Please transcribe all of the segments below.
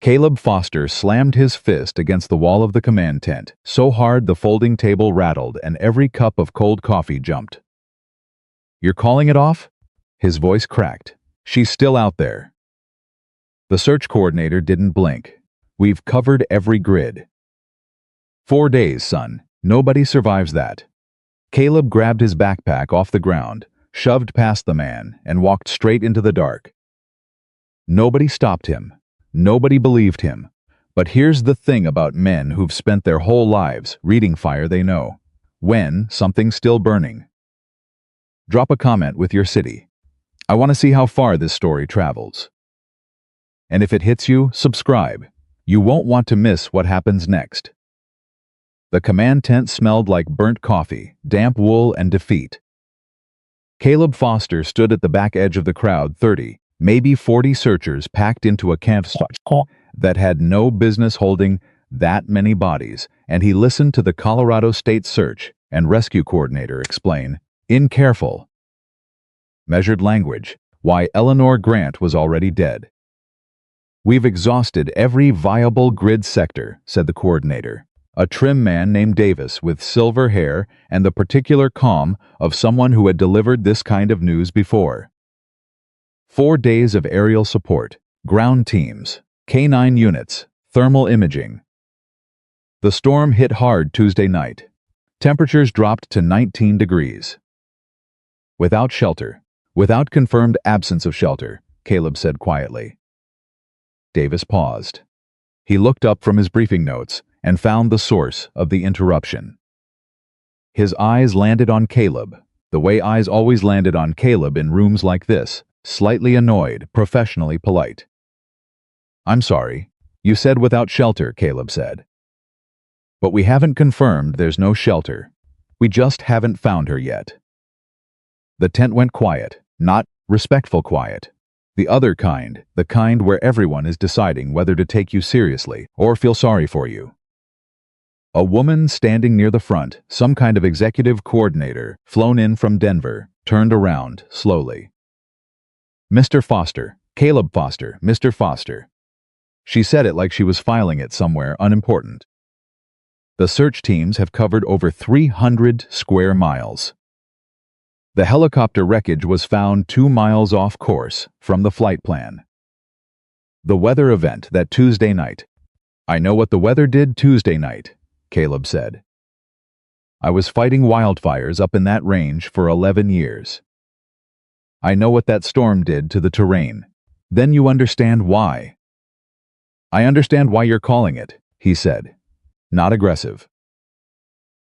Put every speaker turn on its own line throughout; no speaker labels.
Caleb Foster slammed his fist against the wall of the command tent, so hard the folding table rattled and every cup of cold coffee jumped. "You're calling it off?" His voice cracked. "She's still out there." The search coordinator didn't blink. "We've covered every grid." 4 days, son. Nobody survives that. Caleb grabbed his backpack off the ground, shoved past the man, and walked straight into the dark. Nobody stopped him. Nobody believed him. But here's the thing about men who've spent their whole lives reading fire they know. When something's still burning. Drop a comment with your city. I want to see how far this story travels. And if it hits you, subscribe. You won't want to miss what happens next. The command tent smelled like burnt coffee, damp wool, and defeat. Caleb Foster stood at the back edge of the crowd, 30, maybe 40 searchers packed into a campsite that had no business holding that many bodies, and he listened to the Colorado State Search and Rescue Coordinator explain, in careful, measured language, why Eleanor Grant was already dead. "We've exhausted every viable grid sector," said the coordinator, a trim man named Davis with silver hair and the particular calm of someone who had delivered this kind of news before. 4 days of aerial support, ground teams, K9 units, thermal imaging. The storm hit hard Tuesday night. Temperatures dropped to 19 degrees. "Without shelter, without confirmed absence of shelter," Caleb said quietly. Davis paused. He looked up from his briefing notes and found the source of the interruption. His eyes landed on Caleb, the way eyes always landed on Caleb in rooms like this, slightly annoyed, professionally polite. "I'm sorry. You said without shelter," Caleb said. "But we haven't confirmed there's no shelter. We just haven't found her yet." The tent went quiet, not respectful quiet. The other kind, the kind where everyone is deciding whether to take you seriously or feel sorry for you. A woman standing near the front, some kind of executive coordinator, flown in from Denver, turned around slowly. "Mr. Foster, Caleb Foster, Mr. Foster." She said it like she was filing it somewhere unimportant. "The search teams have covered over 300 square miles. The helicopter wreckage was found 2 miles off course from the flight plan. The weather event that Tuesday night." "I know what the weather did Tuesday night," Caleb said. "I was fighting wildfires up in that range for 11 years. I know what that storm did to the terrain. Then you understand why." "I understand why you're calling it," he said. Not aggressive.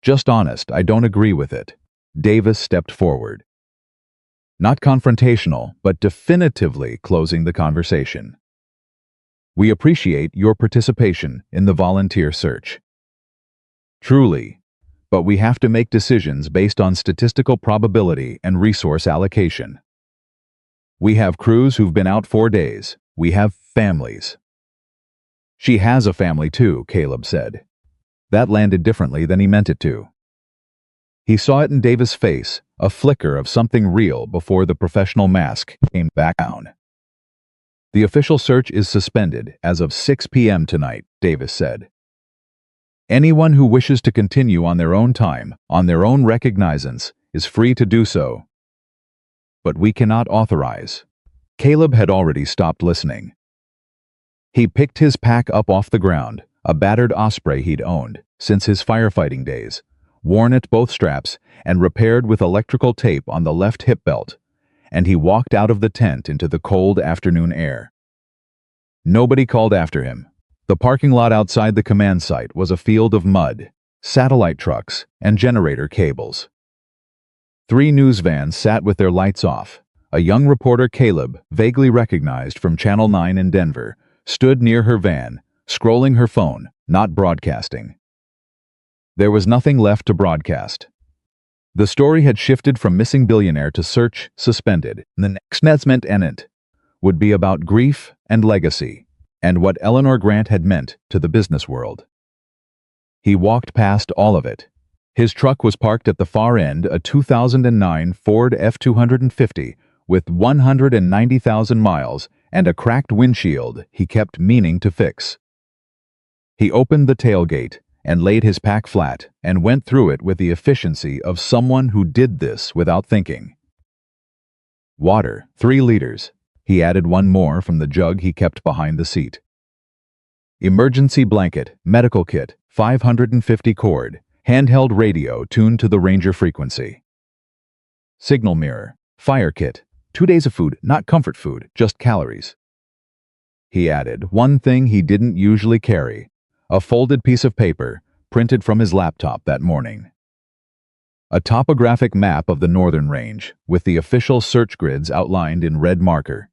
"Just honest, I don't agree with it." Davis stepped forward. Not confrontational, but definitively closing the conversation. "We appreciate your participation in the volunteer search. Truly, but we have to make decisions based on statistical probability and resource allocation. We have crews who've been out 4 days. We have families." "She has a family too," Caleb said. That landed differently than he meant it to. He saw it in Davis' face, a flicker of something real before the professional mask came back down. "The official search is suspended as of 6 p.m. tonight," Davis said. "Anyone who wishes to continue on their own time, on their own recognizance, is free to do so. But we cannot authorize." Caleb had already stopped listening. He picked his pack up off the ground, a battered Osprey he'd owned since his firefighting days, worn at both straps and repaired with electrical tape on the left hip belt, and he walked out of the tent into the cold afternoon air. Nobody called after him. The parking lot outside the command site was a field of mud, satellite trucks, and generator cables. 3 news vans sat with their lights off. A young reporter Caleb, vaguely recognized from Channel 9 in Denver, stood near her van, scrolling her phone, not broadcasting. There was nothing left to broadcast. The story had shifted from missing billionaire to search suspended. The next announcement would be about grief and legacy, and what Eleanor Grant had meant to the business world. He walked past all of it. His truck was parked at the far end, a 2009 Ford F-250 with 190,000 miles and a cracked windshield he kept meaning to fix. He opened the tailgate and laid his pack flat and went through it with the efficiency of someone who did this without thinking. Water, 3 liters. He added one more from the jug he kept behind the seat. Emergency blanket, medical kit, 550 cord, handheld radio tuned to the Ranger frequency. Signal mirror, fire kit, 2 days of food, not comfort food, just calories. He added one thing he didn't usually carry, a folded piece of paper printed from his laptop that morning. A topographic map of the northern range with the official search grids outlined in red marker.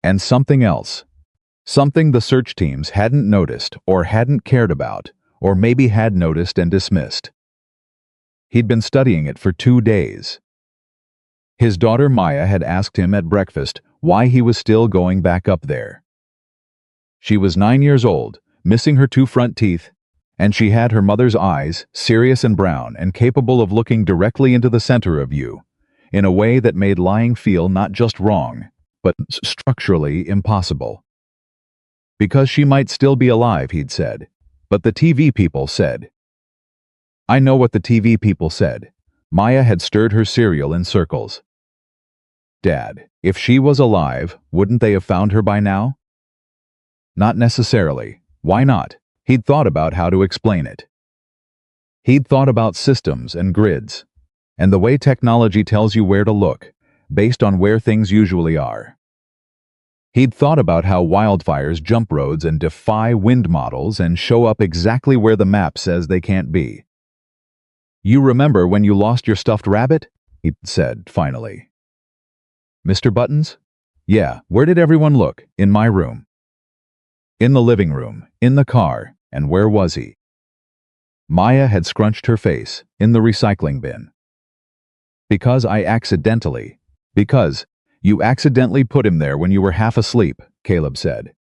And something else. Something the search teams hadn't noticed or hadn't cared about, or maybe had noticed and dismissed. He'd been studying it for 2 days. His daughter Maya had asked him at breakfast why he was still going back up there. She was 9 years old, missing her 2 front teeth, and she had her mother's eyes, serious and brown and capable of looking directly into the center of you, in a way that made lying feel not just wrong, but structurally impossible. Because she might still be alive, he'd said, but the TV people said. I know what the TV people said. Maya had stirred her cereal in circles. Dad, if she was alive, wouldn't they have found her by now? Not necessarily. Why not? He'd thought about how to explain it. He'd thought about systems and grids, and the way technology tells you where to look, based on where things usually are. He'd thought about how wildfires jump roads and defy wind models and show up exactly where the map says they can't be. You remember when you lost your stuffed rabbit? He said, finally. Mr. Buttons? Yeah, where did everyone look? In my room. In the living room, in the car, and where was he? Maya had scrunched her face, in the recycling bin. Because you accidentally put him there when you were half asleep, Caleb said.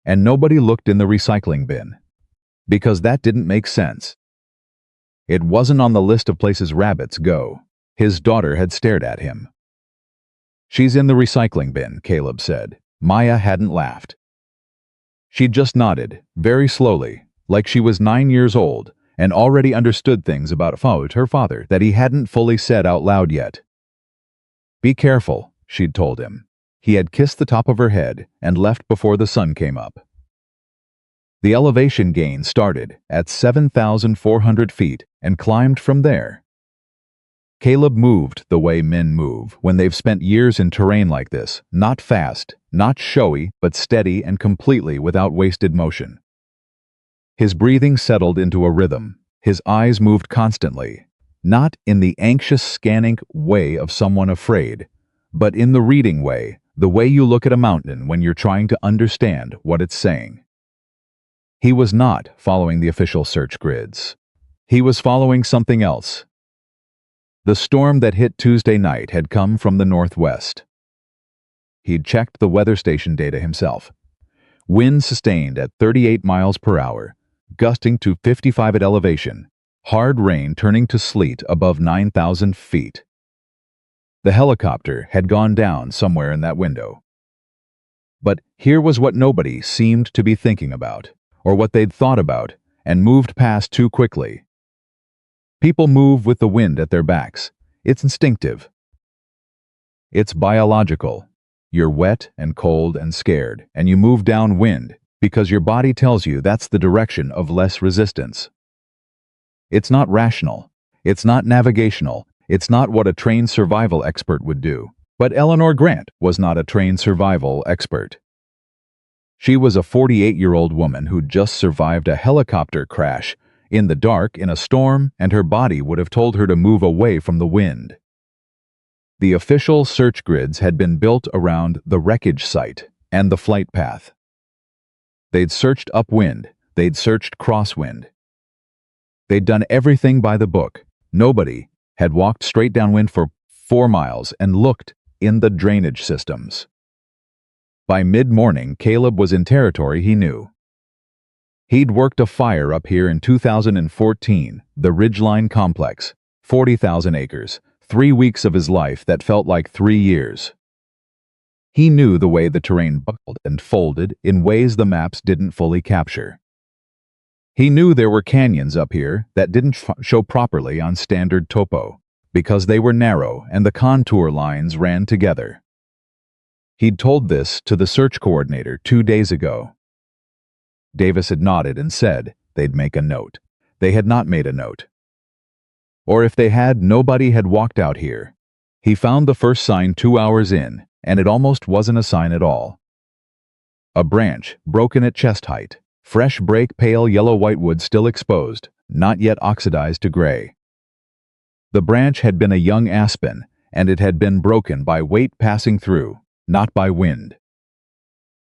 And nobody looked in the recycling bin. Because that didn't make sense. It wasn't on the list of places rabbits go. His daughter had stared at him. She's in the recycling bin, Caleb said. Maya hadn't laughed. She'd just nodded, very slowly, like she was 9 years old and already understood things about Fouad, her father, that he hadn't fully said out loud yet. Be careful, she'd told him. He had kissed the top of her head and left before the sun came up. The elevation gain started at 7,400 feet and climbed from there. Caleb moved the way men move when they've spent years in terrain like this, not fast, not showy, but steady and completely without wasted motion. His breathing settled into a rhythm. His eyes moved constantly, not in the anxious scanning way of someone afraid, but in the reading way, the way you look at a mountain when you're trying to understand what it's saying. He was not following the official search grids. He was following something else. The storm that hit Tuesday night had come from the northwest. He'd checked the weather station data himself. Wind sustained at 38 miles per hour, gusting to 55 at elevation, hard rain turning to sleet above 9,000 feet. The helicopter had gone down somewhere in that window. But here was what nobody seemed to be thinking about, or what they'd thought about and moved past too quickly. People move with the wind at their backs. It's instinctive. It's biological. You're wet and cold and scared, and you move downwind because your body tells you that's the direction of less resistance. It's not rational. It's not navigational. It's not what a trained survival expert would do. But Eleanor Grant was not a trained survival expert. She was a 48-year-old woman who'd just survived a helicopter crash in the dark in a storm, and her body would have told her to move away from the wind. The official search grids had been built around the wreckage site and the flight path. They'd searched upwind, they'd searched crosswind. They'd done everything by the book. Nobody had walked straight downwind for 4 miles and looked in the drainage systems. By mid-morning, Caleb was in territory he knew. He'd worked a fire up here in 2014, the Ridgeline Complex, 40,000 acres, 3 weeks of his life that felt like 3 years. He knew the way the terrain buckled and folded in ways the maps didn't fully capture. He knew there were canyons up here that didn't show properly on standard topo, because they were narrow and the contour lines ran together. He'd told this to the search coordinator 2 days ago. Davis had nodded and said they'd make a note. They had not made a note. Or if they had, nobody had walked out here. He found the first sign 2 hours in, and it almost wasn't a sign at all. A branch, broken at chest height. Fresh break, pale yellow whitewood still exposed, not yet oxidized to gray. The branch had been a young aspen, and it had been broken by weight passing through, not by wind.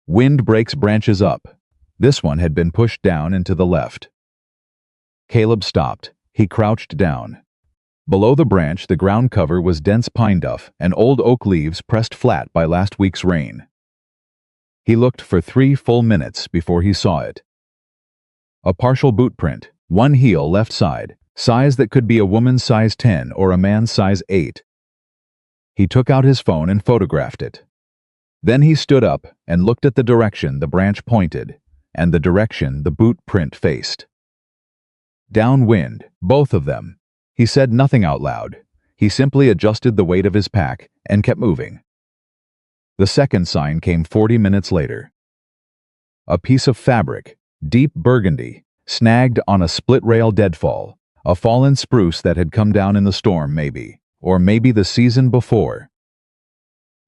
Wind breaks branches up. This one had been pushed down and to the left. Caleb stopped. He crouched down. Below the branch, the ground cover was dense pine duff and old oak leaves pressed flat by last week's rain. He looked for 3 full minutes before he saw it. A partial boot print, one heel left side, size that could be a woman's size 10 or a man's size 8. He took out his phone and photographed it. Then he stood up and looked at the direction the branch pointed and the direction the boot print faced. Downwind, both of them. He said nothing out loud. He simply adjusted the weight of his pack and kept moving. The second sign came 40 minutes later. A piece of fabric, deep burgundy, snagged on a split-rail deadfall, a fallen spruce that had come down in the storm maybe, or maybe the season before,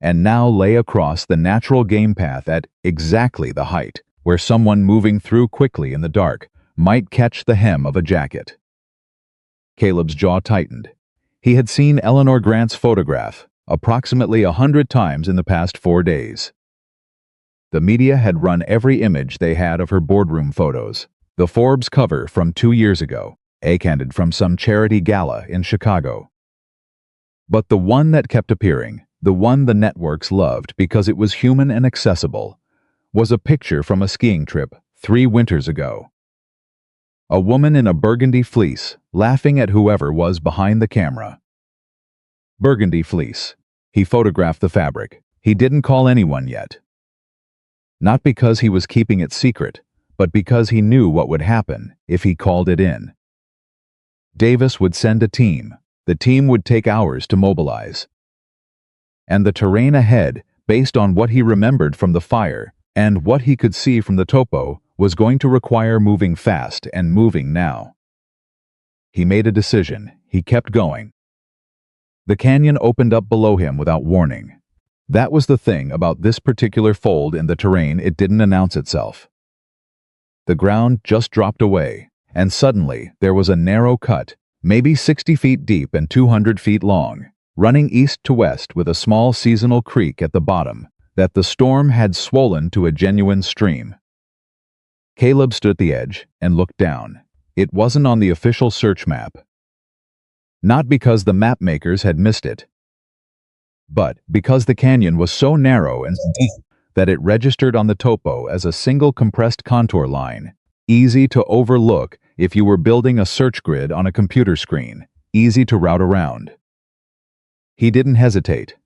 and now lay across the natural game path at exactly the height where someone moving through quickly in the dark might catch the hem of a jacket. Caleb's jaw tightened. He had seen Eleanor Grant's photograph approximately 100 times in the past 4 days. The media had run every image they had of her boardroom photos. The Forbes cover from 2 years ago, a candid from some charity gala in Chicago. But the one that kept appearing, the one the networks loved because it was human and accessible, was a picture from a skiing trip 3 winters ago. A woman in a burgundy fleece, laughing at whoever was behind the camera. Burgundy fleece. He photographed the fabric. He didn't call anyone yet. Not because he was keeping it secret, but because he knew what would happen if he called it in. Davis would send a team. The team would take hours to mobilize. And the terrain ahead, based on what he remembered from the fire and what he could see from the topo, was going to require moving fast and moving now. He made a decision. He kept going. The canyon opened up below him without warning. That was the thing about this particular fold in the terrain, it didn't announce itself. The ground just dropped away, and suddenly there was a narrow cut, maybe 60 feet deep and 200 feet long, running east to west with a small seasonal creek at the bottom that the storm had swollen to a genuine stream. Caleb stood at the edge and looked down. It wasn't on the official search map. Not because the map makers had missed it, but because the canyon was so narrow and deep that it registered on the topo as a single compressed contour line, easy to overlook if you were building a search grid on a computer screen, easy to route around. He didn't hesitate.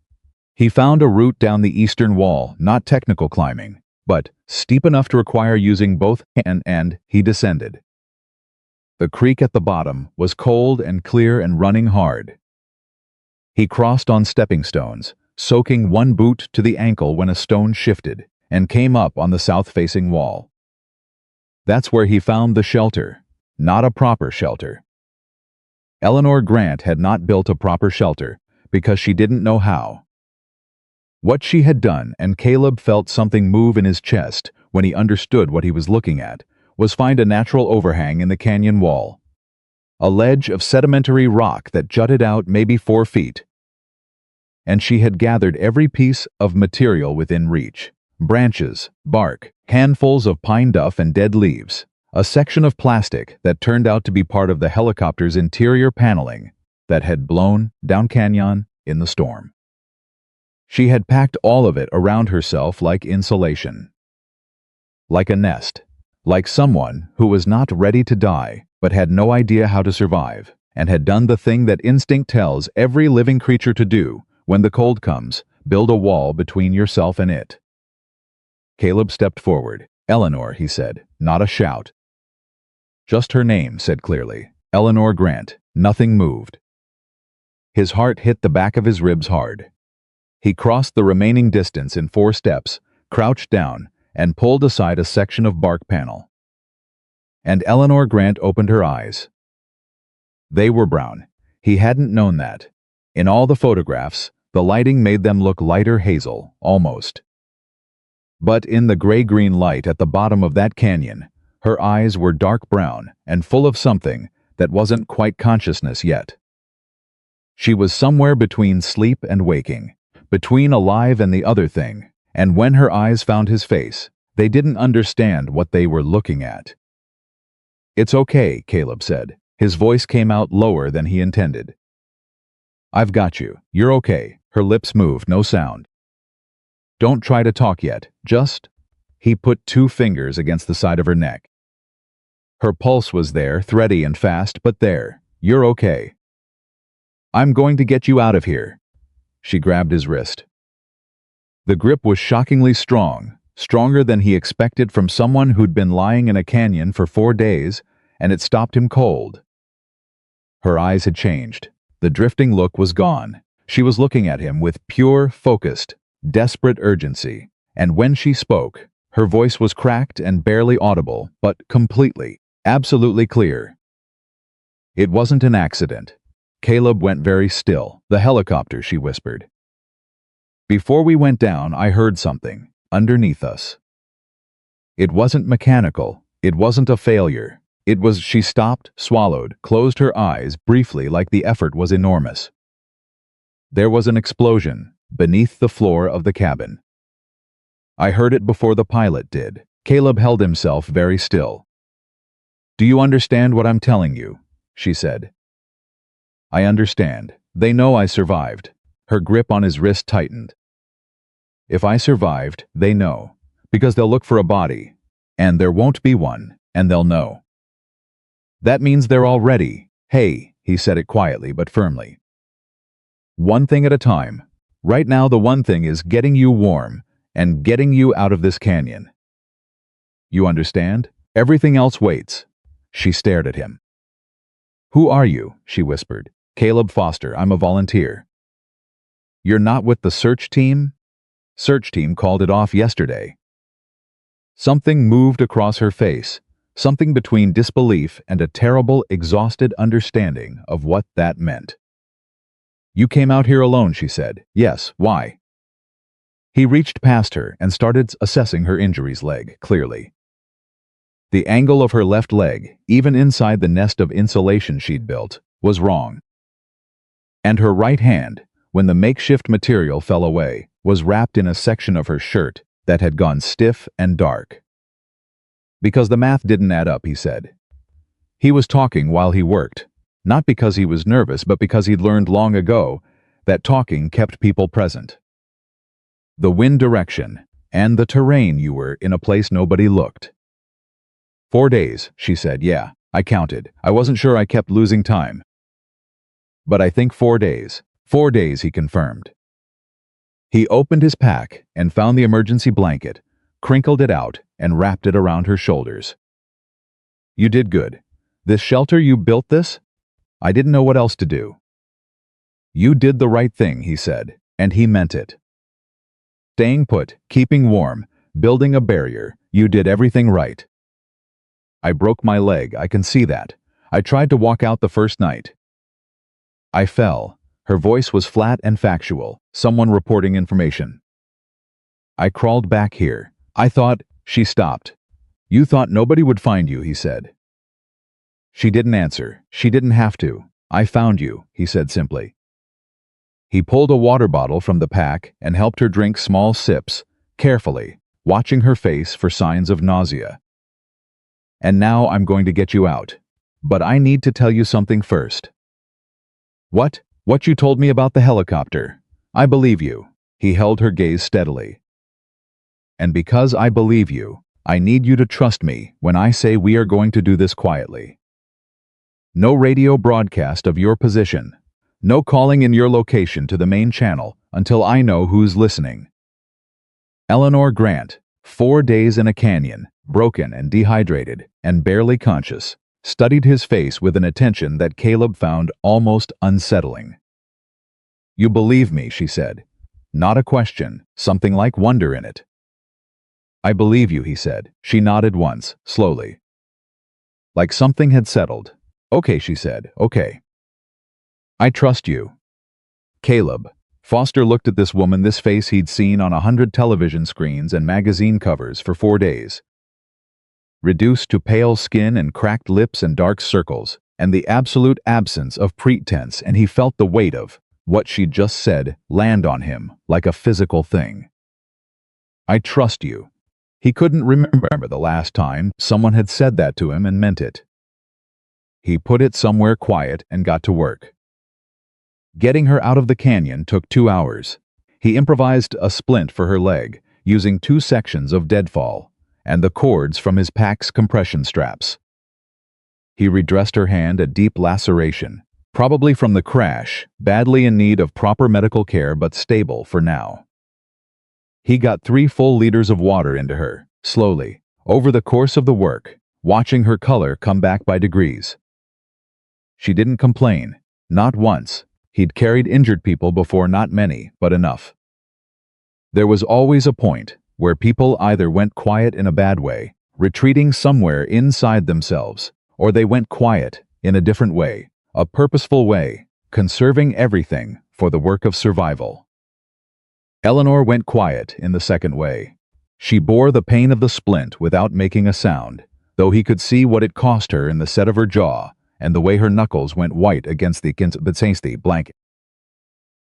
He found a route down the eastern wall, not technical climbing, but steep enough to require using both hands, and he descended. The creek at the bottom was cold and clear and running hard. He crossed on stepping stones, soaking one boot to the ankle when a stone shifted, and came up on the south-facing wall. That's where he found the shelter, not a proper shelter. Eleanor Grant had not built a proper shelter because she didn't know how. What she had done, and Caleb felt something move in his chest when he understood what he was looking at, was find a natural overhang in the canyon wall. A ledge of sedimentary rock that jutted out maybe 4 feet. And she had gathered every piece of material within reach. Branches, bark, handfuls of pine duff and dead leaves, a section of plastic that turned out to be part of the helicopter's interior paneling that had blown down canyon in the storm. She had packed all of it around herself like insulation. Like a nest. Like someone who was not ready to die, but had no idea how to survive, and had done the thing that instinct tells every living creature to do when the cold comes, Build a wall between yourself and it. Caleb stepped forward. Eleanor, he said, not a shout. Just her name, said clearly. Eleanor Grant. Nothing moved. His heart hit the back of his ribs hard. He crossed the remaining distance in 4 steps, crouched down, and pulled aside a section of bark panel. And Eleanor Grant opened her eyes. They were brown. He hadn't known that. In all the photographs, the lighting made them look lighter hazel, almost. But in the gray-green light at the bottom of that canyon, her eyes were dark brown and full of something that wasn't quite consciousness yet. She was somewhere between sleep and waking, between alive and the other thing, and when her eyes found his face, they didn't understand what they were looking at. It's okay, Caleb said. His voice came out lower than he intended. I've got you. You're okay. Her lips moved, no sound. Don't try to talk yet. Just... He put 2 fingers against the side of her neck. Her pulse was there, thready and fast, but there. You're okay. I'm going to get you out of here. She grabbed his wrist. The grip was shockingly strong, stronger than he expected from someone who'd been lying in a canyon for 4 days, and it stopped him cold. Her eyes had changed. The drifting look was gone. She was looking at him with pure, focused, desperate urgency, and when she spoke, her voice was cracked and barely audible, but completely, absolutely clear. It wasn't an accident. Caleb went very still. The helicopter, she whispered. Before we went down, I heard something, underneath us. It wasn't mechanical. It wasn't a failure. It was. She stopped, swallowed, closed her eyes briefly like the effort was enormous. There was an explosion beneath the floor of the cabin. I heard it before the pilot did. Caleb held himself very still. Do you understand what I'm telling you? She said. I understand. They know I survived. Her grip on his wrist tightened. If I survived, they know, because they'll look for a body, and there won't be one, and they'll know. That means they're all ready. Hey, he said it quietly but firmly. One thing at a time. Right now the one thing is getting you warm and getting you out of this canyon. You understand? Everything else waits. She stared at him. Who are you? She whispered. Caleb Foster, I'm a volunteer. You're not with the search team? Search team called it off yesterday. Something moved across her face, something between disbelief and a terrible, exhausted understanding of what that meant. You came out here alone, she said. Yes, why? He reached past her and started assessing her injuries leg, clearly. The angle of her left leg, even inside the nest of insulation she'd built, was wrong. And her right hand, when the makeshift material fell away, was wrapped in a section of her shirt that had gone stiff and dark. Because the math didn't add up, he said. He was talking while he worked, not because he was nervous, but because he'd learned long ago that talking kept people present. The wind direction and the terrain, you were in a place nobody looked. 4 days, she said. Yeah, I counted. I wasn't sure, I kept losing time. But I think 4 days. 4 days, he confirmed. He opened his pack and found the emergency blanket, crinkled it out, and wrapped it around her shoulders. You did good. This shelter, you built this? I didn't know what else to do. You did the right thing, he said, and he meant it. Staying put, keeping warm, building a barrier, you did everything right. I broke my leg, I can see that. I tried to walk out the first night. I fell. Her voice was flat and factual, someone reporting information. I crawled back here. I thought... She stopped. You thought nobody would find you, he said. She didn't answer. She didn't have to. I found you, he said simply. He pulled a water bottle from the pack and helped her drink small sips, carefully, watching her face for signs of nausea. And now I'm going to get you out. But I need to tell you something first. What? What you told me about the helicopter. I believe you. He held her gaze steadily. And because I believe you, I need you to trust me when I say we are going to do this quietly. No radio broadcast of your position. No calling in your location to the main channel until I know who's listening. Eleanor Grant, 4 days in a canyon, broken and dehydrated, and barely conscious, studied his face with an attention that Caleb found almost unsettling. "You believe me," she said. Not a question, something like wonder in it. "I believe you," he said. She nodded once, slowly. Like something had settled. "Okay," she said, "okay. I trust you." Caleb. Foster looked at this woman, this face he'd seen on 100 television screens and magazine covers for 4 days. Reduced to pale skin and cracked lips and dark circles, and the absolute absence of pretense, and he felt the weight of what she'd just said land on him like a physical thing. "I trust you." He couldn't remember the last time someone had said that to him and meant it. He put it somewhere quiet and got to work. Getting her out of the canyon took 2 hours. He improvised a splint for her leg, using 2 sections of deadfall, and the cords from his pack's compression straps. He redressed her hand, a deep laceration, probably from the crash, badly in need of proper medical care but stable for now. He got 3 full liters of water into her, slowly, over the course of the work, watching her color come back by degrees. She didn't complain, not once. He'd carried injured people before, not many, but enough. There was always a point where people either went quiet in a bad way, retreating somewhere inside themselves, or they went quiet in a different way, a purposeful way, conserving everything for the work of survival. Eleanor went quiet in the second way. She bore the pain of the splint without making a sound, though he could see what it cost her in the set of her jaw and the way her knuckles went white against the blanket.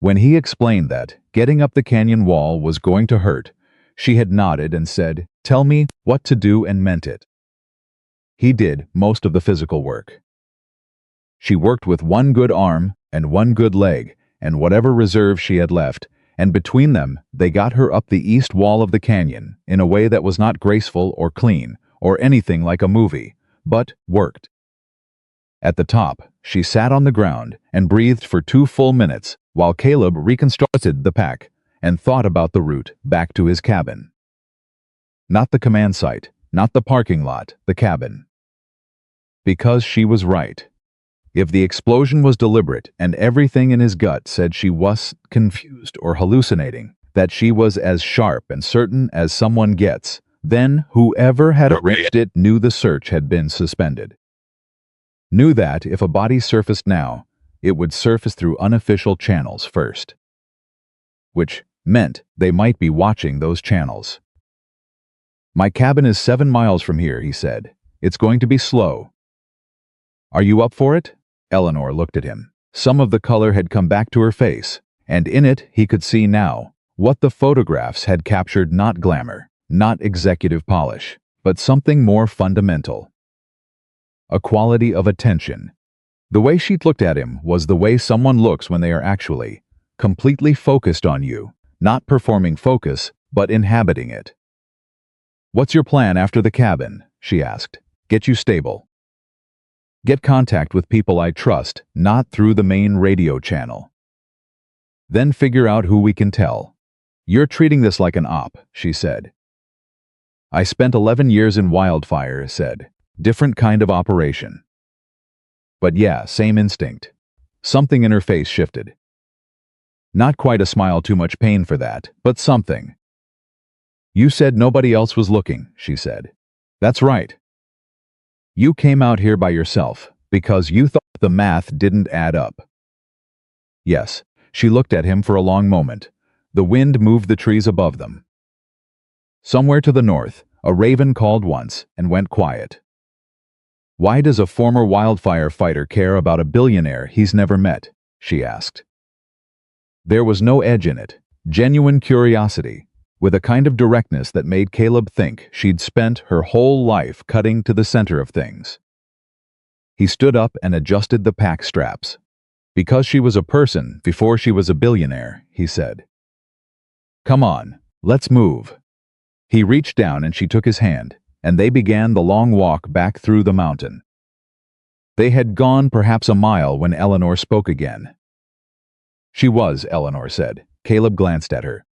When he explained that getting up the canyon wall was going to hurt, she had nodded and said, "Tell me what to do," and meant it. He did most of the physical work. She worked with 1 good arm and 1 good leg and whatever reserve she had left, and between them they got her up the east wall of the canyon in a way that was not graceful or clean or anything like a movie, but worked. At the top, she sat on the ground and breathed for 2 full minutes while Caleb reconstructed the pack and thought about the route back to his cabin. Not the command site, not the parking lot, the cabin. Because she was right. If the explosion was deliberate and everything in his gut said she was confused or hallucinating, that she was as sharp and certain as someone gets, then whoever had arranged it knew the search had been suspended. Knew that if a body surfaced now, it would surface through unofficial channels first. Which meant they might be watching those channels. "My cabin is 7 miles from here," he said. "It's going to be slow." "Are you up for it?" Eleanor looked at him. Some of the color had come back to her face, and in it he could see now what the photographs had captured: not glamour, not executive polish, but something more fundamental. A quality of attention. The way she'd looked at him was the way someone looks when they are actually completely focused on you, not performing focus, but inhabiting it. "What's your plan after the cabin?" she asked. "Get you stable. Get contact with people I trust, not through the main radio channel. Then figure out who we can tell. You're treating this like an op," she said. "I spent 11 years in wildfire," said. "Different kind of operation." But yeah, same instinct. Something in her face shifted. Not quite a smile, too much pain for that, but something. "You said nobody else was looking," she said. "That's right. You came out here by yourself because you thought the math didn't add up." Yes, she looked at him for a long moment. The wind moved the trees above them. Somewhere to the north, a raven called once and went quiet. "Why does a former wildfire fighter care about a billionaire he's never met?" she asked. There was no edge in it, genuine curiosity, with a kind of directness that made Caleb think she'd spent her whole life cutting to the center of things. He stood up and adjusted the pack straps. "Because she was a person before she was a billionaire," he said. "Come on, let's move." He reached down and she took his hand, and they began the long walk back through the mountain. They had gone perhaps a mile when Eleanor spoke again. "She was," Eleanor said. Caleb glanced at her.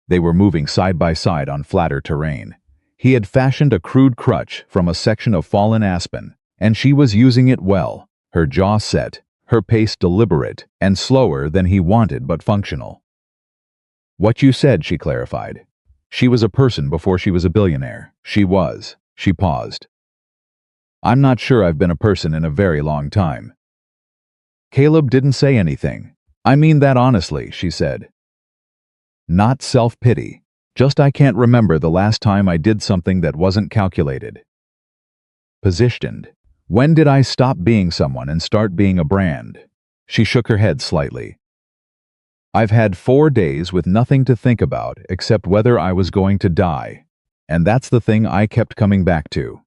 They were moving side by side on flatter terrain. He had fashioned a crude crutch from a section of fallen aspen, and she was using it well, her jaw set, her pace deliberate, and slower than he wanted but functional. "What you said," she clarified. She was a person before she was a billionaire. She paused. "I'm not sure I've been a person in a very long time." Caleb didn't say anything. "I mean that honestly," she said. "Not self-pity. Just I can't remember the last time I did something that wasn't calculated. Positioned. When did I stop being someone and start being a brand?" She shook her head slightly. "I've had 4 days with nothing to think about except whether I was going to die, and that's the thing I kept coming back to."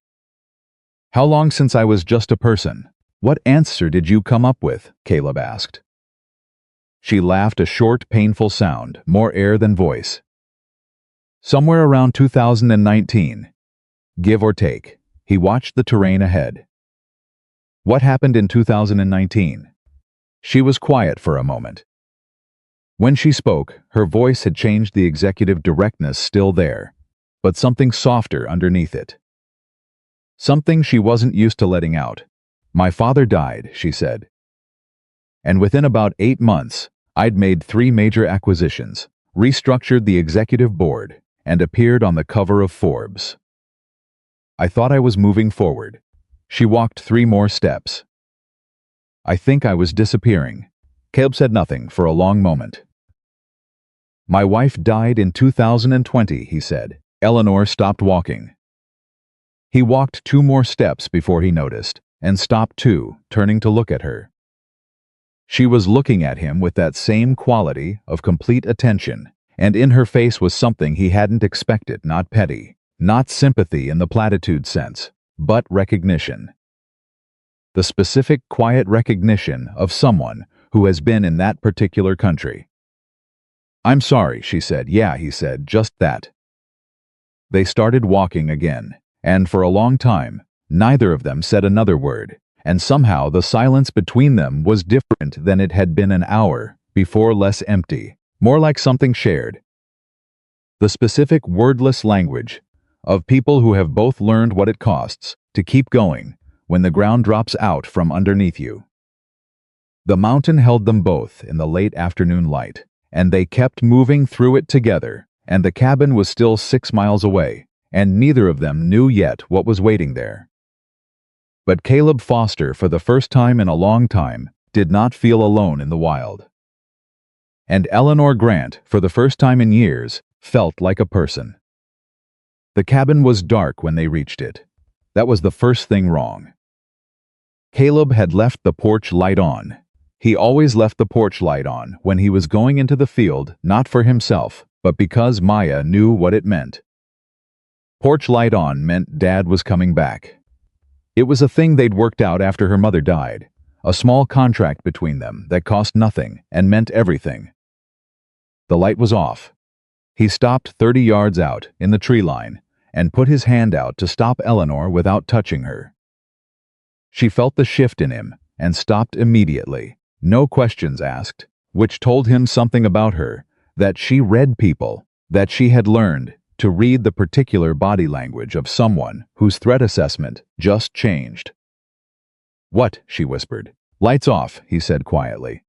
"How long since I was just a person? What answer did you come up with?" Caleb asked. She laughed, a short, painful sound, more air than voice. "Somewhere around 2019. Give or take." He watched the terrain ahead. "What happened in 2019? She was quiet for a moment. When she spoke, her voice had changed, the executive directness still there, but something softer underneath it. Something she wasn't used to letting out. "My father died," she said. "And within about 8 months, I'd made 3 major acquisitions, restructured the executive board, and appeared on the cover of Forbes. I thought I was moving forward." She walked 3 more steps. "I think I was disappearing." Caleb said nothing for a long moment. "My wife died in 2020, he said. Eleanor stopped walking. He walked 2 more steps before he noticed, and stopped too, turning to look at her. She was looking at him with that same quality of complete attention, and in her face was something he hadn't expected, not petty, not sympathy in the platitude sense, but recognition. The specific, quiet recognition of someone who has been in that particular country. "I'm sorry," she said. "Yeah," he said, "just that." They started walking again, and for a long time, neither of them said another word, and somehow the silence between them was different than it had been an hour before, less empty, more like something shared. The specific wordless language of people who have both learned what it costs to keep going when the ground drops out from underneath you. The mountain held them both in the late afternoon light, and they kept moving through it together, and the cabin was still 6 miles away, and neither of them knew yet what was waiting there. But Caleb Foster, for the first time in a long time, did not feel alone in the wild. And Eleanor Grant, for the first time in years, felt like a person. The cabin was dark when they reached it. That was the first thing wrong. Caleb had left the porch light on. He always left the porch light on when he was going into the field, not for himself, but because Maya knew what it meant. Porch light on meant Dad was coming back. It was a thing they'd worked out after her mother died, a small contract between them that cost nothing and meant everything. The light was off. He stopped 30 yards out in the tree line and put his hand out to stop Eleanor without touching her. She felt the shift in him and stopped immediately. No questions asked, which told him something about her, that she read people, that she had learned to read the particular body language of someone whose threat assessment just changed. "What?" she whispered. "Lights off," he said quietly.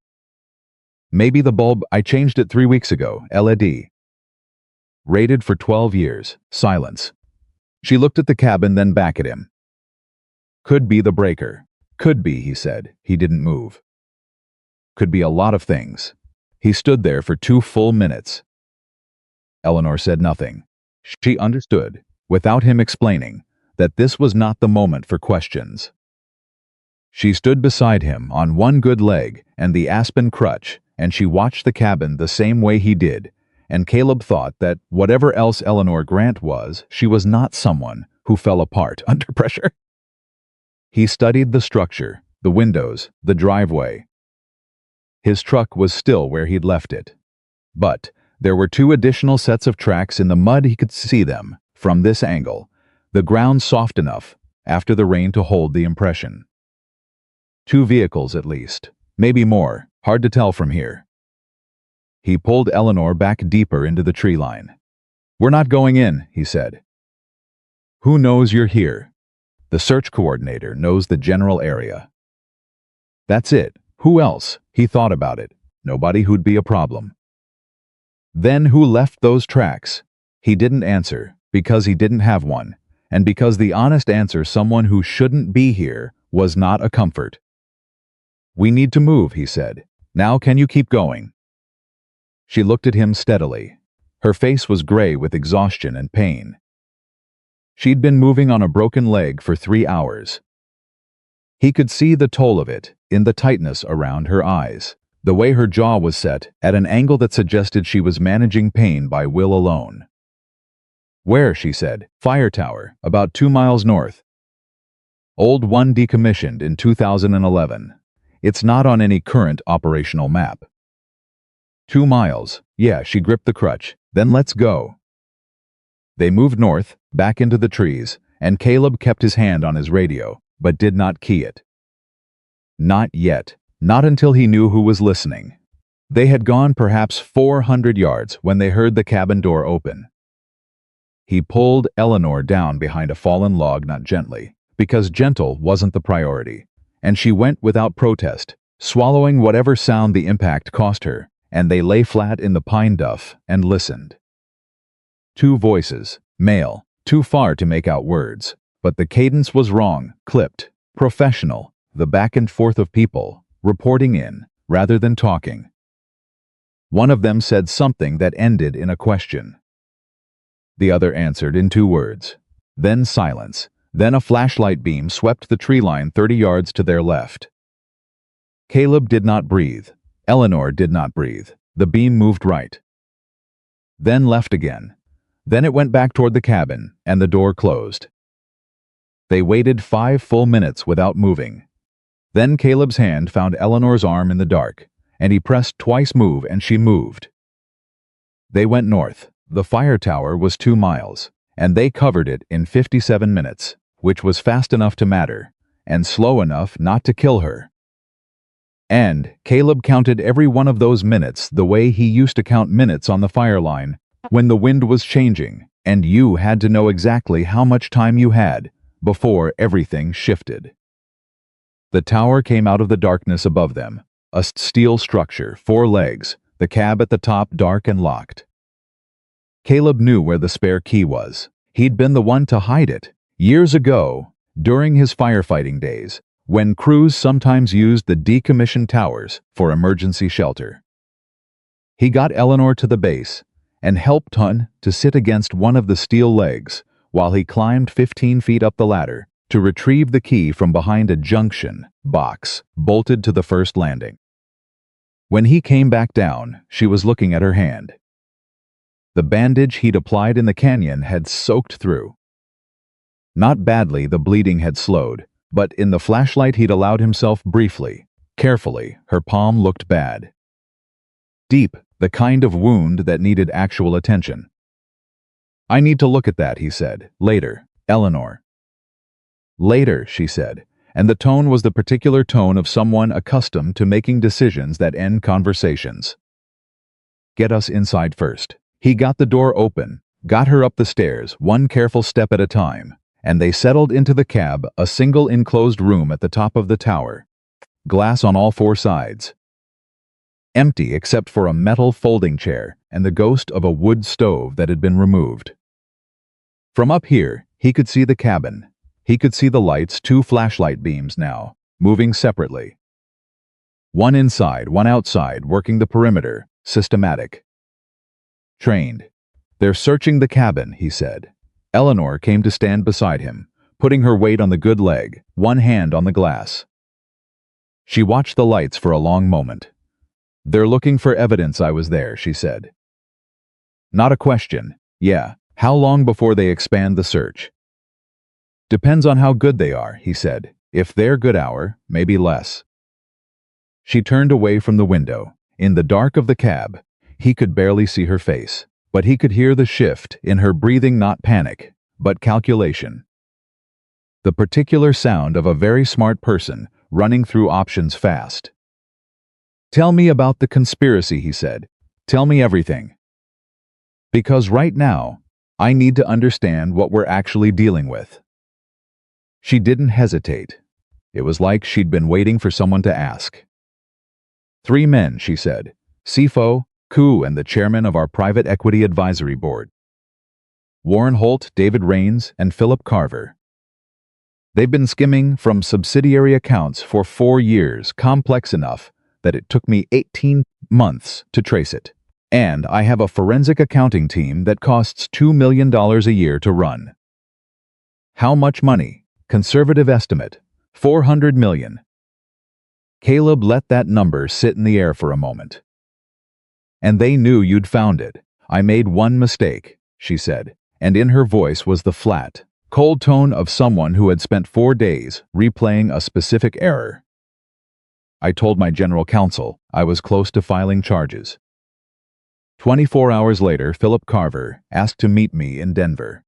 "Maybe the bulb, I changed it 3 weeks ago, LED. Rated for 12 years. Silence. She looked at the cabin, then back at him. "Could be the breaker." "Could be," he said. He didn't move. "Could be a lot of things." He stood there for 2 full minutes. Eleanor said nothing. She understood, without him explaining, that this was not the moment for questions. She stood beside him on one good leg and the aspen crutch, and she watched the cabin the same way he did, and Caleb thought that whatever else Eleanor Grant was, she was not someone who fell apart under pressure. He studied the structure, the windows, the driveway. His truck was still where he'd left it. But there were 2 additional sets of tracks in the mud. He could see them from this angle, the ground soft enough after the rain to hold the impression. 2 vehicles at least, maybe more, hard to tell from here. He pulled Eleanor back deeper into the tree line. "We're not going in," he said. "Who knows you're here?" "The search coordinator knows the general area." "That's it. Who else?" He thought about it. Nobody who'd be a problem. "Then who left those tracks?" He didn't answer, because he didn't have one, and because the honest answer, someone who shouldn't be here, was not a comfort. "We need to move," he said. "Now can you keep going?" She looked at him steadily. Her face was gray with exhaustion and pain. She'd been moving on a broken leg for 3 hours. He could see the toll of it in the tightness around her eyes, the way her jaw was set at an angle that suggested she was managing pain by will alone. "Where?" she said. "Fire tower, about 2 miles north. Old one decommissioned in 2011. It's not on any current operational map." 2 miles. Yeah, she gripped the crutch. "Then let's go." They moved north, back into the trees, and Caleb kept his hand on his radio, but did not key it. Not yet. Not until he knew who was listening. They had gone perhaps 400 yards when they heard the cabin door open. He pulled Eleanor down behind a fallen log, not gently, because gentle wasn't the priority, and she went without protest, swallowing whatever sound the impact cost her, and they lay flat in the pine duff and listened. 2 voices, male, too far to make out words, but the cadence was wrong, clipped, professional, the back and forth of people, reporting in, rather than talking. One of them said something that ended in a question. The other answered in 2 words. Then silence. Then a flashlight beam swept the tree line 30 yards to their left. Caleb did not breathe. Eleanor did not breathe. The beam moved right. Then left again. Then it went back toward the cabin, and the door closed. They waited 5 full minutes without moving. Then Caleb's hand found Eleanor's arm in the dark, and he pressed twice move, and she moved. They went north. The fire tower was 2 miles, and they covered it in 57 minutes, which was fast enough to matter, and slow enough not to kill her. And Caleb counted every one of those minutes the way he used to count minutes on the fire line, when the wind was changing, and you had to know exactly how much time you had before everything shifted. The tower came out of the darkness above them, a steel structure, 4 legs, the cab at the top dark and locked. Caleb knew where the spare key was. He'd been the one to hide it, years ago, during his firefighting days, when crews sometimes used the decommissioned towers for emergency shelter. He got Eleanor to the base and helped Hun to sit against one of the steel legs while he climbed 15 feet up the ladder to retrieve the key from behind a junction box bolted to the first landing. When he came back down, she was looking at her hand. The bandage he'd applied in the canyon had soaked through. Not badly, the bleeding had slowed, but in the flashlight he'd allowed himself briefly, carefully, her palm looked bad. Deep, the kind of wound that needed actual attention. "I need to look at that," he said. "Later, Eleanor." "Later," she said, and the tone was the particular tone of someone accustomed to making decisions that end conversations. "Get us inside first." He got the door open, got her up the stairs, one careful step at a time, and they settled into the cab, a single enclosed room at the top of the tower. Glass on all 4 sides. Empty except for a metal folding chair and the ghost of a wood stove that had been removed. From up here, he could see the cabin. He could see the lights, 2 flashlight beams now, moving separately. One inside, one outside, working the perimeter, systematic. Trained. "They're searching the cabin," he said. Eleanor came to stand beside him, putting her weight on the good leg, one hand on the glass. She watched the lights for a long moment. "They're looking for evidence I was there," she said. "Not a question. Yeah. How long before they expand the search?" "Depends on how good they are," he said. "If they're good hour, maybe less." She turned away from the window. In the dark of the cab, he could barely see her face, but he could hear the shift in her breathing, not panic, but calculation. The particular sound of a very smart person running through options fast. "Tell me about the conspiracy," he said. Tell me everything. Because right now, I need to understand what we're actually dealing with. She didn't hesitate. It was like she'd been waiting for someone to ask. 3 men, she said. Sifo, Koo, and the chairman of our private equity advisory board. Warren Holt, David Rains, and Philip Carver. They've been skimming from subsidiary accounts for 4 years, complex enough that it took me 18 months to trace it. And I have a forensic accounting team that costs $2 million a year to run. How much money? Conservative estimate, $400 million. Caleb let that number sit in the air for a moment. And they knew you'd found it. I made one mistake, she said, and in her voice was the flat, cold tone of someone who had spent 4 days replaying a specific error. I told my general counsel I was close to filing charges. 24 hours later, Philip Carver asked to meet me in Denver.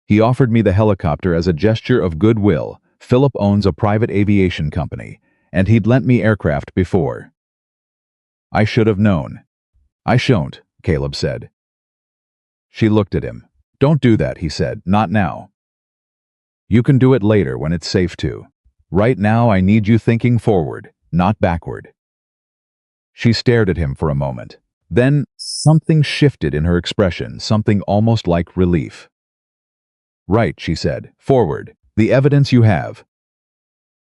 He offered me the helicopter as a gesture of goodwill. Philip owns a private aviation company, and he'd lent me aircraft before. I should have known. I shan't, Caleb said. She looked at him. Don't do that, he said. Not now. You can do it later when it's safe to. Right now I need you thinking forward, not backward. She stared at him for a moment. Then something shifted in her expression, something almost like relief. Right, she said. Forward. The evidence you have.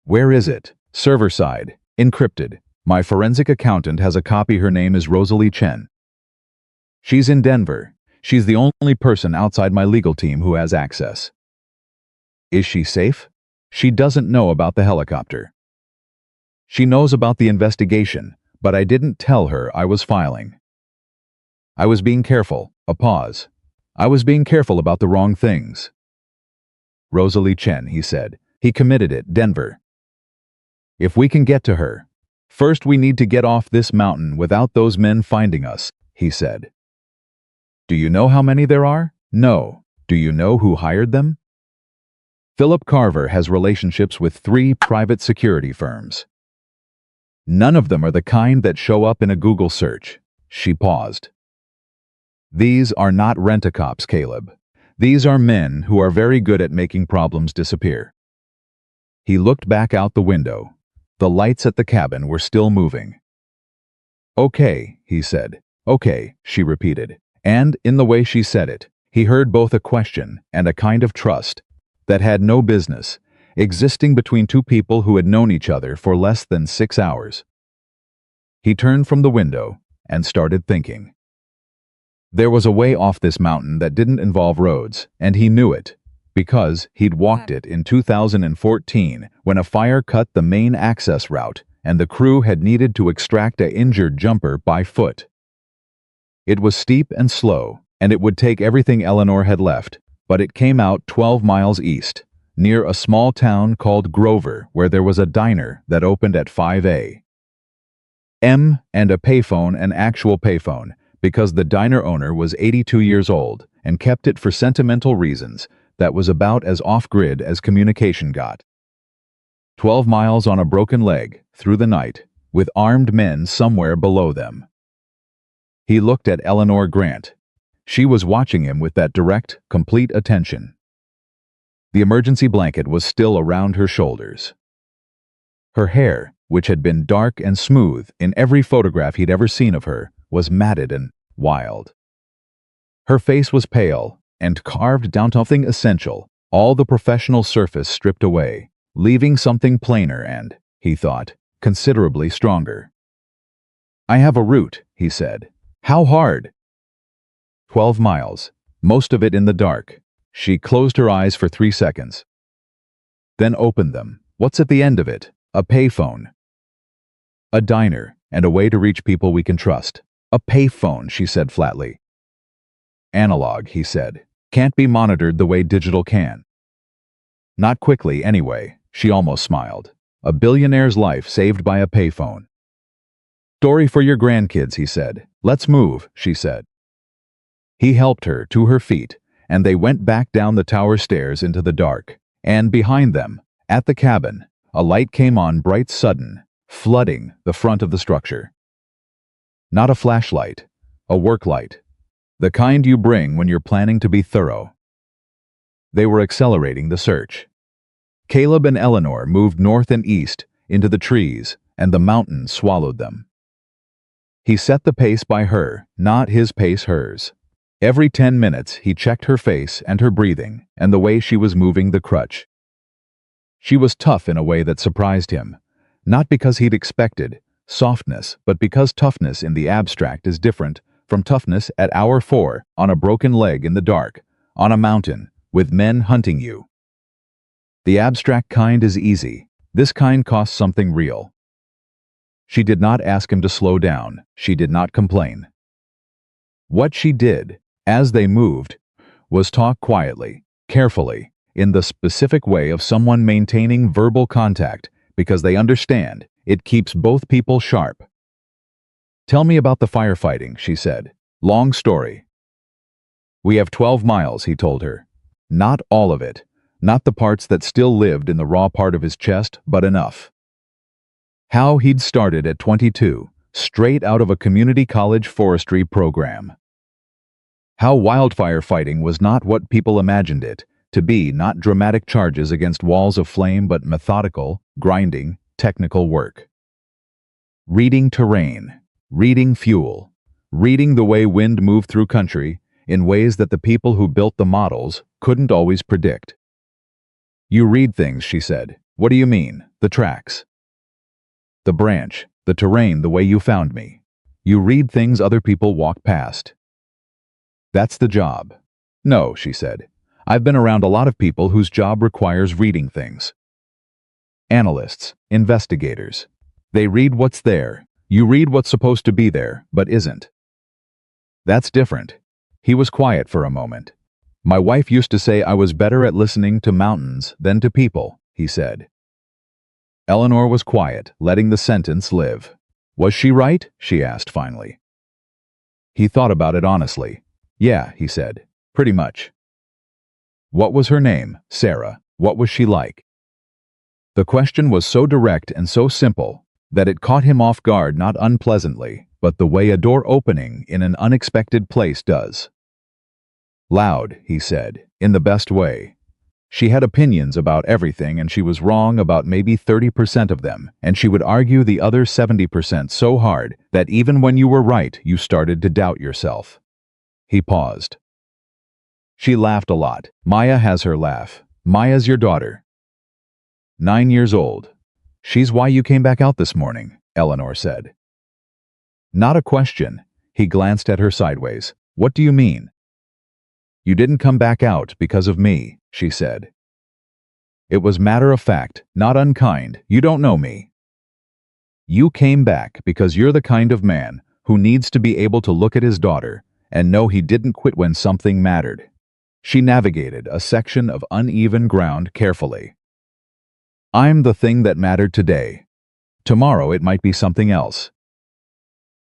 Where is it? Server side. Encrypted. My forensic accountant has a copy. Her name is Rosalie Chen. She's in Denver. She's the only person outside my legal team who has access. Is she safe? She doesn't know about the helicopter. She knows about the investigation, but I didn't tell her I was filing. I was being careful. A pause. I was being careful about the wrong things. Rosalie Chen, he said. He committed it, Denver. If we can get to her. First we need to get off this mountain without those men finding us, he said. Do you know how many there are? No. Do you know who hired them? Philip Carver has relationships with 3 private security firms. None of them are the kind that show up in a Google search. She paused. These are not rent-a-cops, Caleb. These are men who are very good at making problems disappear. He looked back out the window. The lights at the cabin were still moving. Okay, he said. Okay, she repeated. And, in the way she said it, he heard both a question and a kind of trust that had no business existing between 2 people who had known each other for less than 6 hours. He turned from the window and started thinking. There was a way off this mountain that didn't involve roads, and he knew it, because he'd walked it in 2014 when a fire cut the main access route and the crew had needed to extract an injured jumper by foot. It was steep and slow, and it would take everything Eleanor had left, but it came out 12 miles east, near a small town called Grover, where there was a diner that opened at 5 a.m. and a payphone, an actual payphone, because the diner owner was 82 years old and kept it for sentimental reasons. That was about as off-grid as communication got. 12 miles on a broken leg, through the night, with armed men somewhere below them. He looked at Eleanor Grant. She was watching him with that direct, complete attention. The emergency blanket was still around her shoulders. Her hair, which had been dark and smooth in every photograph he'd ever seen of her, was matted and wild. Her face was pale and carved down to nothing essential, all the professional surface stripped away, leaving something plainer and, he thought, considerably stronger. I have a route, he said. How hard? 12 miles, most of it in the dark. She closed her eyes for 3 seconds. Then opened them. What's at the end of it? A payphone. A diner, and a way to reach people we can trust. A payphone, she said flatly. Analog, he said. Can't be monitored the way digital can. Not quickly, anyway, she almost smiled. A billionaire's life saved by a payphone. Story for your grandkids, he said. Let's move, she said. He helped her to her feet, and they went back down the tower stairs into the dark. And behind them, at the cabin, a light came on bright sudden, flooding the front of the structure. Not a flashlight, a work light. The kind you bring when you're planning to be thorough. They were accelerating the search. Caleb and Eleanor moved north and east into the trees, and the mountains swallowed them. He set the pace by her, not his pace hers. Every 10 minutes he checked her face and her breathing and the way she was moving the crutch. She was tough in a way that surprised him, not because he'd expected softness, but because toughness in the abstract is different from toughness at hour 4 on a broken leg in the dark, on a mountain, with men hunting you. The abstract kind is easy. This kind costs something real. She did not ask him to slow down. She did not complain. What she did, as they moved, was talk quietly, carefully, in the specific way of someone maintaining verbal contact because they understand it keeps both people sharp. "Tell me about the firefighting," she said. "Long story." "We have 12 miles, he told her. Not all of it, not the parts that still lived in the raw part of his chest, but enough. How he'd started at 22, straight out of a community college forestry program. How wildfire fighting was not what people imagined it to be, not dramatic charges against walls of flame, but methodical, grinding, technical work. Reading terrain, reading fuel, reading the way wind moved through country in ways that the people who built the models couldn't always predict. "You read things," she said. "What do you mean? The tracks?" "The branch, the terrain, the way you found me. You read things other people walk past." "That's the job." "No," she said. "I've been around a lot of people whose job requires reading things. Analysts, investigators. They read what's there. You read what's supposed to be there, but isn't. That's different." He was quiet for a moment. "My wife used to say I was better at listening to mountains than to people," he said. Eleanor was quiet, letting the sentence live. "Was she right?" she asked finally. He thought about it honestly. "Yeah," he said. "Pretty much." "What was her name? Sarah. What was she like?" The question was so direct and so simple that it caught him off guard, not unpleasantly, but the way a door opening in an unexpected place does. "Loud," he said, in the best way. She had opinions about everything, and she was wrong about maybe 30% of them, and she would argue the other 70% so hard that even when you were right, you started to doubt yourself. He paused. "She laughed a lot. Maya has her laugh. Maya's your daughter." 9 years old. "She's why you came back out this morning," Eleanor said. Not a question. He glanced at her sideways. "What do you mean?" "You didn't come back out because of me," she said. It was matter of fact, not unkind. "You don't know me. You came back because you're the kind of man who needs to be able to look at his daughter and know he didn't quit when something mattered." She navigated a section of uneven ground carefully. "I'm the thing that mattered today. Tomorrow it might be something else.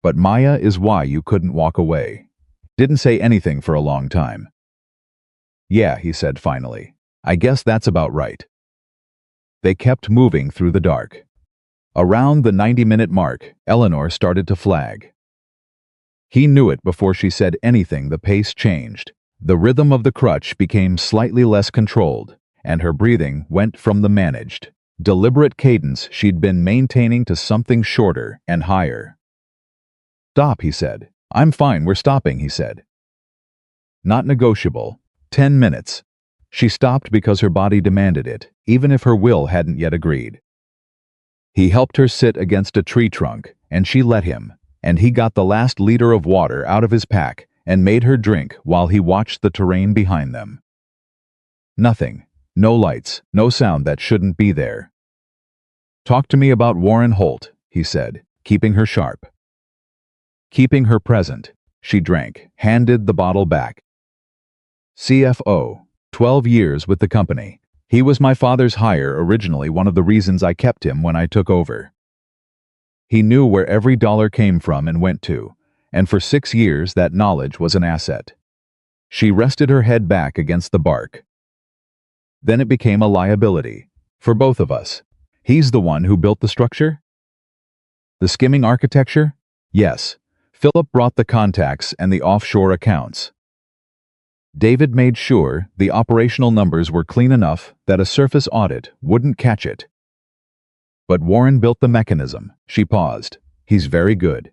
But Maya is why you couldn't walk away." Didn't say anything for a long time. "Yeah," he said finally. "I guess that's about right." They kept moving through the dark. Around the 90-minute mark, Eleanor started to flag. He knew it before she said anything. The pace changed. The rhythm of the crutch became slightly less controlled, and her breathing went from the managed, deliberate cadence she'd been maintaining to something shorter and higher. "Stop," he said. "I'm fine, we're stopping," he said. Not negotiable. 10 minutes. She stopped because her body demanded it, even if her will hadn't yet agreed. He helped her sit against a tree trunk, and she let him, and he got the last liter of water out of his pack and made her drink while he watched the terrain behind them. Nothing. No lights, no sound that shouldn't be there. "Talk to me about Warren Holt," he said, keeping her sharp. Keeping her present, she drank, handed the bottle back. "CFO, 12 years with the company. He was my father's hire originally, one of the reasons I kept him when I took over. He knew where every dollar came from and went to, and for 6 years that knowledge was an asset." She rested her head back against the bark. "Then it became a liability. For both of us. He's the one who built the structure?" "The skimming architecture? Yes. Philip brought the contacts and the offshore accounts. David made sure the operational numbers were clean enough that a surface audit wouldn't catch it. But Warren built the mechanism. She paused. He's very good.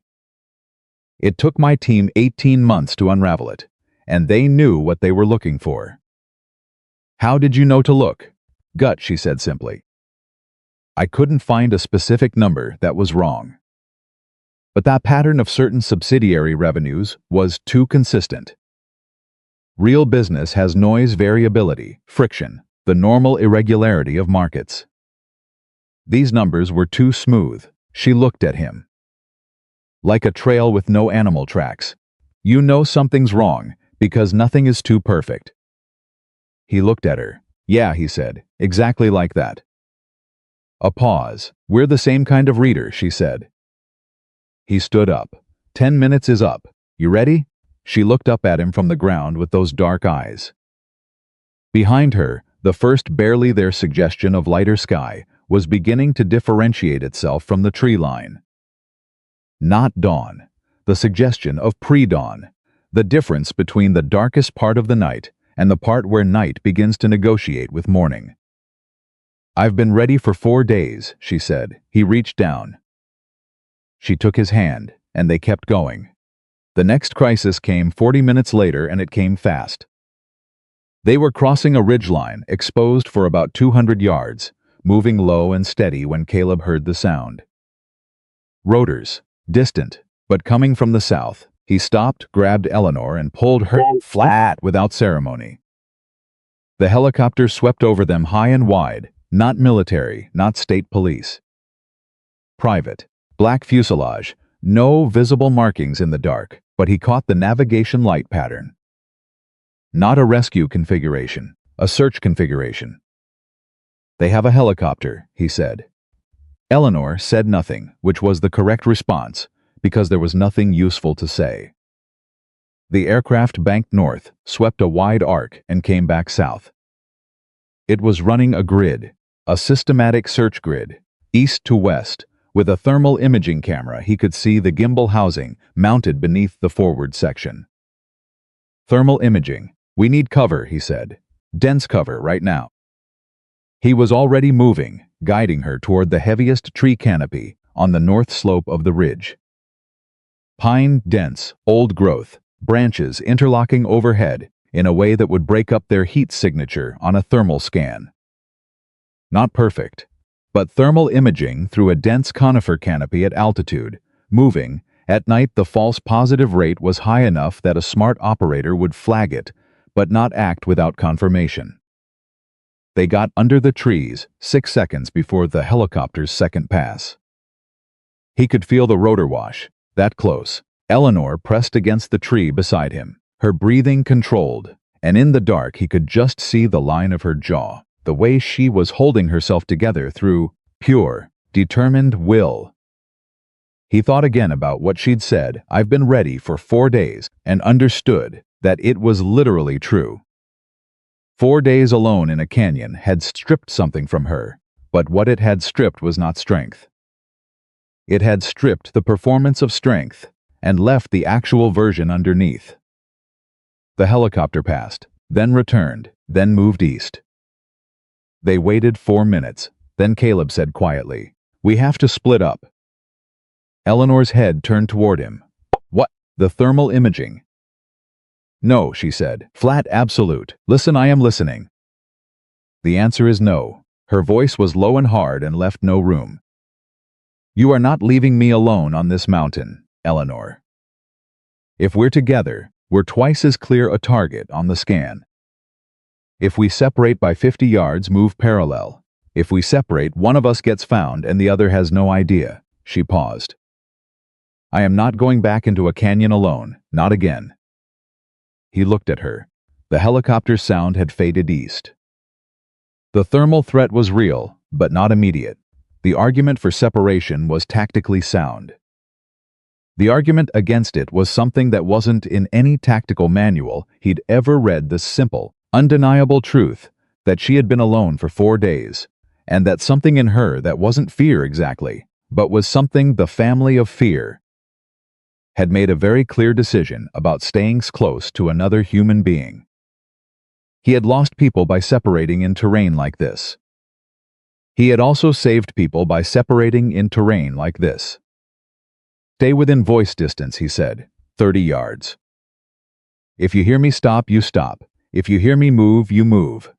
It took my team 18 months to unravel it, and they knew what they were looking for. How did you know to look? Gut, she said simply. I couldn't find a specific number that was wrong. But that pattern of certain subsidiary revenues was too consistent. Real business has noise, variability, friction, the normal irregularity of markets. These numbers were too smooth. She looked at him. Like a trail with no animal tracks. You know something's wrong because nothing is too perfect. He looked at her. Yeah, he said, exactly like that. A pause. We're the same kind of reader, she said. He stood up. 10 minutes is up. You ready? She looked up at him from the ground with those dark eyes. Behind her, the first barely there suggestion of lighter sky was beginning to differentiate itself from the tree line. Not dawn, the suggestion of pre-dawn, the difference between the darkest part of the night and the part where night begins to negotiate with morning. I've been ready for 4 days, she said. He reached down. She took his hand, and they kept going. The next crisis came 40 minutes later, and it came fast. They were crossing a ridgeline, exposed for about 200 yards, moving low and steady when Caleb heard the sound. Rotors, distant, but coming from the south. He stopped, grabbed Eleanor, and pulled her flat without ceremony. The helicopter swept over them high and wide, not military, not state police. Private, black fuselage, no visible markings in the dark, but he caught the navigation light pattern. Not a rescue configuration, a search configuration. They have a helicopter, he said. Eleanor said nothing, which was the correct response, because there was nothing useful to say. The aircraft banked north, swept a wide arc, and came back south. It was running a grid, a systematic search grid, east to west. With a thermal imaging camera, he could see the gimbal housing mounted beneath the forward section. Thermal imaging. We need cover, he said. Dense cover right now. He was already moving, guiding her toward the heaviest tree canopy on the north slope of the ridge. Pine, dense, old growth, branches interlocking overhead in a way that would break up their heat signature on a thermal scan. Not perfect, but thermal imaging through a dense conifer canopy at altitude, moving. At night the false positive rate was high enough that a smart operator would flag it, but not act without confirmation. They got under the trees 6 seconds before the helicopter's second pass. He could feel the rotor wash, that close. Eleanor pressed against the tree beside him, her breathing controlled, and in the dark he could just see the line of her jaw, the way she was holding herself together through pure, determined will. He thought again about what she'd said. I've been ready for 4 days, and understood that it was literally true. 4 days alone in a canyon had stripped something from her, but what it had stripped was not strength. It had stripped the performance of strength and left the actual version underneath. The helicopter passed, then returned, then moved east. They waited 4 minutes, then Caleb said quietly, "We have to split up." Eleanor's head turned toward him. "What? The thermal imaging?" "No," she said, flat absolute. "Listen, I am listening." "The answer is no." Her voice was low and hard and left no room. "You are not leaving me alone on this mountain, Eleanor. If we're together, we're twice as clear a target on the scan. If we separate by 50 yards, move parallel. If we separate, one of us gets found and the other has no idea." She paused. "I am not going back into a canyon alone, not again." He looked at her. The helicopter's sound had faded east. The thermal threat was real, but not immediate. The argument for separation was tactically sound. The argument against it was something that wasn't in any tactical manual he'd ever read: the simple, undeniable truth that she had been alone for 4 days, and that something in her that wasn't fear exactly, but was something the family of fear. had made a very clear decision about staying close to another human being. He had lost people by separating in terrain like this. He had also saved people by separating in terrain like this. Stay within voice distance, he said, 30 yards. If you hear me stop, you stop. If you hear me move, you move.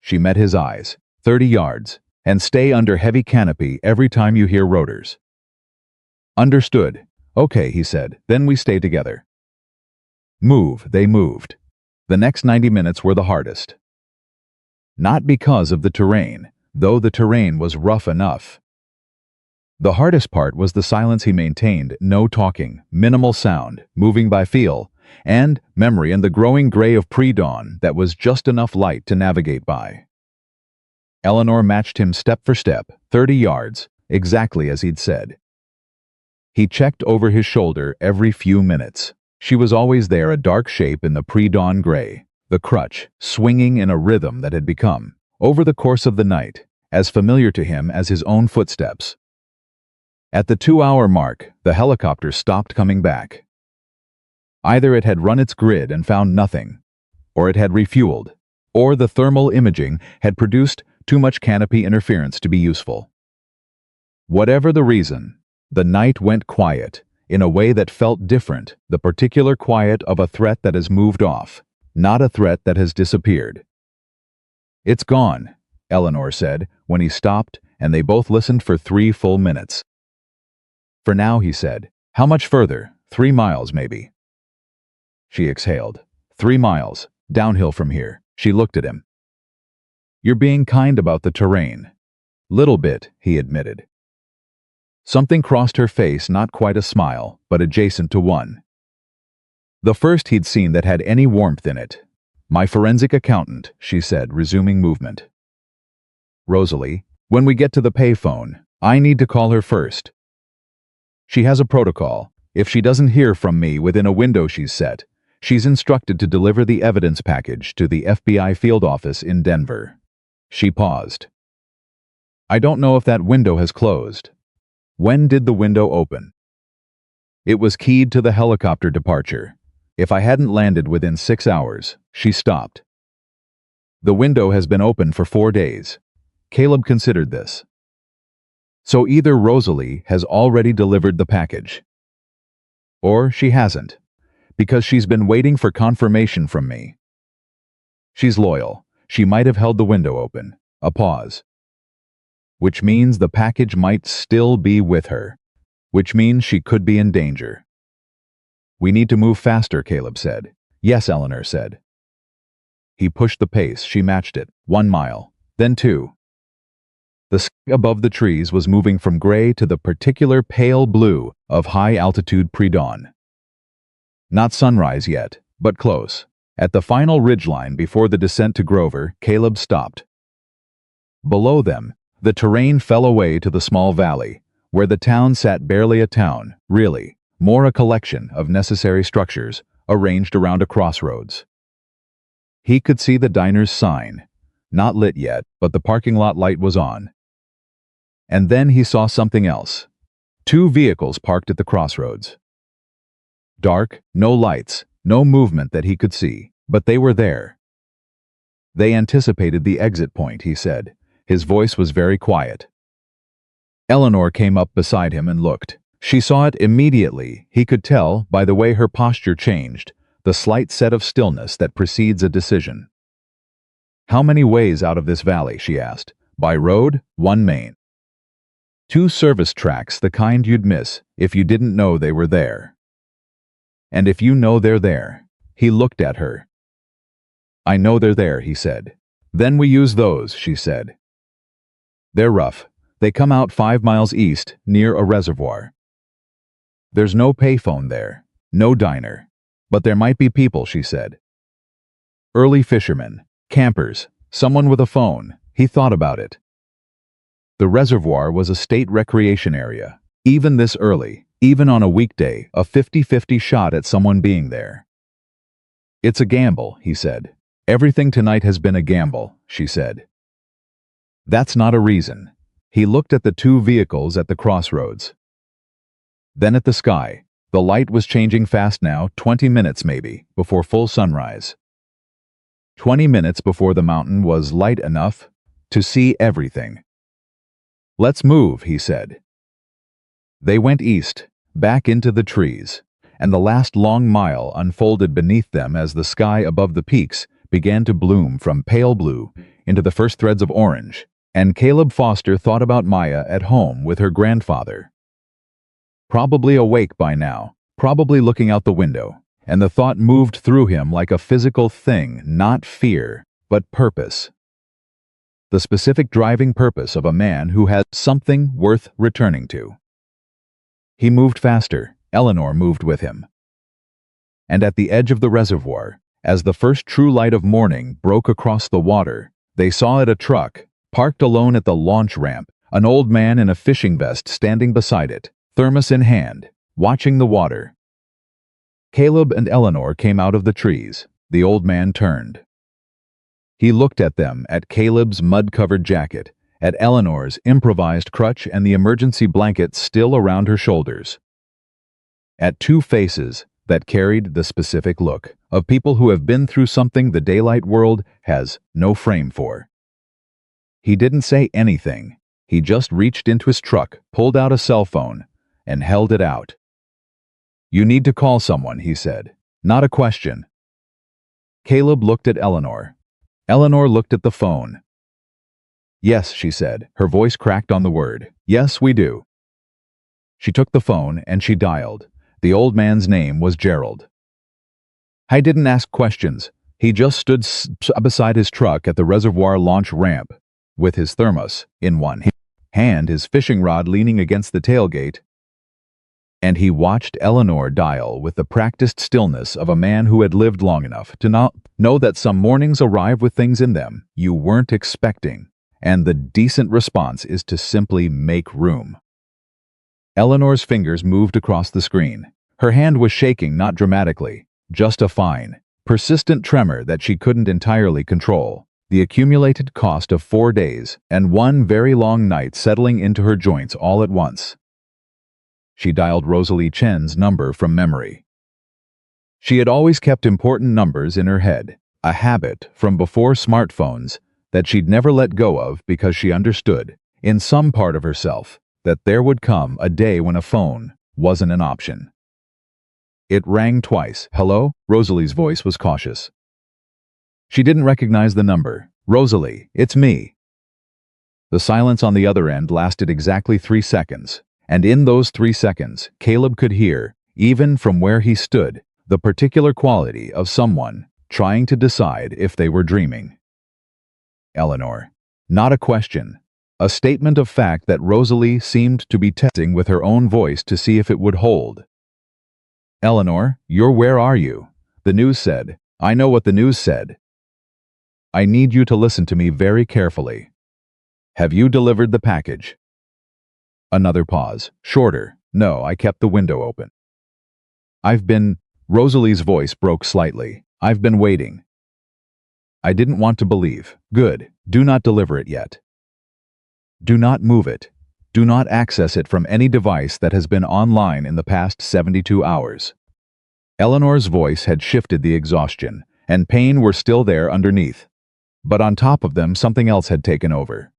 She met his eyes, 30 yards, and stay under heavy canopy every time you hear rotors. Understood. Okay, he said, then we stay together. Move, they moved. The next 90 minutes were the hardest. Not because of the terrain, though the terrain was rough enough. The hardest part was the silence he maintained, no talking, minimal sound, moving by feel, and memory and the growing gray of pre-dawn that was just enough light to navigate by. Eleanor matched him step for step, 30 yards, exactly as he'd said. He checked over his shoulder every few minutes. She was always there, a dark shape in the pre-dawn gray, the crutch swinging in a rhythm that had become, over the course of the night, as familiar to him as his own footsteps. At the 2-hour mark, the helicopter stopped coming back. Either it had run its grid and found nothing, or it had refueled, or the thermal imaging had produced too much canopy interference to be useful. Whatever the reason, the night went quiet, in a way that felt different, the particular quiet of a threat that has moved off, not a threat that has disappeared. It's gone, Eleanor said, when he stopped, and they both listened for 3 full minutes. For now, he said. How much further? 3 miles, maybe. She exhaled. 3 miles, downhill from here. She looked at him. You're being kind about the terrain. Little bit, he admitted. Something crossed her face, not quite a smile, but adjacent to one. The first he'd seen that had any warmth in it. My forensic accountant, she said, resuming movement. Rosalie, when we get to the payphone, I need to call her first. She has a protocol. If she doesn't hear from me within a window she's set, she's instructed to deliver the evidence package to the FBI field office in Denver. She paused. I don't know if that window has closed. When did the window open? It was keyed to the helicopter departure. If I hadn't landed within 6 hours, she stopped. The window has been open for 4 days. Caleb considered this. So either Rosalie has already delivered the package, or she hasn't, because she's been waiting for confirmation from me. She's loyal. She might have held the window open. A pause. Which means the package might still be with her, which means she could be in danger. We need to move faster, Caleb said. Yes, Eleanor said. He pushed the pace. She matched it. 1 mile, then 2. The sky above the trees was moving from gray to the particular pale blue of high-altitude pre-dawn. Not sunrise yet, but close. At the final ridgeline before the descent to Grover, Caleb stopped. Below them, the terrain fell away to the small valley, where the town sat barely a town, really, more a collection of necessary structures arranged around a crossroads. He could see the diner's sign, not lit yet, but the parking lot light was on. And then he saw something else. 2 vehicles parked at the crossroads. Dark, no lights, no movement that he could see, but they were there. They anticipated the exit point, he said. His voice was very quiet. Eleanor came up beside him and looked. She saw it immediately. He could tell, by the way her posture changed, the slight set of stillness that precedes a decision. How many ways out of this valley, she asked. By road, 1 main. 2 service tracks, the kind you'd miss if you didn't know they were there. And if you know they're there, he looked at her. I know they're there, he said. Then we use those, she said. They're rough. They come out 5 miles east, near a reservoir. There's no payphone there, no diner. But there might be people, she said. Early fishermen, campers, someone with a phone. He thought about it. The reservoir was a state recreation area. Even this early, even on a weekday, a 50-50 shot at someone being there. It's a gamble, he said. Everything tonight has been a gamble, she said. That's not a reason. He looked at the 2 vehicles at the crossroads. Then at the sky. The light was changing fast now, 20 minutes maybe, before full sunrise. 20 minutes before the mountain was light enough to see everything. "Let's move," he said. They went east, back into the trees, and the last long mile unfolded beneath them as the sky above the peaks began to bloom from pale blue into the first threads of orange, and Caleb Foster thought about Maya at home with her grandfather. Probably awake by now, probably looking out the window, and the thought moved through him like a physical thing, not fear, but purpose. The specific driving purpose of a man who had something worth returning to. He moved faster. Eleanor moved with him. And at the edge of the reservoir, as the first true light of morning broke across the water, they saw it a truck, parked alone at the launch ramp, an old man in a fishing vest standing beside it, thermos in hand, watching the water. Caleb and Eleanor came out of the trees. The old man turned. He looked at them, at Caleb's mud-covered jacket, at Eleanor's improvised crutch and the emergency blanket still around her shoulders. At two faces that carried the specific look of people who have been through something the daylight world has no frame for. He didn't say anything. He just reached into his truck, pulled out a cell phone, and held it out. "You need to call someone," he said. "Not a question." Caleb looked at Eleanor. Eleanor looked at the phone. "Yes," she said, her voice cracked on the word. "Yes, we do." She took the phone and she dialed. The old man's name was Gerald. I didn't ask questions. He just stood beside his truck at the reservoir launch ramp, with his thermos in one hand, his fishing rod leaning against the tailgate, and he watched Eleanor dial with the practiced stillness of a man who had lived long enough to not know that some mornings arrive with things in them you weren't expecting, and the decent response is to simply make room. Eleanor's fingers moved across the screen. Her hand was shaking, not dramatically, just a fine, persistent tremor that she couldn't entirely control. The accumulated cost of 4 days and one very long night settling into her joints all at once. She dialed Rosalie Chen's number from memory. She had always kept important numbers in her head, a habit from before smartphones that she'd never let go of because she understood, in some part of herself, that there would come a day when a phone wasn't an option. It rang twice. "Hello?" Rosalie's voice was cautious. She didn't recognize the number. "Rosalie, it's me." The silence on the other end lasted exactly 3 seconds, and in those 3 seconds, Caleb could hear, even from where he stood, the particular quality of someone trying to decide if they were dreaming. Eleanor. Not a question. A statement of fact that Rosalie seemed to be testing with her own voice to see if it would hold. "Eleanor, where are you?" The news said. "I know what the news said. I need you to listen to me very carefully. Have you delivered the package?" Another pause. Shorter. "No, I kept the window open." Rosalie's voice broke slightly. "I've been waiting." "I didn't want to believe." "Good. Do not deliver it yet. Do not move it. Do not access it from any device that has been online in the past 72 hours. Eleanor's voice had shifted. The exhaustion and pain were still there underneath. But on top of them, something else had taken over.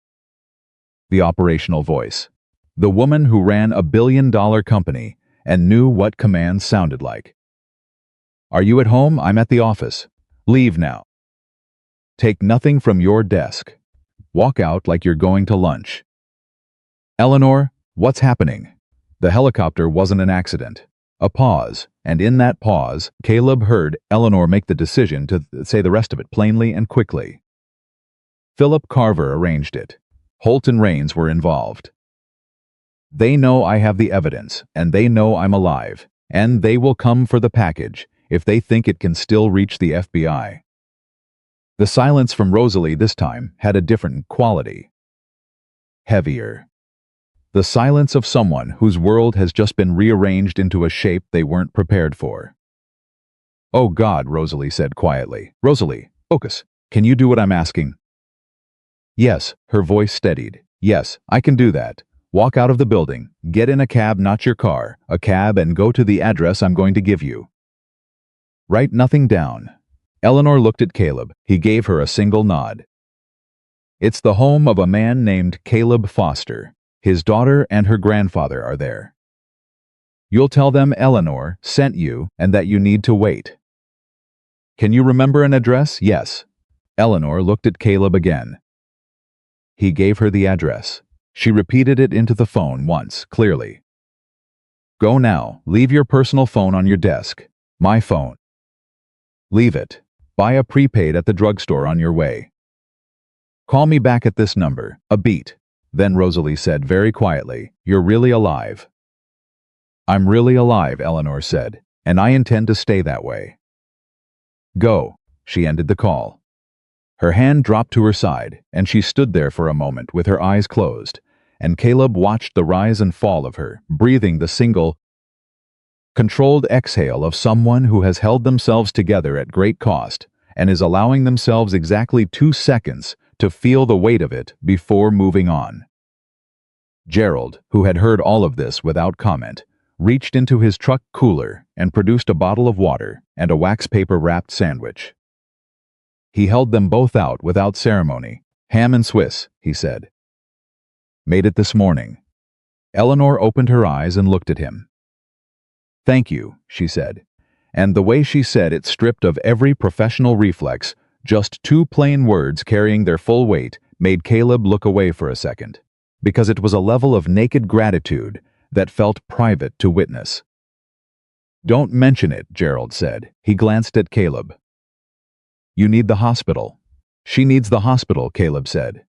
The operational voice. The woman who ran a billion-dollar company and knew what commands sounded like. "Are you at home? I'm at the office. Leave now. Take nothing from your desk. Walk out like you're going to lunch." "Eleanor, what's happening?" The helicopter wasn't an accident. A pause, and in that pause, Caleb heard Eleanor make the decision to say the rest of it plainly and quickly. Philip Carver arranged it. Holt and Rains were involved. They know I have the evidence, and they know I'm alive, and they will come for the package if they think it can still reach the FBI. The silence from Rosalie this time had a different quality. Heavier. The silence of someone whose world has just been rearranged into a shape they weren't prepared for. "Oh God," Rosalie said quietly. "Rosalie, focus. Can you do what I'm asking?" "Yes," her voice steadied. "Yes, I can do that. Walk out of the building, get in a cab, not your car, a cab, and go to the address I'm going to give you. Write nothing down. Eleanor looked at Caleb. He gave her a single nod. It's the home of a man named Caleb Foster. His daughter and her grandfather are there. You'll tell them Eleanor sent you and that you need to wait. Can you remember an address? Yes. Eleanor looked at Caleb again. He gave her the address. She repeated it into the phone once, clearly. Go now. Leave your personal phone on your desk. My phone. Leave it. Buy a prepaid at the drugstore on your way. Call me back at this number. A beat. Then Rosalie said very quietly, You're really alive. I'm really alive, Eleanor said, and I intend to stay that way. Go. She ended the call. Her hand dropped to her side, and she stood there for a moment with her eyes closed, and Caleb watched the rise and fall of her, breathing the single, controlled exhale of someone who has held themselves together at great cost and is allowing themselves exactly 2 seconds to feel the weight of it before moving on. Gerald, who had heard all of this without comment, reached into his truck cooler and produced a bottle of water and a wax paper-wrapped sandwich. He held them both out without ceremony. Ham and Swiss, he said. Made it this morning. Eleanor opened her eyes and looked at him. Thank you, she said. And the way she said it stripped of every professional reflex, just 2 plain words carrying their full weight, made Caleb look away for a second, because it was a level of naked gratitude that felt private to witness. Don't mention it, Gerald said. He glanced at Caleb. You need the hospital. She needs the hospital, Caleb said.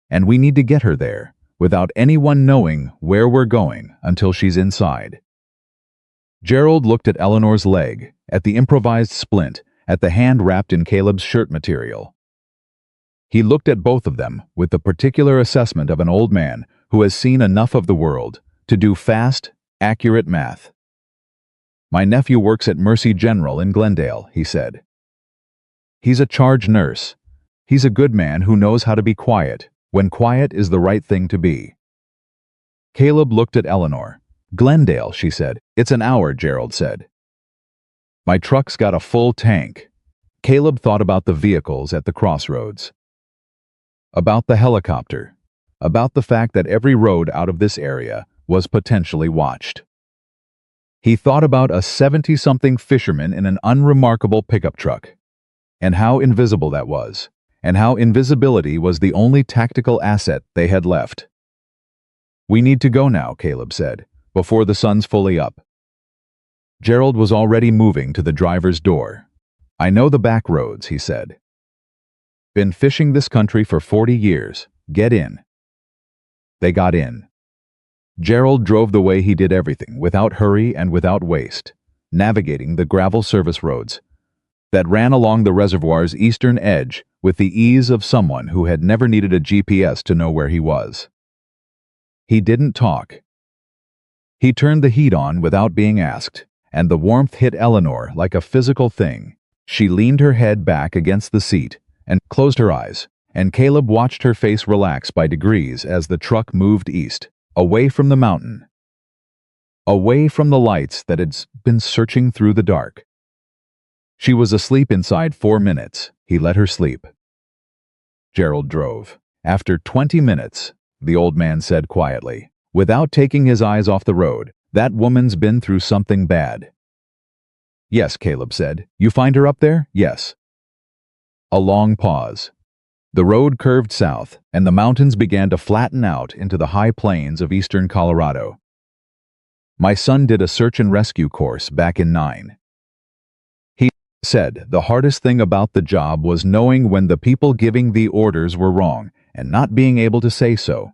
And we need to get her there, without anyone knowing where we're going until she's inside. Gerald looked at Eleanor's leg, at the improvised splint, at the hand wrapped in Caleb's shirt material. He looked at both of them with the particular assessment of an old man who has seen enough of the world to do fast, accurate math. My nephew works at Mercy General in Glendale, he said. He's a charge nurse. He's a good man who knows how to be quiet, when quiet is the right thing to be. Caleb looked at Eleanor. Glendale, she said. It's an hour, Gerald said. My truck's got a full tank. Caleb thought about the vehicles at the crossroads. About the helicopter. About the fact that every road out of this area was potentially watched. He thought about a 70-something fisherman in an unremarkable pickup truck, and how invisible that was, and how invisibility was the only tactical asset they had left. We need to go now, Caleb said, before the sun's fully up. Gerald was already moving to the driver's door. I know the back roads, he said. Been fishing this country for 40 years. Get in. They got in. Gerald drove the way he did everything, without hurry and without waste, navigating the gravel service roads that ran along the reservoir's eastern edge with the ease of someone who had never needed a GPS to know where he was. He didn't talk. He turned the heat on without being asked, and the warmth hit Eleanor like a physical thing. She leaned her head back against the seat and closed her eyes, and Caleb watched her face relax by degrees as the truck moved east, away from the mountain, away from the lights that had been searching through the dark. She was asleep inside 4 minutes. He let her sleep. Gerald drove. After 20 minutes, the old man said quietly, without taking his eyes off the road, that woman's been through something bad. Yes, Caleb said. You find her up there? Yes. A long pause. The road curved south, and the mountains began to flatten out into the high plains of eastern Colorado. My son did a search and rescue course back in 9. He said the hardest thing about the job was knowing when the people giving the orders were wrong and not being able to say so.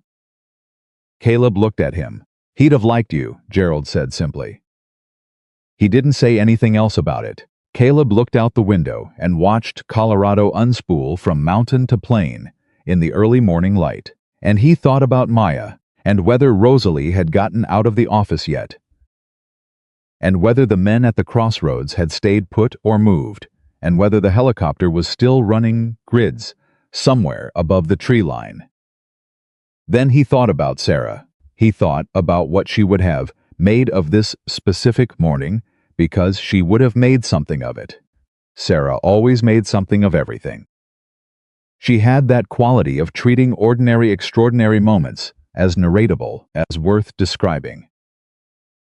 Caleb looked at him. He'd have liked you, Gerald said simply. He didn't say anything else about it. Caleb looked out the window and watched Colorado unspool from mountain to plain in the early morning light, and he thought about Maya and whether Rosalie had gotten out of the office yet, and whether the men at the crossroads had stayed put or moved, and whether the helicopter was still running grids somewhere above the tree line. Then he thought about Sarah. He thought about what she would have made of this specific morning, because she would have made something of it. Sarah always made something of everything. She had that quality of treating ordinary extraordinary moments as narratable, as worth describing.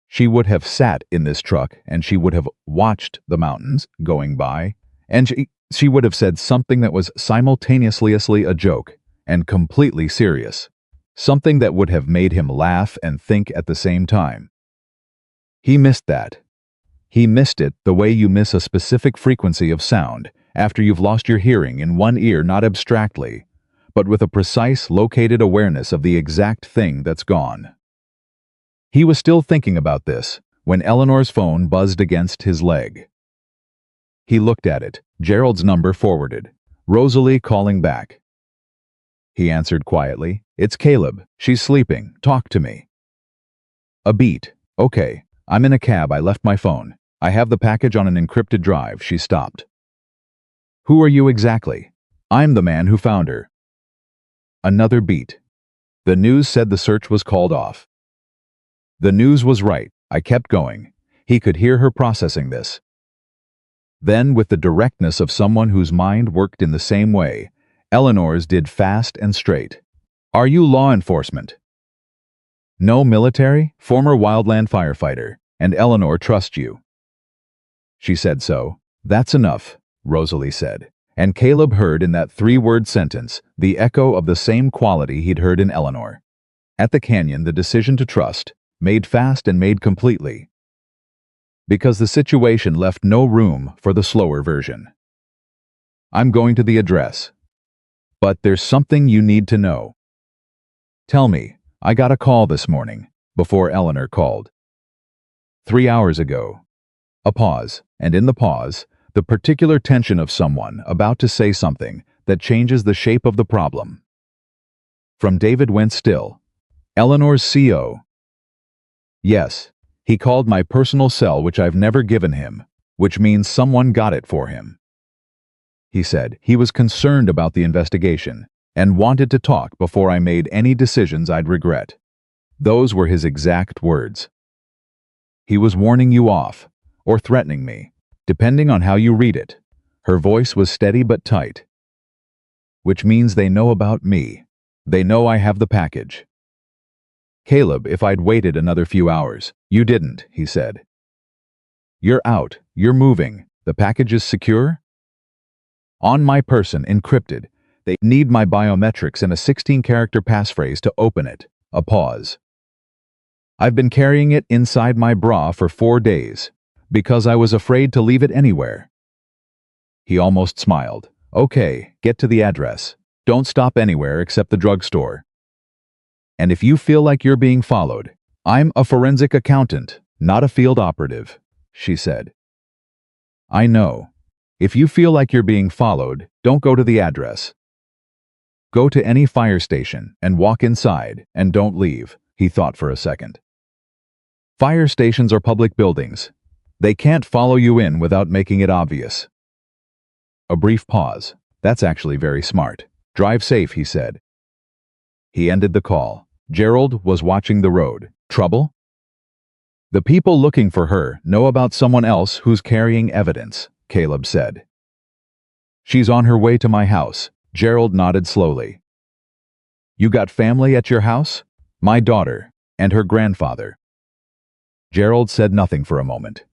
She would have sat in this truck and she would have watched the mountains going by, and she would have said something that was simultaneously a joke and completely serious, something that would have made him laugh and think at the same time. He missed that. He missed it the way you miss a specific frequency of sound after you've lost your hearing in one ear, not abstractly, but with a precise, located awareness of the exact thing that's gone. He was still thinking about this when Eleanor's phone buzzed against his leg. He looked at it. Gerald's number forwarded. Rosalie calling back. He answered quietly. "It's Caleb. She's sleeping. Talk to me." A beat. "Okay. I'm in a cab. I left my phone. I have the package on an encrypted drive." She stopped. "Who are you exactly?" "I'm the man who found her." Another beat. The news said the search was called off. The news was right. I kept going. He could hear her processing this. Then, with the directness of someone whose mind worked in the same way, Eleanor's did fast and straight. "Are you law enforcement?" "No, military, former wildland firefighter, and Eleanor trusts you." She said so. "That's enough," Rosalie said, and Caleb heard in that three-word sentence the echo of the same quality he'd heard in Eleanor. At the canyon, the decision to trust, made fast and made completely, because the situation left no room for the slower version. "I'm going to the address. But there's something you need to know." "Tell me. I got a call this morning," before Eleanor called. 3 hours ago." A pause, and in the pause, the particular tension of someone about to say something that changes the shape of the problem. From David went still. "Eleanor's CO." "Yes. He called my personal cell, which I've never given him, which means someone got it for him." He said he was concerned about the investigation and wanted to talk before I made any decisions I'd regret. Those were his exact words. "He was warning you off, or threatening me, depending on how you read it." Her voice was steady but tight. "Which means they know about me. They know I have the package." "Caleb, if I'd waited another few hours." "You didn't," he said. "You're out. You're moving. The package is secure?" "On my person, encrypted. They need my biometrics and a 16-character passphrase to open it." A pause. "I've been carrying it inside my bra for 4 days, because I was afraid to leave it anywhere." He almost smiled. "Okay, get to the address. Don't stop anywhere except the drugstore. And if you feel like you're being followed, I'm a forensic accountant, not a field operative," she said. "I know. If you feel like you're being followed, don't go to the address. Go to any fire station and walk inside, and don't leave." He thought for a second. "Fire stations are public buildings. They can't follow you in without making it obvious." A brief pause. "That's actually very smart. Drive safe," he said. He ended the call. Gerald was watching the road. Trouble? "The people looking for her know about someone else who's carrying evidence," Caleb said. "She's on her way to my house." Gerald nodded slowly. "You got family at your house?" "My daughter, and her grandfather." Gerald said nothing for a moment.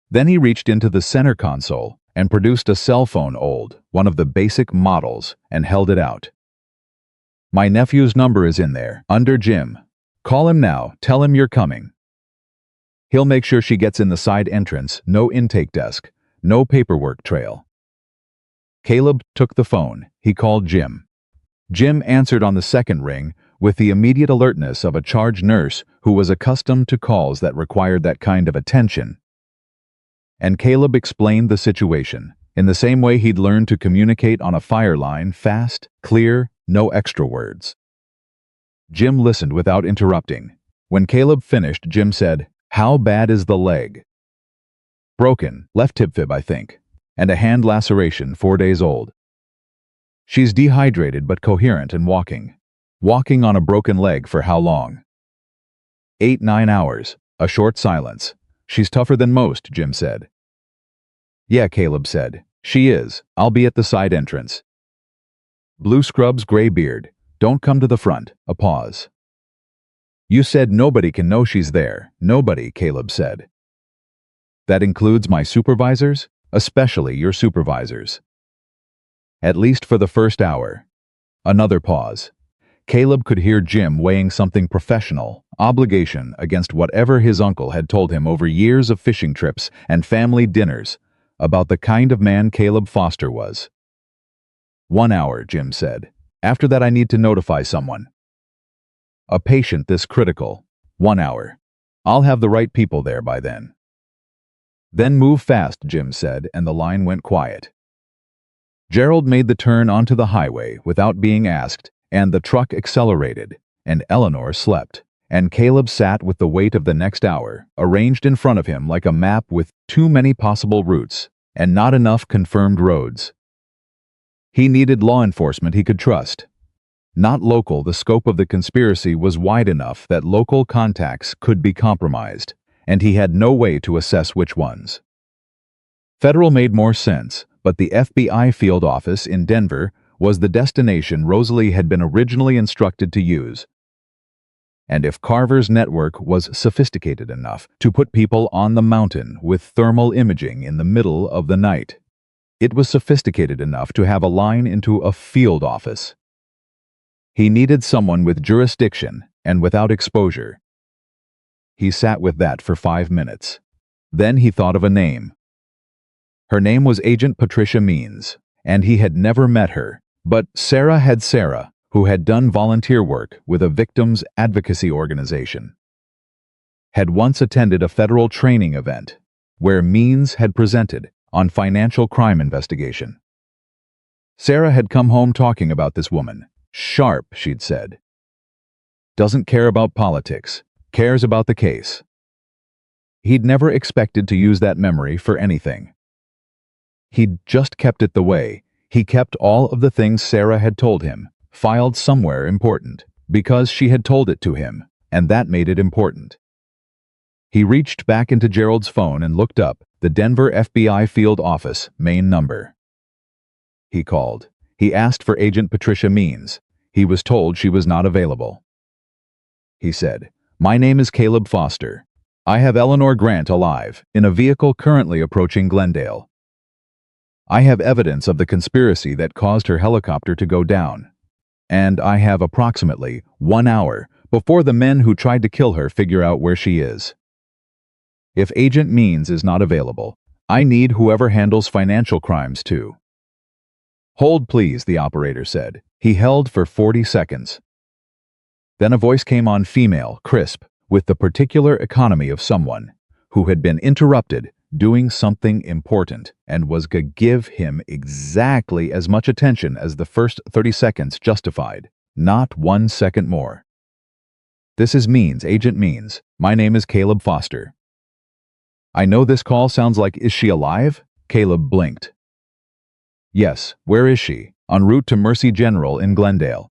Then he reached into the center console and produced a cell phone, one of the basic models, and held it out. "My nephew's number is in there, under Jim. Call him now, tell him you're coming. He'll make sure she gets in the side entrance, no intake desk, no paperwork trail." Caleb took the phone. He called Jim. Jim answered on the second ring with the immediate alertness of a charge nurse who was accustomed to calls that required that kind of attention. And Caleb explained the situation, in the same way he'd learned to communicate on a fire line, fast, clear, no extra words. Jim listened without interrupting. When Caleb finished, Jim said, "How bad is the leg?" "Broken, left hip fib, I think, and a hand laceration, 4 days old. She's dehydrated but coherent and walking. Walking on a broken leg for how long? 8-9 hours. A short silence. She's tougher than most, Jim said. Yeah, Caleb said. She is. I'll be at the side entrance. Blue scrubs, gray beard. Don't come to the front. A pause. You said nobody can know she's there. Nobody, Caleb said. That includes my supervisors? Especially your supervisors. At least for the first hour. Another pause. Caleb could hear Jim weighing something professional, obligation against whatever his uncle had told him over years of fishing trips and family dinners about the kind of man Caleb Foster was. 1 hour, Jim said. After that I need to notify someone. A patient this critical. 1 hour. I'll have the right people there by then. Then move fast, Jim said, and the line went quiet. Gerald made the turn onto the highway without being asked, and the truck accelerated, and Eleanor slept, and Caleb sat with the weight of the next hour, arranged in front of him like a map with too many possible routes, and not enough confirmed roads. He needed law enforcement he could trust. Not local, the scope of the conspiracy was wide enough that local contacts could be compromised, and he had no way to assess which ones. Federal made more sense, but the FBI field office in Denver was the destination Rosalie had been originally instructed to use. And if Carver's network was sophisticated enough to put people on the mountain with thermal imaging in the middle of the night, it was sophisticated enough to have a line into a field office. He needed someone with jurisdiction and without exposure. He sat with that for 5 minutes. Then he thought of a name. Her name was Agent Patricia Means, and he had never met her, but Sarah, who had done volunteer work with a victims advocacy organization, had once attended a federal training event where Means had presented on financial crime investigation. Sarah had come home talking about this woman. Sharp, she'd said. Doesn't care about politics, cares about the case. He'd never expected to use that memory for anything. He'd just kept it the way he kept all of the things Sarah had told him, filed somewhere important, because she had told it to him, and that made it important. He reached back into Gerald's phone and looked up the Denver FBI field office main number. He called. He asked for Agent Patricia Means. He was told she was not available. He said, "My name is Caleb Foster. I have Eleanor Grant alive, in a vehicle currently approaching Glendale. I have evidence of the conspiracy that caused her helicopter to go down, and I have approximately 1 hour before the men who tried to kill her figure out where she is. If Agent Means is not available, I need whoever handles financial crimes too." "Hold, please," the operator said. He held for 40 seconds. Then a voice came on, female, crisp, with the particular economy of someone who had been interrupted doing something important and was going to give him exactly as much attention as the first 30 seconds justified, not 1 second more. "This is Means, Agent Means. My name is Caleb Foster. I know this call sounds like, is she alive?" Caleb blinked. "Yes, where is she?" "En route to Mercy General in Glendale."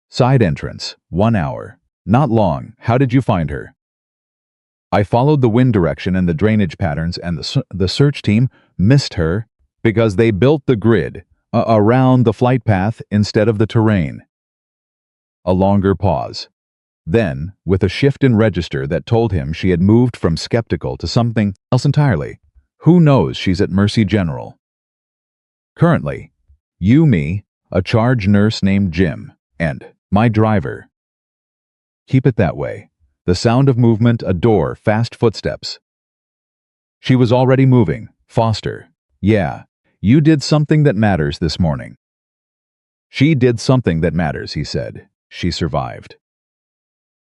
"Side entrance, 1 hour. Not long. How did you find her?" "I followed the wind direction and the drainage patterns, and the search team missed her because they built the grid around the flight path instead of the terrain." A longer pause. Then, with a shift in register that told him she had moved from skeptical to something else entirely, "Who knows she's at Mercy General?" "Currently, you, me, a charge nurse named Jim, and my driver." "Keep it that way." The sound of movement, a door, fast footsteps. "She was already moving. Foster. Yeah, you did something that matters this morning." "She did something that matters," he said. "She survived."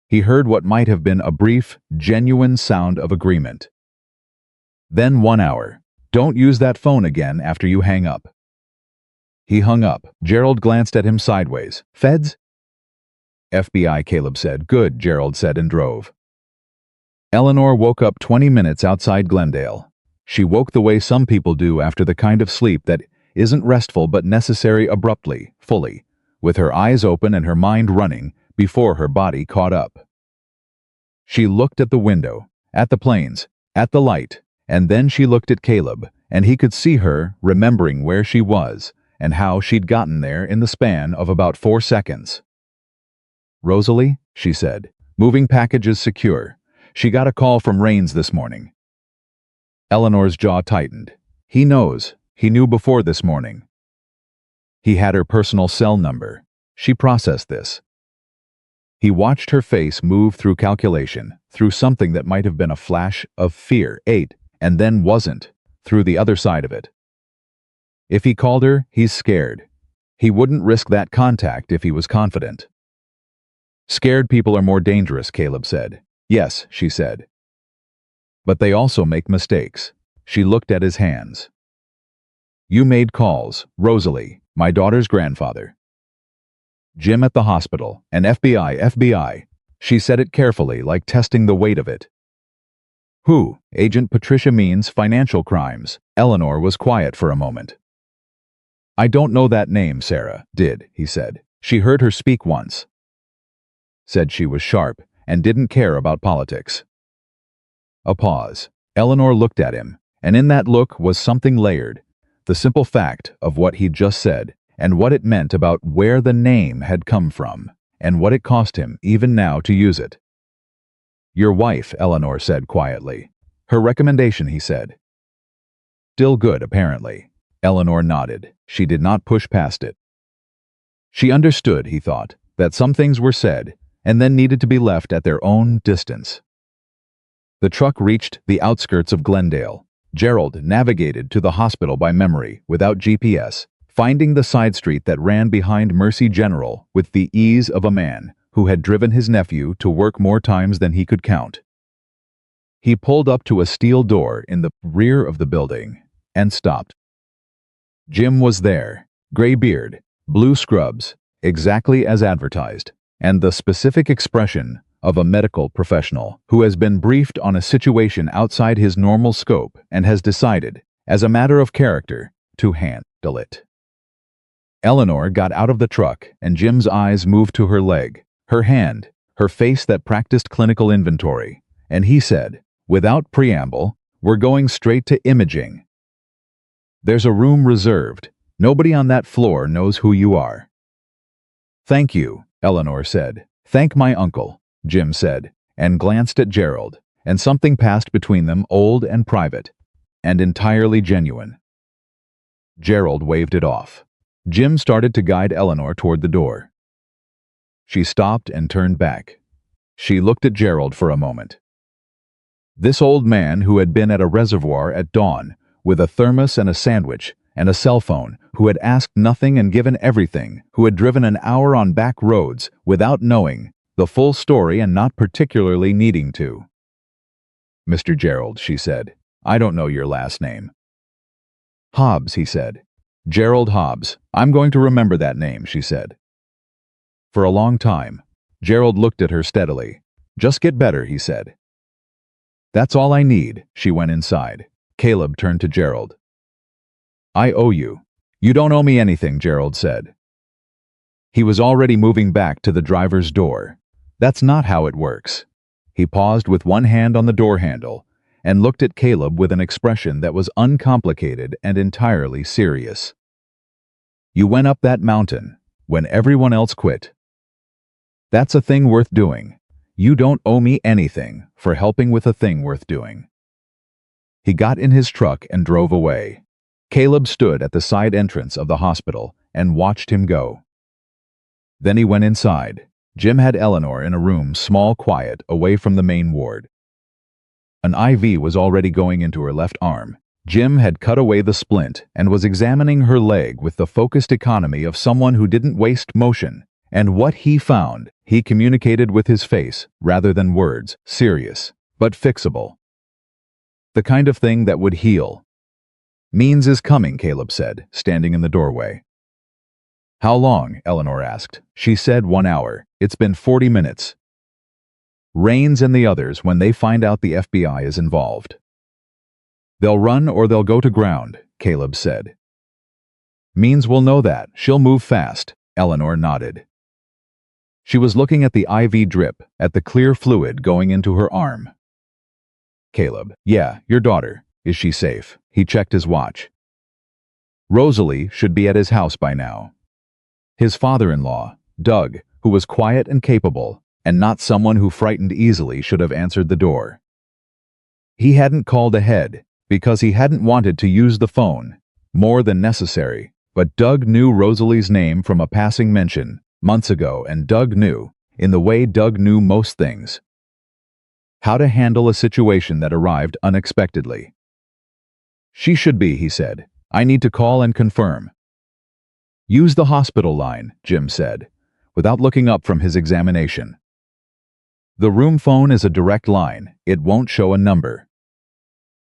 He heard what might have been a brief, genuine sound of agreement. Then 1 hour. "Don't use that phone again after you hang up." He hung up. Gerald glanced at him sideways. "Feds?" "FBI," Caleb said. "Good," Gerald said and drove. Eleanor woke up 20 minutes outside Glendale. She woke the way some people do after the kind of sleep that isn't restful but necessary, abruptly, fully, with her eyes open and her mind running before her body caught up. She looked at the window, at the planes, at the light, and then she looked at Caleb, and he could see her remembering where she was and how she'd gotten there in the span of about 4 seconds. "Rosalie," she said, "moving packages secure. She got a call from Rains this morning." Eleanor's jaw tightened. He knows. He knew before this morning. He had her personal cell number. She processed this. He watched her face move through calculation, through something that might have been a flash of fear, and then wasn't, through the other side of it. If he called her, he's scared. He wouldn't risk that contact if he was confident. "Scared people are more dangerous," Caleb said. "Yes," she said. "But they also make mistakes." She looked at his hands. "You made calls, Rosalie, my daughter's grandfather. Jim at the hospital, and FBI. She said it carefully, like testing the weight of it. "Who?" Agent Patricia means financial crimes. Eleanor was quiet for a moment. "I don't know that name, Sarah did," he said. "She heard her speak once. Said she was sharp and didn't care about politics." A pause. Eleanor looked at him, and in that look was something layered, the simple fact of what he'd just said, and what it meant about where the name had come from, and what it cost him even now to use it. "Your wife," Eleanor said quietly. "Her recommendation," he said. "Still good, apparently." Eleanor nodded. She did not push past it. She understood, he thought, that some things were said, and then needed to be left at their own distance. The truck reached the outskirts of Glendale. Gerald navigated to the hospital by memory, without GPS, finding the side street that ran behind Mercy General with the ease of a man who had driven his nephew to work more times than he could count. He pulled up to a steel door in the rear of the building and stopped. Jim was there, gray beard, blue scrubs, exactly as advertised, and the specific expression of a medical professional who has been briefed on a situation outside his normal scope and has decided, as a matter of character, to handle it. Eleanor got out of the truck, and Jim's eyes moved to her leg, her hand, her face that practiced clinical inventory, and he said, without preamble, "We're going straight to imaging. There's a room reserved. Nobody on that floor knows who you are." "Thank you," Eleanor said. "Thank my uncle," Jim said, and glanced at Gerald, and something passed between them, old and private, and entirely genuine. Gerald waved it off. Jim started to guide Eleanor toward the door. She stopped and turned back. She looked at Gerald for a moment. This old man who had been at a reservoir at dawn, with a thermos and a sandwich, and a cell phone, who had asked nothing and given everything, who had driven an hour on back roads without knowing the full story and not particularly needing to. "Mr. Gerald," she said, "I don't know your last name." "Hobbs," he said. "Gerald Hobbs. I'm going to remember that name," she said. For a long time, Gerald looked at her steadily. "Just get better," he said. "That's all I need." She went inside. Caleb turned to Gerald. "I owe you." "You don't owe me anything," Gerald said. He was already moving back to the driver's door. "That's not how it works." He paused with one hand on the door handle and looked at Caleb with an expression that was uncomplicated and entirely serious. "You went up that mountain when everyone else quit. That's a thing worth doing. You don't owe me anything for helping with a thing worth doing." He got in his truck and drove away. Caleb stood at the side entrance of the hospital and watched him go. Then he went inside. Jim had Eleanor in a room, small, quiet, away from the main ward. An IV was already going into her left arm. Jim had cut away the splint and was examining her leg with the focused economy of someone who didn't waste motion. And what he found, he communicated with his face, rather than words, serious, but fixable. The kind of thing that would heal. "Means is coming," Caleb said, standing in the doorway. "How long?" Eleanor asked. She said 1 hour. "It's been 40 minutes. Rains and the others when they find out the FBI is involved. They'll run or they'll go to ground," Caleb said. "Means will know that. She'll move fast. Eleanor nodded. She was looking at the IV drip, at the clear fluid going into her arm. Caleb, yeah, your daughter. Is she safe? He checked his watch. Rosalie should be at his house by now. His father-in-law, Doug, who was quiet and capable, and not someone who frightened easily, should have answered the door. He hadn't called ahead, because he hadn't wanted to use the phone, more than necessary, but Doug knew Rosalie's name from a passing mention, months ago, and Doug knew, in the way Doug knew most things, how to handle a situation that arrived unexpectedly. She should be, he said. I need to call and confirm. Use the hospital line, Jim said, without looking up from his examination. The room phone is a direct line. It won't show a number.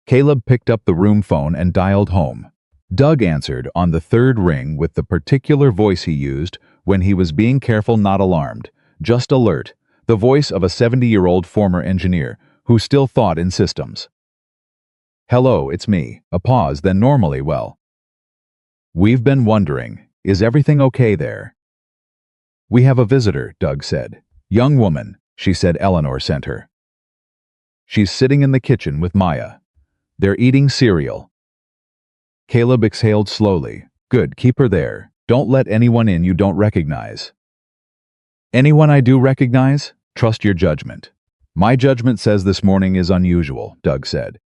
Caleb picked up the room phone and dialed home. Doug answered on the third ring with the particular voice he used when he was being careful, not alarmed, just alert, the voice of a 70-year-old former engineer who still thought in systems. Hello, it's me. A pause, then normally, well. We've been wondering, is everything okay there? We have a visitor, Doug said. Young woman, she said Eleanor sent her. She's sitting in the kitchen with Maya. They're eating cereal. Caleb exhaled slowly. Good, keep her there. Don't let anyone in you don't recognize. Anyone I do recognize? Trust your judgment. My judgment says this morning is unusual, Doug said.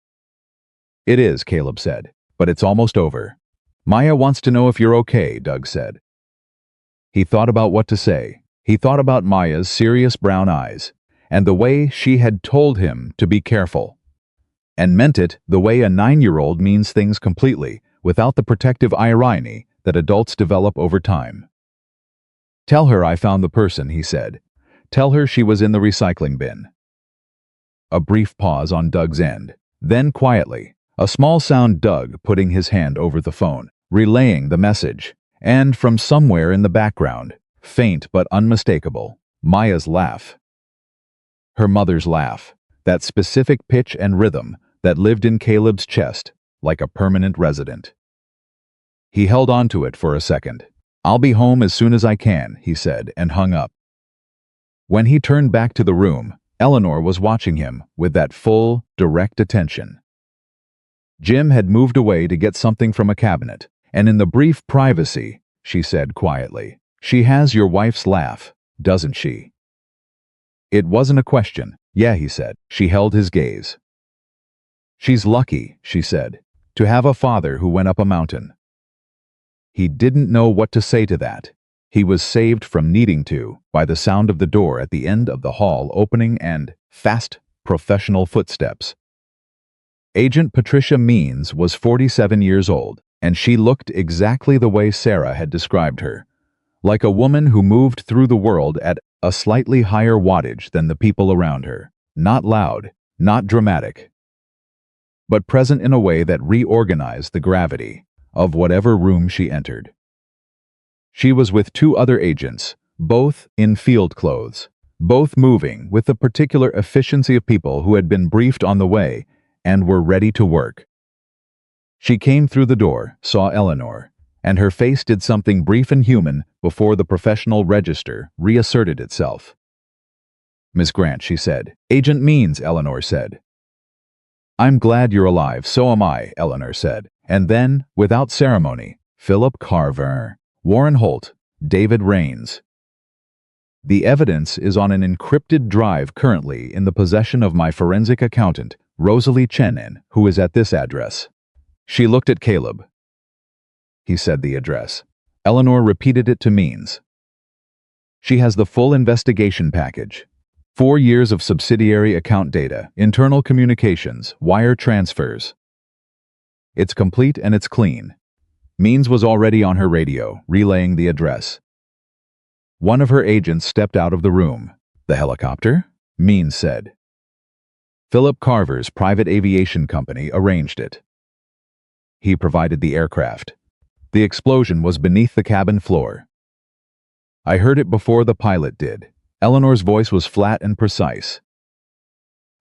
It is, Caleb said, but it's almost over. Maya wants to know if you're okay, Doug said. He thought about what to say. He thought about Maya's serious brown eyes, and the way she had told him to be careful, and meant it the way a 9-year-old means things completely, without the protective irony that adults develop over time. Tell her I found the person, he said. Tell her she was in the recycling bin. A brief pause on Doug's end. Then quietly, a small sound, Doug putting his hand over the phone, relaying the message, and from somewhere in the background, faint but unmistakable, Maya's laugh. Her mother's laugh, that specific pitch and rhythm that lived in Caleb's chest like a permanent resident. He held on to it for a second. I'll be home as soon as I can, he said, and hung up. When he turned back to the room, Eleanor was watching him with that full, direct attention. Jim had moved away to get something from a cabinet, and in the brief privacy, she said quietly, she has your wife's laugh, doesn't she? It wasn't a question. Yeah, he said. She held his gaze. She's lucky, she said, to have a father who went up a mountain. He didn't know what to say to that. He was saved from needing to by the sound of the door at the end of the hall opening and fast, professional footsteps. Agent Patricia Means was 47 years old, and she looked exactly the way Sarah had described her, like a woman who moved through the world at a slightly higher wattage than the people around her, not loud, not dramatic, but present in a way that reorganized the gravity of whatever room she entered. She was with 2 other agents, both in field clothes, both moving with the particular efficiency of people who had been briefed on the way and were ready to work. She came through the door, saw Eleanor, and her face did something brief and human before the professional register reasserted itself. Miss Grant, she said. Agent Means, Eleanor said. I'm glad you're alive, so am I, Eleanor said. And then, without ceremony, Philip Carver, Warren Holt, David Rains. The evidence is on an encrypted drive currently in the possession of my forensic accountant, Rosalie Chenin, who is at this address. She looked at Caleb. He said the address. Eleanor repeated it to Means. She has the full investigation package. 4 years of subsidiary account data, internal communications, wire transfers. It's complete and it's clean. Means was already on her radio, relaying the address. One of her agents stepped out of the room. The helicopter? Means said. Philip Carver's private aviation company arranged it. He provided the aircraft. The explosion was beneath the cabin floor. I heard it before the pilot did. Eleanor's voice was flat and precise.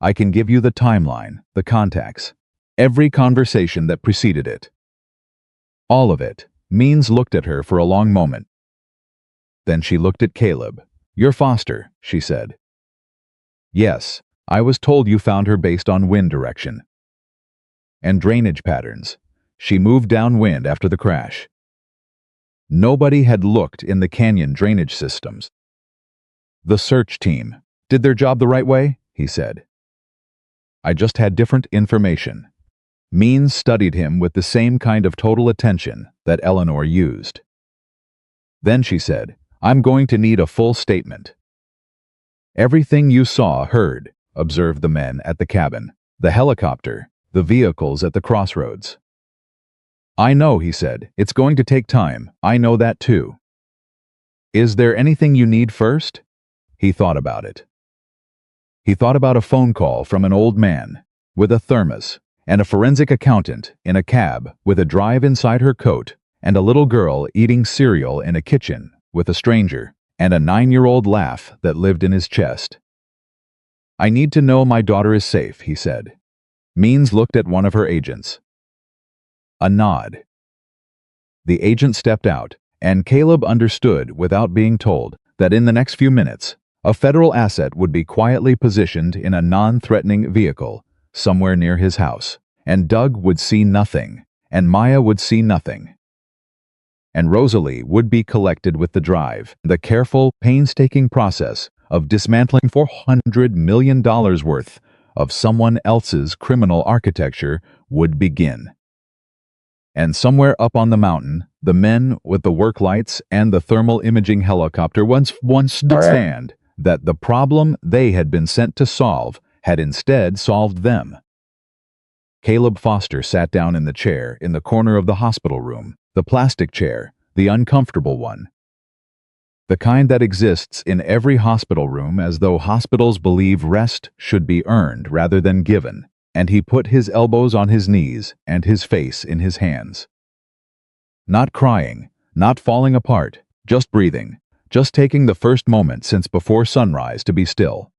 I can give you the timeline, the contacts, every conversation that preceded it. All of it. Means looked at her for a long moment. Then she looked at Caleb. "You're Foster," she said. "Yes, I was told you found her based on wind direction and drainage patterns. She moved downwind after the crash. Nobody had looked in the canyon drainage systems. The search team did their job the right way," he said. "I just had different information." Means studied him with the same kind of total attention that Eleanor used. Then she said, "I'm going to need a full statement." "Everything you saw, heard," observed the men at the cabin, the helicopter, the vehicles at the crossroads. "I know," he said. "It's going to take time. I know that too." "Is there anything you need first?" He thought about it. He thought about a phone call from an old man with a thermos and a forensic accountant in a cab with a drive inside her coat and a little girl eating cereal in a kitchen with a stranger and a 9-year-old laugh that lived in his chest. "I need to know my daughter is safe," he said. Means looked at one of her agents. A nod. The agent stepped out, and Caleb understood without being told that in the next few minutes, a federal asset would be quietly positioned in a non-threatening vehicle somewhere near his house, and Doug would see nothing, and Maya would see nothing. And Rosalie would be collected with the drive. The careful, painstaking process of dismantling $400 million worth of someone else's criminal architecture would begin. And somewhere up on the mountain, the men with the work lights and the thermal imaging helicopter once understand that the problem they had been sent to solve had instead solved them. Caleb Foster sat down in the chair in the corner of the hospital room, the plastic chair, the uncomfortable one. The kind that exists in every hospital room as though hospitals believe rest should be earned rather than given, and he put his elbows on his knees and his face in his hands. Not crying, not falling apart, just breathing, just taking the first moment since before sunrise to be still.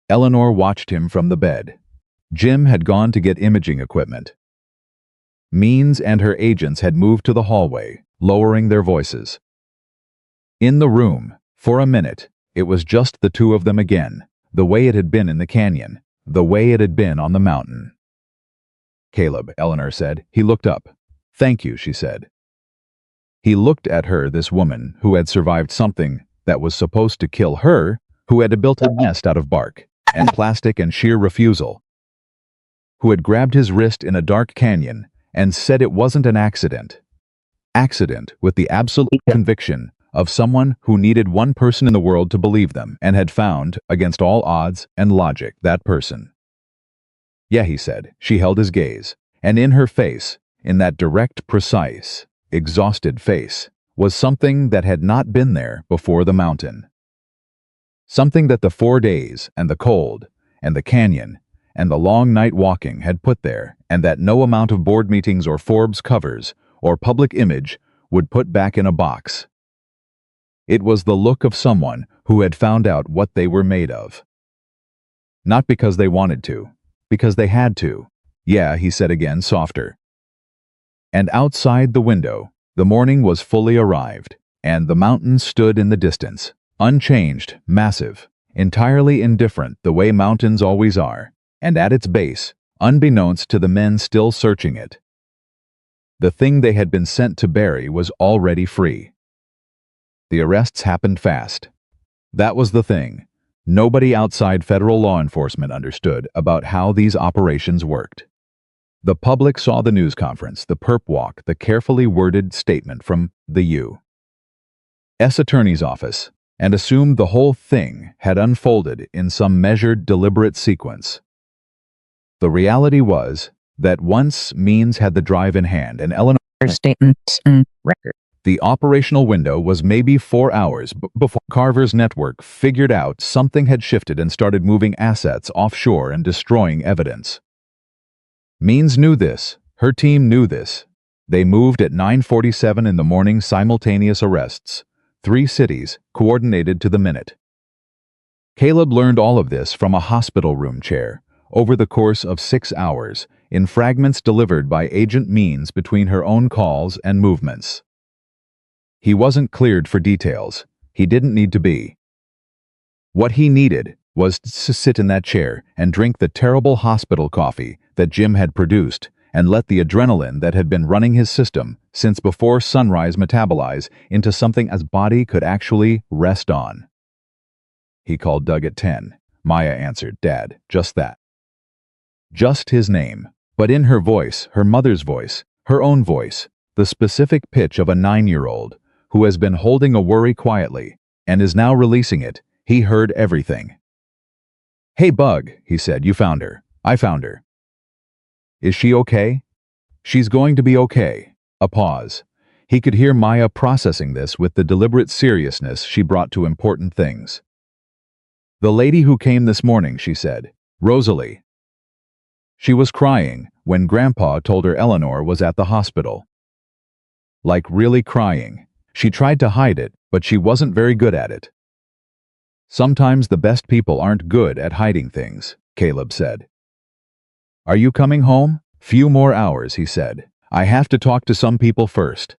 Eleanor watched him from the bed. Jim had gone to get imaging equipment. Means and her agents had moved to the hallway, lowering their voices. In the room, for a minute, it was just the two of them again, the way it had been in the canyon, the way it had been on the mountain. "Caleb," Eleanor said. He looked up. "Thank you," she said. He looked at her, this woman who had survived something that was supposed to kill her, who had built a nest out of bark and plastic and sheer refusal, who had grabbed his wrist in a dark canyon and said it wasn't an accident. Accident with the absolute conviction of someone who needed one person in the world to believe them and had found, against all odds and logic, that person. "Yeah," he said. She held his gaze, and in her face, in that direct, precise, exhausted face, was something that had not been there before the mountain. Something that the 4 days and the cold and the canyon and the long night walking had put there, and that no amount of board meetings or Forbes covers or public image would put back in a box. It was the look of someone who had found out what they were made of. Not because they wanted to, because they had to. "Yeah," he said again, softer. And outside the window, the morning was fully arrived, and the mountain stood in the distance, unchanged, massive, entirely indifferent the way mountains always are, and at its base, unbeknownst to the men still searching it, the thing they had been sent to bury was already free. The arrests happened fast. That was the thing. Nobody outside federal law enforcement understood about how these operations worked. The public saw the news conference, the perp walk, the carefully worded statement from the U.S. Attorney's Office, and assumed the whole thing had unfolded in some measured, deliberate sequence. The reality was that once Means had the drive in hand and Eleanor's statements and record, the operational window was maybe 4 hours before Carver's network figured out something had shifted and started moving assets offshore and destroying evidence. Means knew this. Her team knew this. They moved at 9:47 in the morning, simultaneous arrests. 3 cities, coordinated to the minute. Caleb learned all of this from a hospital room chair, over the course of 6 hours, in fragments delivered by Agent Means between her own calls and movements. He wasn't cleared for details. He didn't need to be. What he needed was to sit in that chair and drink the terrible hospital coffee that Jim had produced and let the adrenaline that had been running his system since before sunrise metabolize into something his body could actually rest on. He called Doug at 10. Maya answered, "Dad, just that." Just his name, but in her voice, her mother's voice, her own voice, the specific pitch of a 9-year-old who has been holding a worry quietly and is now releasing it. He heard everything. "Hey, Bug," he said, "you found her. I found her." "Is she okay?" "She's going to be okay." A pause. He could hear Maya processing this with the deliberate seriousness she brought to important things. "The lady who came this morning," she said. "Rosalie. She was crying when Grandpa told her Eleanor was at the hospital. Like really crying. She tried to hide it, but she wasn't very good at it." "Sometimes the best people aren't good at hiding things," Caleb said. "Are you coming home?" "Few more hours," he said. "I have to talk to some people first."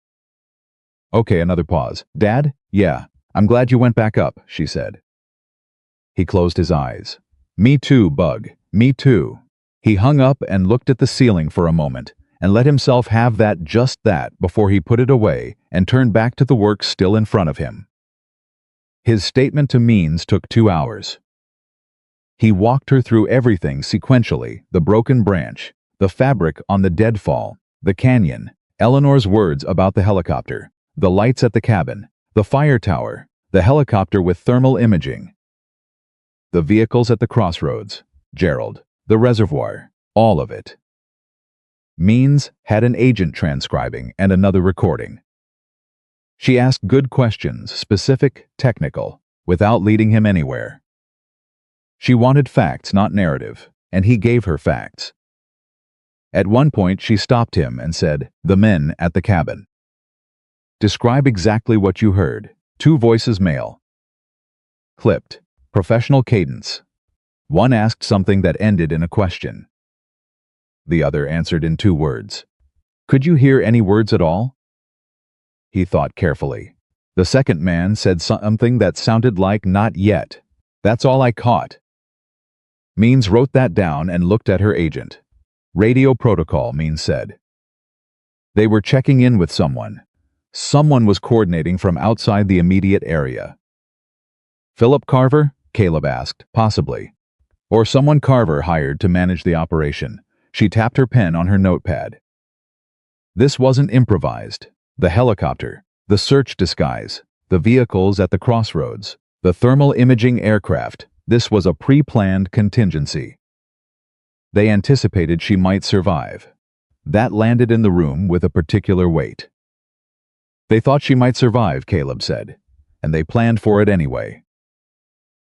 "Okay," another pause. "Dad?" "Yeah. I'm glad you went back up," she said. He closed his eyes. "Me too, Bug. Me too." He hung up and looked at the ceiling for a moment and let himself have just that before he put it away and turned back to the work still in front of him. His statement to Means took 2 hours. He walked her through everything sequentially: the broken branch, the fabric on the deadfall, the canyon, Eleanor's words about the helicopter, the lights at the cabin, the fire tower, the helicopter with thermal imaging, the vehicles at the crossroads, Gerald, the reservoir, all of it. Means had an agent transcribing and another recording. She asked good questions, specific, technical, without leading him anywhere. She wanted facts, not narrative, and he gave her facts. At one point she stopped him and said, "The men at the cabin. Describe exactly what you heard." 2 voices, male. Clipped. Professional cadence. One asked something that ended in a question. The other answered in 2 words. "Could you hear any words at all?" He thought carefully. The second man said something that sounded like "not yet." "That's all I caught." Means wrote that down and looked at her agent. "Radio protocol," Means said. They were checking in with someone. Someone was coordinating from outside the immediate area. "Philip Carver?" Caleb asked. "Possibly. Or someone Carver hired to manage the operation." She tapped her pen on her notepad. This wasn't improvised. The helicopter, the search disguise, the vehicles at the crossroads, the thermal imaging aircraft, this was a pre-planned contingency. They anticipated she might survive. That landed in the room with a particular weight. They thought she might survive, Caleb said, and they planned for it anyway.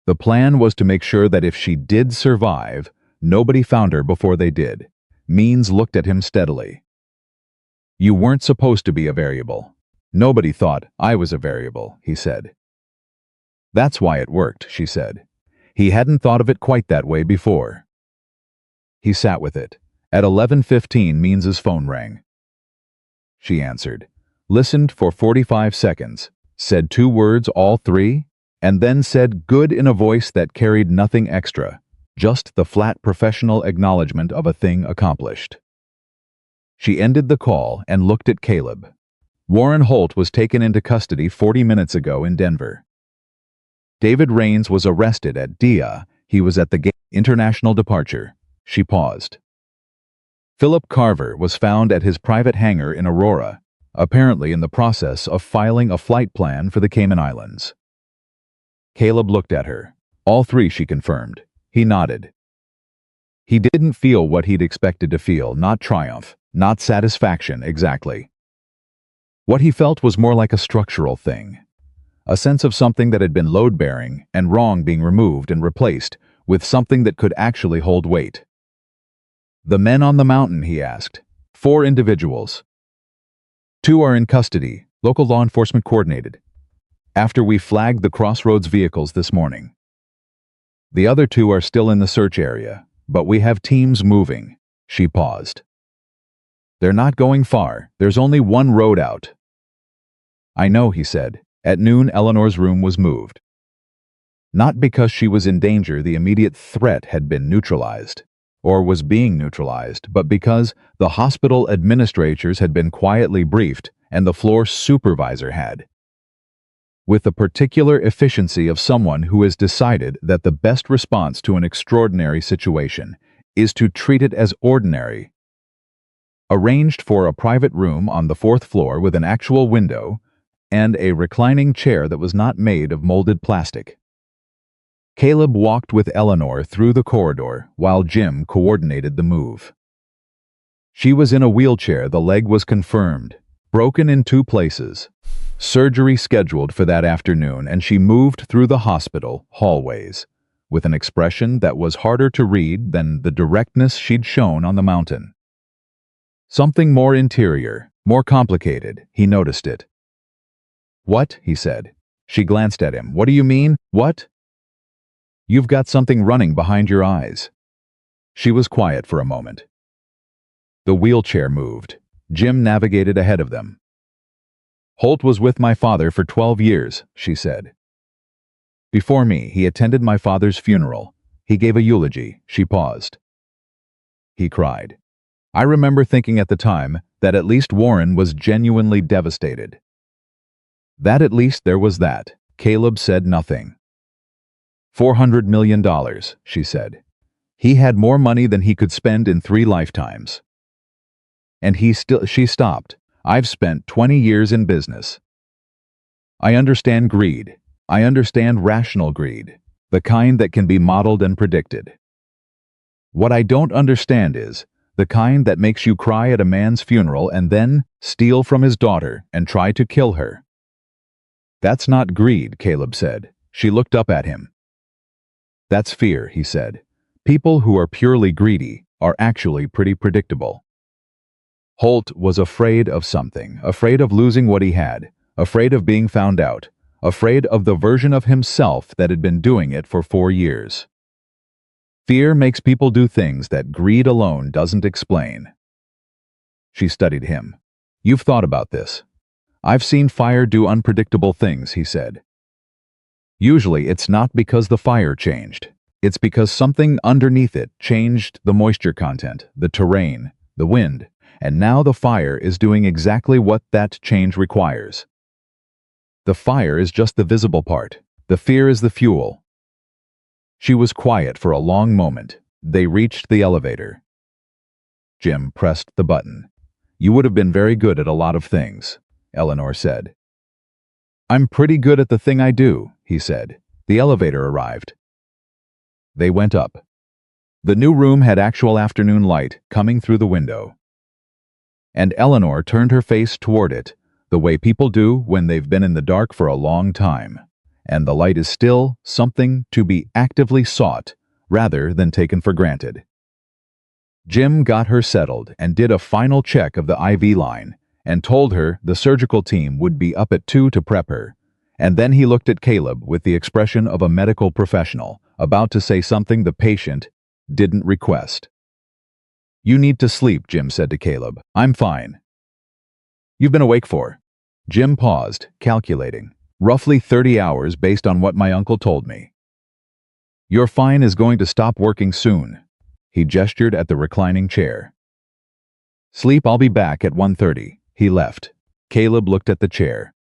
The plan was to make sure that if she did survive, nobody found her before they did. Means looked at him steadily. "You weren't supposed to be a variable. Nobody thought I was a variable," he said. "That's why it worked," she said. He hadn't thought of it quite that way before. He sat with it. At 11:15, Means's phone rang. She answered, listened for 45 seconds, said 2 words, all 3, and then said good in a voice that carried nothing extra, just the flat professional acknowledgement of a thing accomplished. She ended the call and looked at Caleb. Warren Holt was taken into custody 40 minutes ago in Denver. David Rains was arrested at DIA. He was at the international departure. She paused. Philip Carver was found at his private hangar in Aurora, apparently in the process of filing a flight plan for the Cayman Islands. Caleb looked at her. All 3, she confirmed. He nodded. He didn't feel what he'd expected to feel, not triumph, not satisfaction exactly. What he felt was more like a structural thing, a sense of something that had been load-bearing and wrong being removed and replaced with something that could actually hold weight. "The men on the mountain," he asked. 4 individuals. 2 are in custody, local law enforcement coordinated, after we flagged the Crossroads vehicles this morning. The other 2 are still in the search area, but we have teams moving." She paused. "They're not going far. There's only one road out." I know, he said. At noon, Eleanor's room was moved. Not because she was in danger, the immediate threat had been neutralized, or was being neutralized, but because the hospital administrators had been quietly briefed and the floor supervisor had. With the particular efficiency of someone who has decided that the best response to an extraordinary situation is to treat it as ordinary. Arranged for a private room on the 4th floor with an actual window and a reclining chair that was not made of molded plastic. Caleb walked with Eleanor through the corridor while Jim coordinated the move. She was in a wheelchair, the leg was confirmed, broken in 2 places. Surgery scheduled for that afternoon, and she moved through the hospital hallways with an expression that was harder to read than the directness she'd shown on the mountain. Something more interior, more complicated, he noticed it. What? He said. She glanced at him. What do you mean? What? You've got something running behind your eyes. She was quiet for a moment. The wheelchair moved. Jim navigated ahead of them. Holt was with my father for 12 years, she said. Before me, he attended my father's funeral. He gave a eulogy. She paused. He cried. I remember thinking at the time that at least Warren was genuinely devastated. That at least there was that. Caleb said nothing. $400 million, she said. He had more money than he could spend in 3 lifetimes. And she stopped. I've spent 20 years in business. I understand greed. I understand rational greed, the kind that can be modeled and predicted. What I don't understand is the kind that makes you cry at a man's funeral and then steal from his daughter and try to kill her. That's not greed, Caleb said. She looked up at him. That's fear, he said. People who are purely greedy are actually pretty predictable. Holt was afraid of something, afraid of losing what he had, afraid of being found out, afraid of the version of himself that had been doing it for 4 years. Fear makes people do things that greed alone doesn't explain. She studied him. You've thought about this. I've seen fire do unpredictable things, he said. Usually it's not because the fire changed. It's because something underneath it changed the moisture content, the terrain, the wind, and now the fire is doing exactly what that change requires. The fire is just the visible part. The fear is the fuel. She was quiet for a long moment. They reached the elevator. Jim pressed the button. You would have been very good at a lot of things, Eleanor said. I'm pretty good at the thing I do, he said. The elevator arrived. They went up. The new room had actual afternoon light coming through the window. And Eleanor turned her face toward it, the way people do when they've been in the dark for a long time, and the light is still something to be actively sought rather than taken for granted. Jim got her settled and did a final check of the IV line and told her the surgical team would be up at 2 to prep her, and then he looked at Caleb with the expression of a medical professional about to say something the patient didn't request. You need to sleep, Jim said to Caleb. I'm fine. You've been awake for? Jim paused, calculating. Roughly 30 hours based on what my uncle told me. Your fine is going to stop working soon. He gestured at the reclining chair. Sleep, I'll be back at 1:30. He left. Caleb looked at the chair.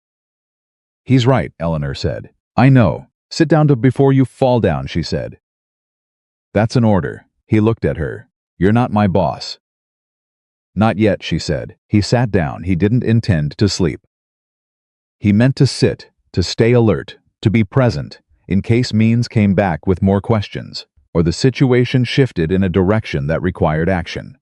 He's right, Eleanor said. I know. Sit down before you fall down, she said. That's an order. He looked at her. You're not my boss. Not yet, she said. He sat down. He didn't intend to sleep. He meant to sit, to stay alert, to be present, in case Means came back with more questions, or the situation shifted in a direction that required action.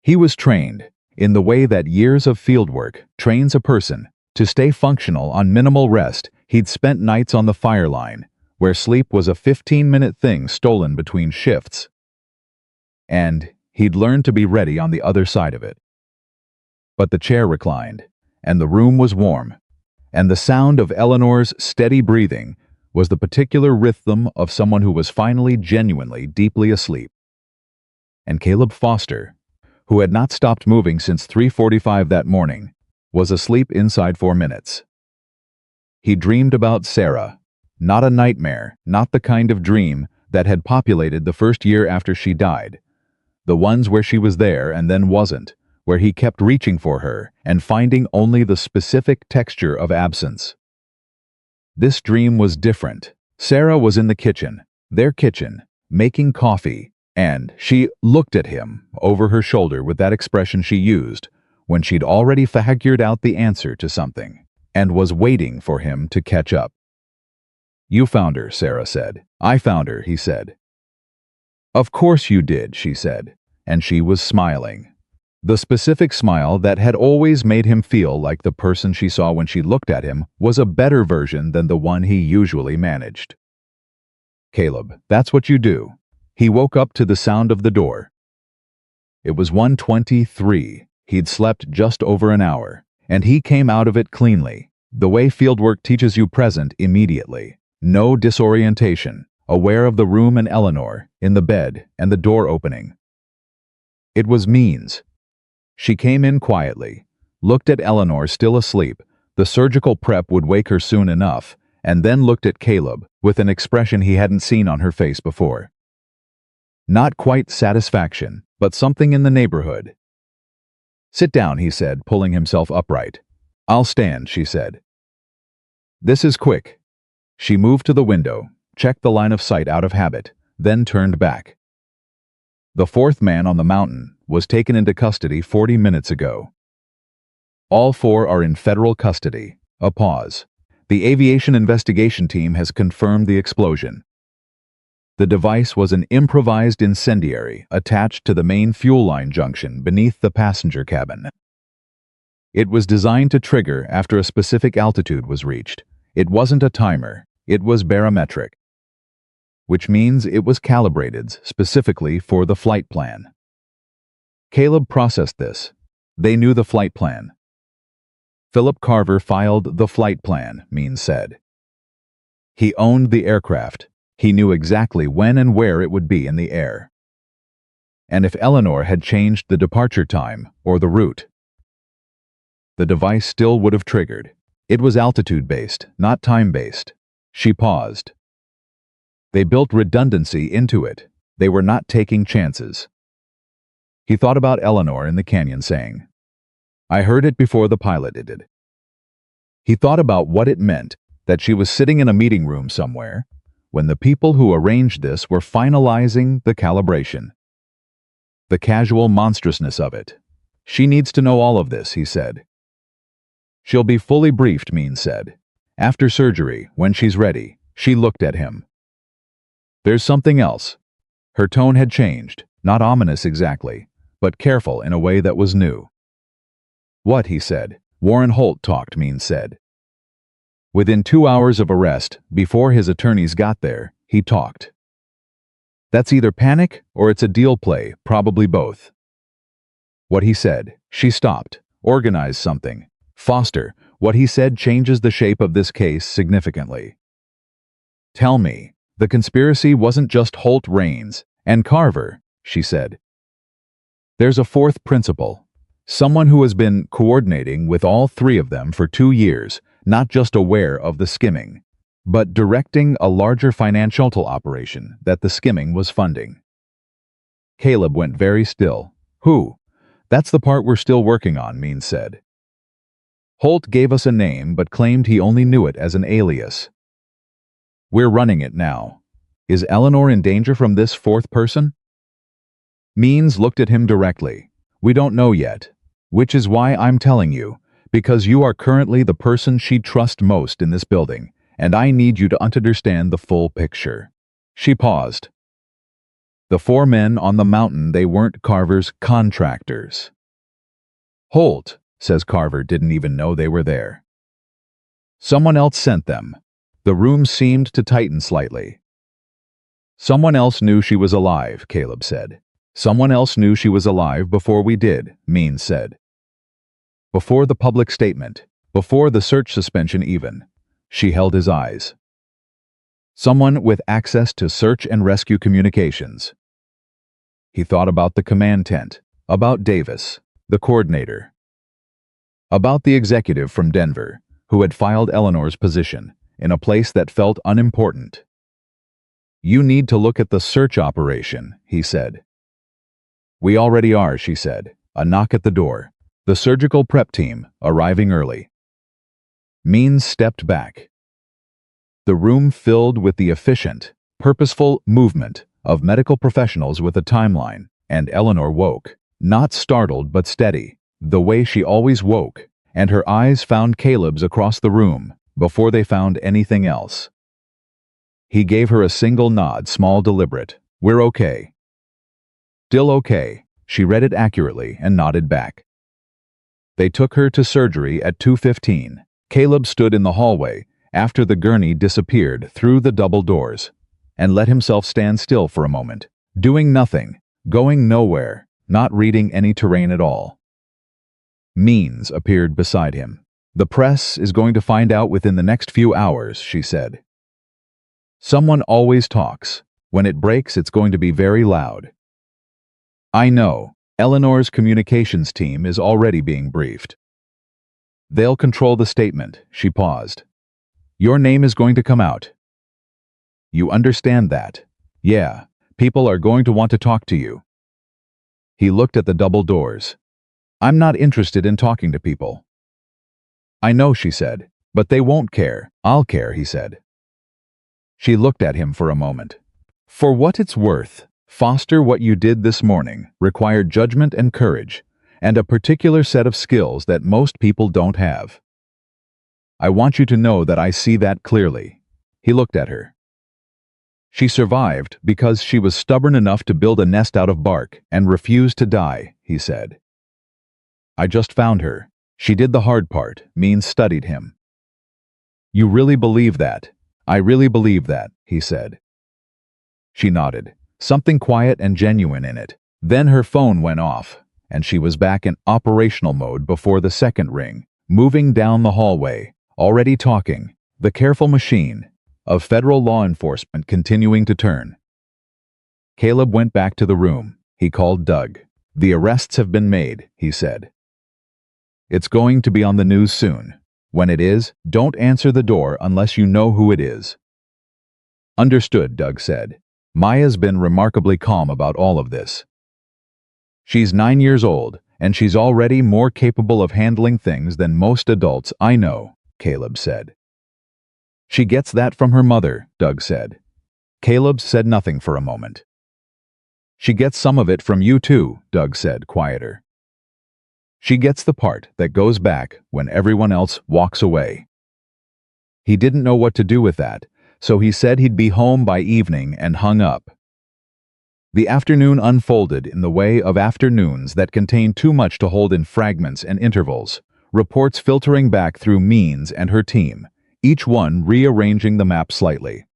He was trained, in the way that years of fieldwork trains a person, to stay functional on minimal rest. He'd spent nights on the fire line, where sleep was a 15-minute thing stolen between shifts. And he'd learned to be ready on the other side of it. But the chair reclined, and the room was warm, and the sound of Eleanor's steady breathing was the particular rhythm of someone who was finally genuinely deeply asleep. And Caleb Foster, who had not stopped moving since 3:45 that morning, was asleep inside 4 minutes. He dreamed about Sarah. Not a nightmare, not the kind of dream that had populated the first year after she died. The ones where she was there and then wasn't, where he kept reaching for her and finding only the specific texture of absence. This dream was different. Sarah was in the kitchen, their kitchen, making coffee, and she looked at him over her shoulder with that expression she used when she'd already figured out the answer to something and was waiting for him to catch up. "You found her," Sarah said. "I found her," he said. "Of course you did," she said, and she was smiling. The specific smile that had always made him feel like the person she saw when she looked at him was a better version than the one he usually managed. "Caleb, that's what you do." He woke up to the sound of the door. It was 1:23. He'd slept just over an hour, and he came out of it cleanly, the way fieldwork teaches you, present immediately. No disorientation, aware of the room and Eleanor, in the bed, and the door opening. It was Means. She came in quietly, looked at Eleanor still asleep, the surgical prep would wake her soon enough, and then looked at Caleb with an expression he hadn't seen on her face before. Not quite satisfaction, but something in the neighborhood. "Sit down," he said, pulling himself upright. "I'll stand," she said. "This is quick." She moved to the window, checked the line of sight out of habit, then turned back. "The fourth man on the mountain was taken into custody 40 minutes ago. All 4 are in federal custody." A pause. "The aviation investigation team has confirmed the explosion. The device was an improvised incendiary attached to the main fuel line junction beneath the passenger cabin. It was designed to trigger after a specific altitude was reached. It wasn't a timer, it was barometric, which means it was calibrated specifically for the flight plan." Caleb processed this. They knew the flight plan. "Philip Carver filed the flight plan," Means said. "He owned the aircraft. He knew exactly when and where it would be in the air. And if Eleanor had changed the departure time or the route, the device still would have triggered. It was altitude-based, not time-based." She paused. "They built redundancy into it. They were not taking chances." He thought about Eleanor in the canyon saying, "I heard it before the pilot did." He thought about what it meant that she was sitting in a meeting room somewhere when the people who arranged this were finalizing the calibration. The casual monstrousness of it. "She needs to know all of this," he said. "She'll be fully briefed," Means said. "After surgery, when she's ready." She looked at him. "There's something else." Her tone had changed, not ominous exactly, but careful in a way that was new. "What?" he said. "Warren Holt talked," Means said. "Within 2 hours of arrest, before his attorneys got there, he talked. That's either panic or it's a deal play, probably both." "What he said." She stopped. "Organize something. Foster, what he said changes the shape of this case significantly." "Tell me, the conspiracy wasn't just Holt, Rains, and Carver," she said. "There's a fourth principal. Someone who has been coordinating with all 3 of them for 2 years, not just aware of the skimming, but directing a larger financial operation that the skimming was funding." Caleb went very still. "Who?" "That's the part we're still working on," Means said. "Holt gave us a name but claimed he only knew it as an alias. We're running it now. Is Eleanor in danger from this 4th person?" Means looked at him directly. "We don't know yet, which is why I'm telling you, because you are currently the person she'd trust most in this building, and I need you to understand the full picture." She paused. "The 4 men on the mountain, they weren't Carver's contractors." "Holt," says Carver, "didn't even know they were there. Someone else sent them." The room seemed to tighten slightly. "Someone else knew she was alive," Caleb said. "Someone else knew she was alive before we did," Means said. "Before the public statement, before the search suspension even." She held his eyes. "Someone with access to search and rescue communications." He thought about the command tent, about Davis, the coordinator. About the executive from Denver, who had filed Eleanor's position in a place that felt unimportant. "You need to look at the search operation," he said. "We already are," she said. A knock at the door. The surgical prep team, arriving early. Means stepped back. The room filled with the efficient, purposeful movement of medical professionals with a timeline, and Eleanor woke, not startled but steady, the way she always woke, and her eyes found Caleb's across the room before they found anything else. He gave her a single nod, small, deliberate. "We're okay." "Still okay." She read it accurately and nodded back. They took her to surgery at 2:15. Caleb stood in the hallway after the gurney disappeared through the double doors and let himself stand still for a moment, doing nothing, going nowhere, not reading any terrain at all. Means appeared beside him. "The press is going to find out within the next few hours," she said. "Someone always talks. When it breaks, it's going to be very loud." "I know. Eleanor's communications team is already being briefed. They'll control the statement." She paused. "Your name is going to come out. You understand that?" "Yeah. People are going to want to talk to you." He looked at the double doors. "I'm not interested in talking to people." "I know," she said, "but they won't care." "I'll care," he said. She looked at him for a moment. "For what it's worth, Foster, what you did this morning required judgment and courage, and a particular set of skills that most people don't have. I want you to know that I see that clearly." He looked at her. "She survived because she was stubborn enough to build a nest out of bark and refused to die," he said. "I just found her. She did the hard part." Means studied him. "You really believe that?" "I really believe that," he said. She nodded, something quiet and genuine in it. Then her phone went off, and she was back in operational mode before the second ring, moving down the hallway, already talking, the careful machine of federal law enforcement continuing to turn. Caleb went back to the room. He called Doug. "The arrests have been made," he said. "It's going to be on the news soon. When it is, don't answer the door unless you know who it is." "Understood," Doug said. Maya's been remarkably calm about all of this. "She's 9 years old, and she's already more capable of handling things than most adults I know," Caleb said. "She gets that from her mother," Doug said. Caleb said nothing for a moment. "She gets some of it from you too," Doug said, quieter. "She gets the part that goes back when everyone else walks away." He didn't know what to do with that, so he said he'd be home by evening and hung up. The afternoon unfolded in the way of afternoons that contain too much to hold in fragments and intervals, reports filtering back through Means and her team, each one rearranging the map slightly.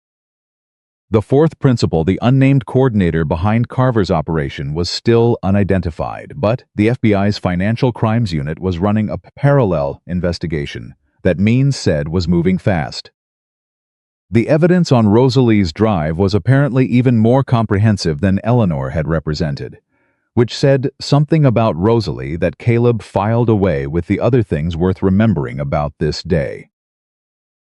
The fourth principal, the unnamed coordinator behind Carver's operation, was still unidentified, but the FBI's Financial Crimes Unit was running a parallel investigation that Means said was moving fast. The evidence on Rosalie's drive was apparently even more comprehensive than Eleanor had represented, which said something about Rosalie that Caleb filed away with the other things worth remembering about this day.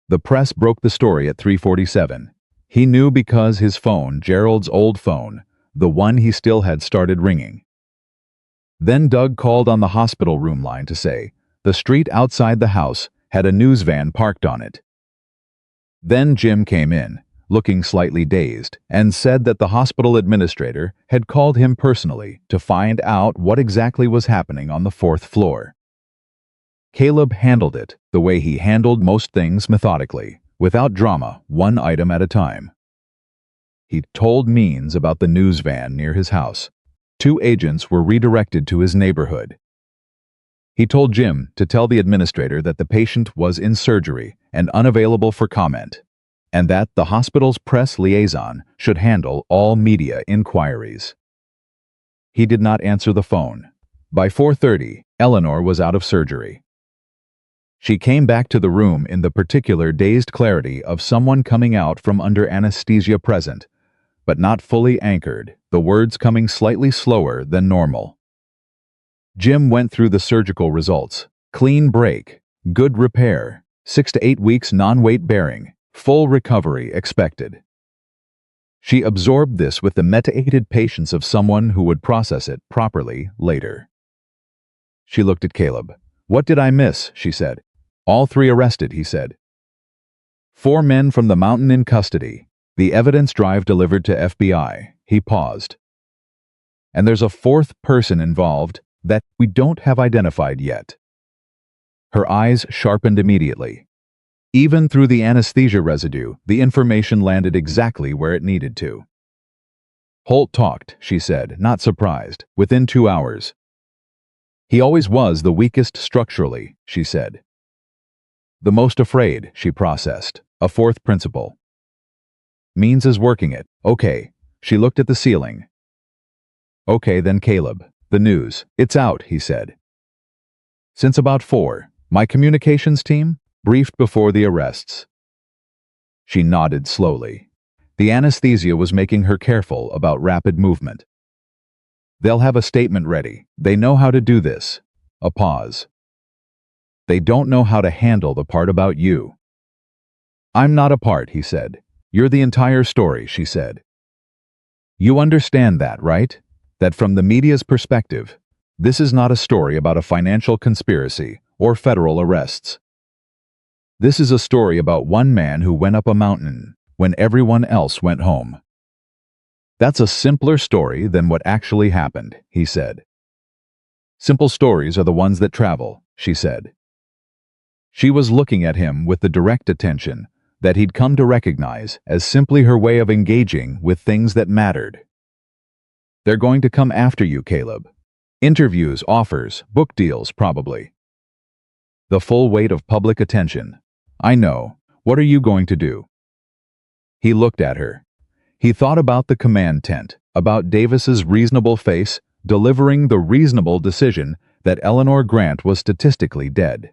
The press broke the story at 3:47. He knew because his phone, Gerald's old phone, the one he still had, started ringing. Then Doug called on the hospital room line to say the street outside the house had a news van parked on it. Then Jim came in, looking slightly dazed, and said that the hospital administrator had called him personally to find out what exactly was happening on the 4th floor. Caleb handled it the way he handled most things, methodically, without drama, one item at a time. He told Means about the news van near his house. 2 agents were redirected to his neighborhood. He told Jim to tell the administrator that the patient was in surgery and unavailable for comment, and that the hospital's press liaison should handle all media inquiries. He did not answer the phone. By 4:30, Eleanor was out of surgery. She came back to the room in the particular dazed clarity of someone coming out from under anesthesia, present, but not fully anchored, the words coming slightly slower than normal. Jim went through the surgical results, Clean break, good repair, 6 to 8 weeks non-weight bearing, full recovery expected. She absorbed this with the meditated patience of someone who would process it properly later. She looked at Caleb. "What did I miss?" she said. "All 3 arrested," he said. 4 men from the mountain in custody. The evidence drive delivered to FBI. He paused. "And there's a 4th person involved that we don't have identified yet." Her eyes sharpened immediately. Even through the anesthesia residue, the information landed exactly where it needed to. "Holt talked," she said, not surprised, "within 2 hours. He always was the weakest structurally," she said. "The most afraid," she processed, a 4th principle. "Means is working it. Okay." She looked at the ceiling. "Okay then, Caleb. The news. It's out," he said. "Since about 4. My communications team briefed before the arrests." She nodded slowly. The anesthesia was making her careful about rapid movement. "They'll have a statement ready. They know how to do this." A pause. "They don't know how to handle the part about you." "I'm not a part," he said. "You're the entire story," she said. "You understand that, right? That from the media's perspective, this is not a story about a financial conspiracy or federal arrests. This is a story about one man who went up a mountain when everyone else went home." "That's a simpler story than what actually happened," he said. "Simple stories are the ones that travel," she said. She was looking at him with the direct attention that he'd come to recognize as simply her way of engaging with things that mattered. "They're going to come after you, Caleb. Interviews, offers, book deals, probably. The full weight of public attention. I know. What are you going to do?" He looked at her. He thought about the command tent, about Davis's reasonable face delivering the reasonable decision that Eleanor Grant was statistically dead.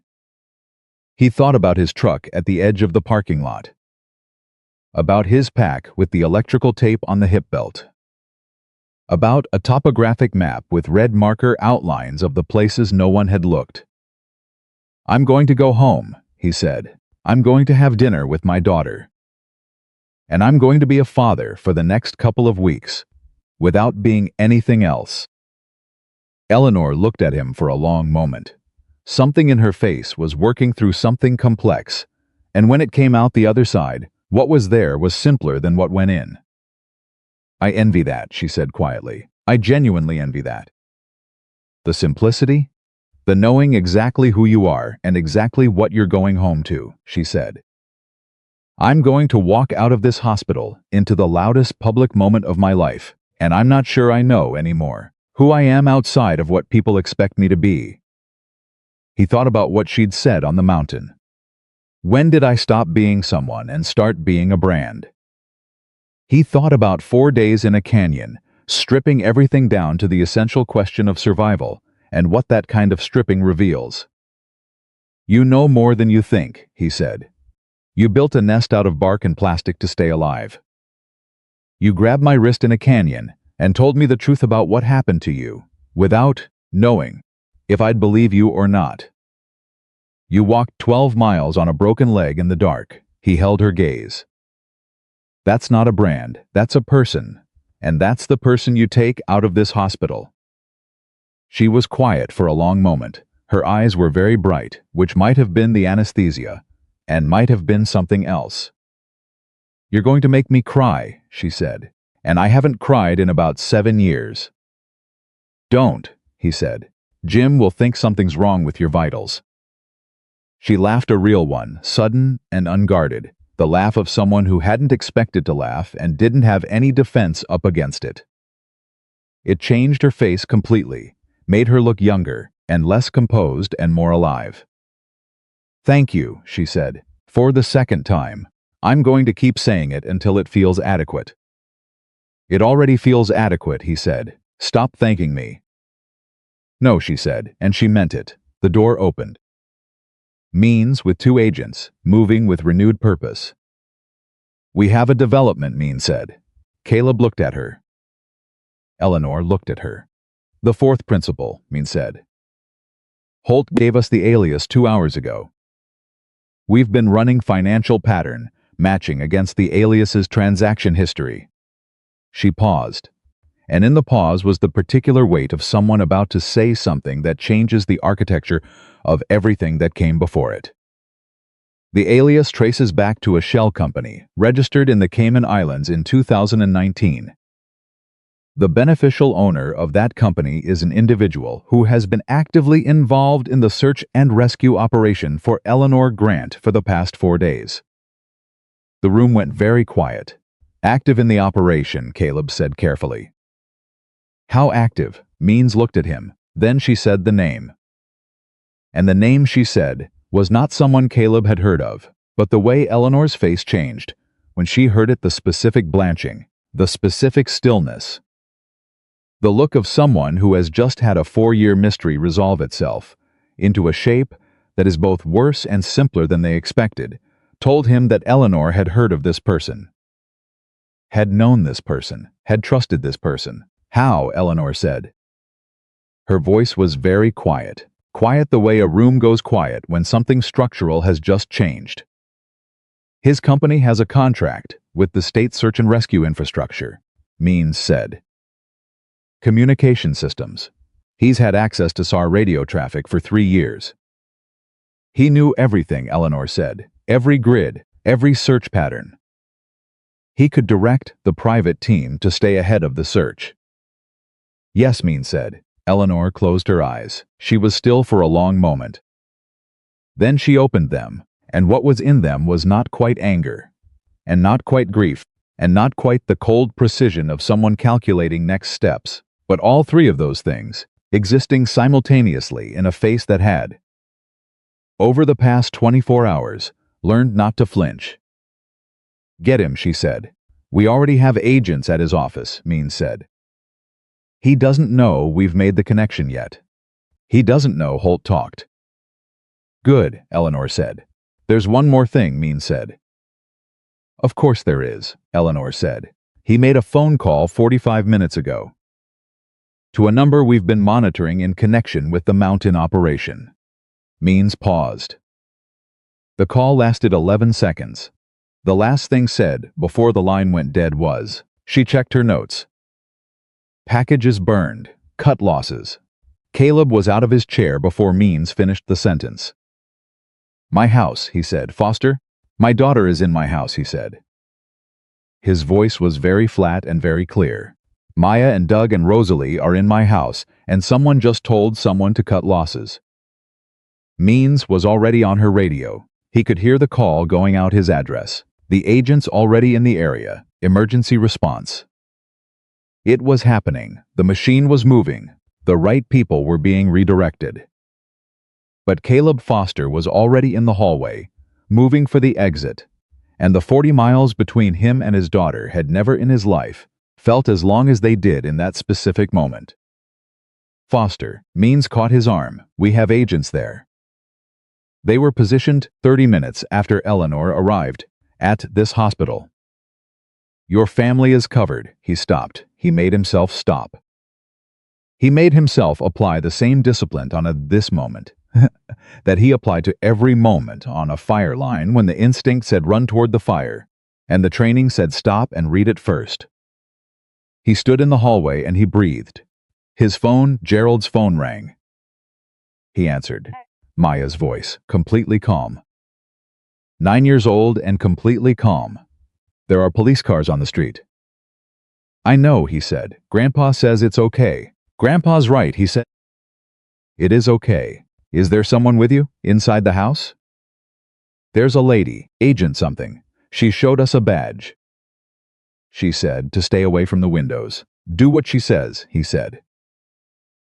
He thought about his truck at the edge of the parking lot. About his pack with the electrical tape on the hip belt. About a topographic map with red marker outlines of the places no one had looked. "I'm going to go home," he said. "I'm going to have dinner with my daughter. And I'm going to be a father for the next couple of weeks, without being anything else." Eleanor looked at him for a long moment. Something in her face was working through something complex, and when it came out the other side, what was there was simpler than what went in. "I envy that," she said quietly. "I genuinely envy that. The simplicity? The knowing exactly who you are and exactly what you're going home to," she said. "I'm going to walk out of this hospital into the loudest public moment of my life, and I'm not sure I know anymore who I am outside of what people expect me to be." He thought about what she'd said on the mountain. When did I stop being someone and start being a brand? He thought about 4 days in a canyon, stripping everything down to the essential question of survival and what that kind of stripping reveals. "You know more than you think," he said. "You built a nest out of bark and plastic to stay alive. You grabbed my wrist in a canyon and told me the truth about what happened to you, without knowing if I'd believe you or not. You walked 12 miles on a broken leg in the dark." He held her gaze. "That's not a brand, that's a person, and that's the person you take out of this hospital." She was quiet for a long moment. Her eyes were very bright, which might have been the anesthesia, and might have been something else. "You're going to make me cry," she said, "and I haven't cried in about 7 years." "Don't," he said. "Jim will think something's wrong with your vitals." She laughed, a real one, sudden and unguarded, the laugh of someone who hadn't expected to laugh and didn't have any defense up against it. It changed her face completely, made her look younger and less composed and more alive. "Thank you," she said, "for the 2nd time. I'm going to keep saying it until it feels adequate." "It already feels adequate," he said. "Stop thanking me." "No," she said, and she meant it. The door opened. Means with 2 agents, moving with renewed purpose. "We have a development," Means said. Caleb looked at her. Eleanor looked at her. "The 4th principle," Means said. Holt gave us the alias 2 hours ago. We've been running financial pattern, matching against the alias's transaction history. She paused, and in the pause was the particular weight of someone about to say something that changes the architecture of everything that came before it. The alias traces back to a shell company, registered in the Cayman Islands in 2019. The beneficial owner of that company is an individual who has been actively involved in the search and rescue operation for Eleanor Grant for the past 4 days. The room went very quiet. Active in the operation, Caleb said carefully. How active? Means looked at him. Then she said the name. And the name she said was not someone Caleb had heard of, but the way Eleanor's face changed when she heard it, the specific blanching, the specific stillness. The look of someone who has just had a 4-year mystery resolve itself into a shape that is both worse and simpler than they expected, told him that Eleanor had heard of this person, had known this person, had trusted this person. How? Eleanor said. Her voice was very quiet. Quiet the way a room goes quiet when something structural has just changed. His company has a contract with the state search and rescue infrastructure, Means said. Communication systems. He's had access to SAR radio traffic for 3 years. He knew everything, Eleanor said. Every grid, every search pattern. He could direct the private team to stay ahead of the search. Yes, Means said. Eleanor closed her eyes. She was still for a long moment. Then she opened them, and what was in them was not quite anger, and not quite grief, and not quite the cold precision of someone calculating next steps, but all 3 of those things, existing simultaneously in a face that had, over the past 24 hours, learned not to flinch. Get him, she said. We already have agents at his office, Means said. He doesn't know we've made the connection yet. He doesn't know, Holt talked. Good, Eleanor said. There's one more thing, Means said. Of course there is, Eleanor said. He made a phone call 45 minutes ago. To a number we've been monitoring in connection with the mountain operation. Means paused. The call lasted 11 seconds. The last thing said before the line went dead was, she checked her notes. Packages burned, cut losses. Caleb was out of his chair before Means finished the sentence. My house, he said. Foster? My daughter is in my house, he said. His voice was very flat and very clear. Maya and Doug and Rosalie are in my house, and someone just told someone to cut losses. Means was already on her radio. He could hear the call going out, his address. The agents already in the area. Emergency response. It was happening. The machine was moving. The right people were being redirected. But Caleb Foster was already in the hallway, moving for the exit, and the 40 miles between him and his daughter had never in his life felt as long as they did in that specific moment. Foster, Means caught his arm. We have agents there. They were positioned 30 minutes after Eleanor arrived at this hospital. Your family is covered. He stopped. He made himself stop. He made himself apply the same discipline on this moment that he applied to every moment on a fire line when the instinct said run toward the fire, and the training said stop and read it first. He stood in the hallway and he breathed. His phone, Gerald's phone, rang. He answered. Maya's voice, completely calm. 9 years old and completely calm. There are police cars on the street. I know, he said. Grandpa says it's okay. Grandpa's right, he said. It is okay. Is there someone with you, inside the house? There's a lady, agent something. She showed us a badge. She said to stay away from the windows. Do what she says, he said.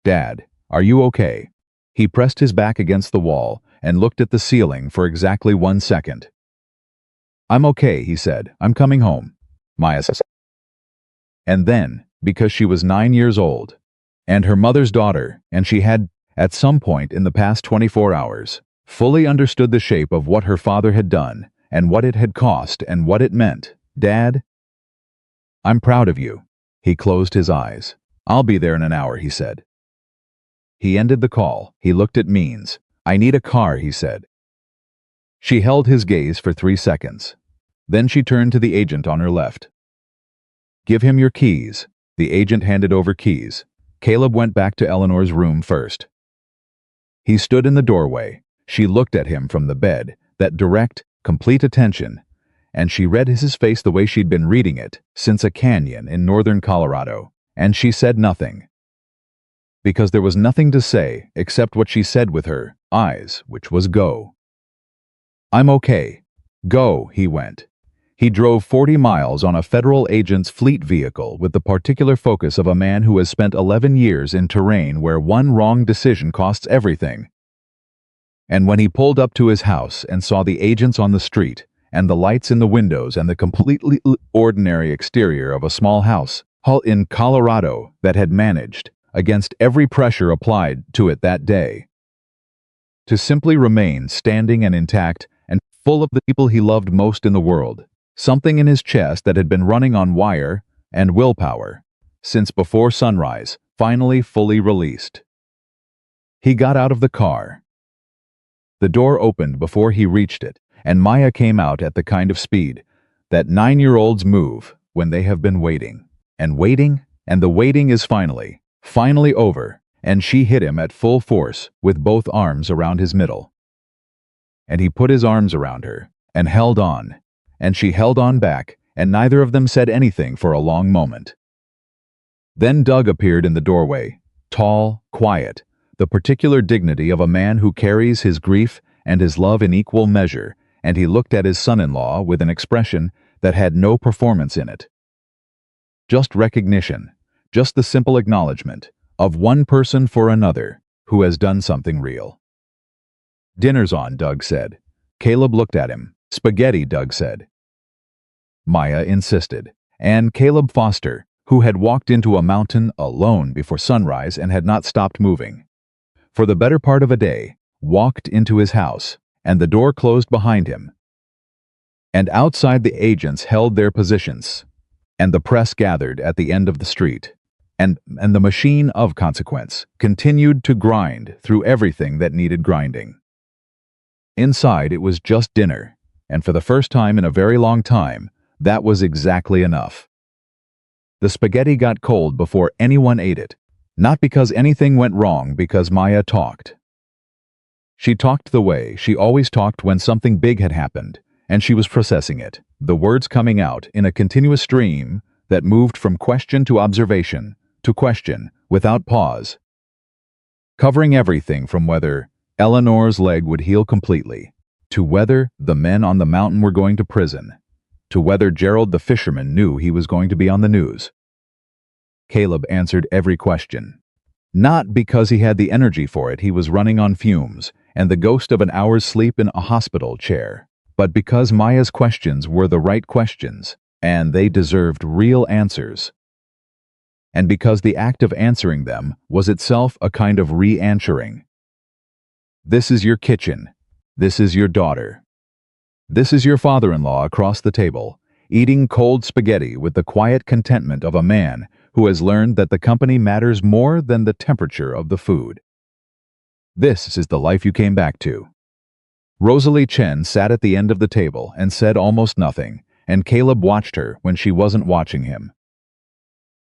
Dad, are you okay? He pressed his back against the wall and looked at the ceiling for exactly 1 second. I'm okay, he said. I'm coming home. Maya said. And then, because she was 9 years old, and her mother's daughter, and she had, at some point in the past 24 hours, fully understood the shape of what her father had done, and what it had cost, and what it meant. Dad, I'm proud of you. He closed his eyes. I'll be there in an hour, he said. He ended the call. He looked at Means. "I need a car," he said. She held his gaze for 3 seconds. Then she turned to the agent on her left. "Give him your keys." The agent handed over keys. Caleb went back to Eleanor's room first. He stood in the doorway. She looked at him from the bed, that direct, complete attention, and she read his face the way she'd been reading it since a canyon in northern Colorado, and she said nothing. Because there was nothing to say except what she said with her eyes, which was go. "I'm okay. Go," he went. He drove 40 miles on a federal agent's fleet vehicle with the particular focus of a man who has spent 11 years in terrain where one wrong decision costs everything. And when he pulled up to his house and saw the agents on the street, and the lights in the windows and the completely ordinary exterior of a small house in Colorado that had managed, against every pressure applied to it that day, to simply remain standing and intact and full of the people he loved most in the world, something in his chest that had been running on wire and willpower since before sunrise, finally fully released. He got out of the car. The door opened before he reached it, and Maya came out at the kind of speed that 9-year-olds move when they have been waiting, and the waiting is finally over, and she hit him at full force with both arms around his middle. And he put his arms around her and held on, and she held on back, and neither of them said anything for a long moment. Then Doug appeared in the doorway, tall, quiet, the particular dignity of a man who carries his grief and his love in equal measure, and he looked at his son-in-law with an expression that had no performance in it. Just recognition, just the simple acknowledgement of one person for another who has done something real. "Dinner's on," Doug said. Caleb looked at him. "Spaghetti," Doug said. Maya insisted, and Caleb Foster, who had walked into a mountain alone before sunrise and had not stopped moving, for the better part of a day, walked into his house, and the door closed behind him. And outside the agents held their positions, and the press gathered at the end of the street, and the machine of consequence continued to grind through everything that needed grinding. Inside it was just dinner, and for the first time in a very long time, that was exactly enough. The spaghetti got cold before anyone ate it, not because anything went wrong, because Maya talked. She talked the way she always talked when something big had happened, and she was processing it, the words coming out in a continuous stream that moved from question to observation to question without pause, covering everything from whether Eleanor's leg would heal completely, to whether the men on the mountain were going to prison, to whether Gerald the fisherman knew he was going to be on the news. Caleb answered every question. Not because he had the energy for it, he was running on fumes, and the ghost of an hour's sleep in a hospital chair, but because Maya's questions were the right questions, and they deserved real answers. And because the act of answering them was itself a kind of re-answering. This is your kitchen. This is your daughter. This is your father-in-law across the table, eating cold spaghetti with the quiet contentment of a man who has learned that the company matters more than the temperature of the food. This is the life you came back to. Rosalie Chen sat at the end of the table and said almost nothing, and Caleb watched her when she wasn't watching him.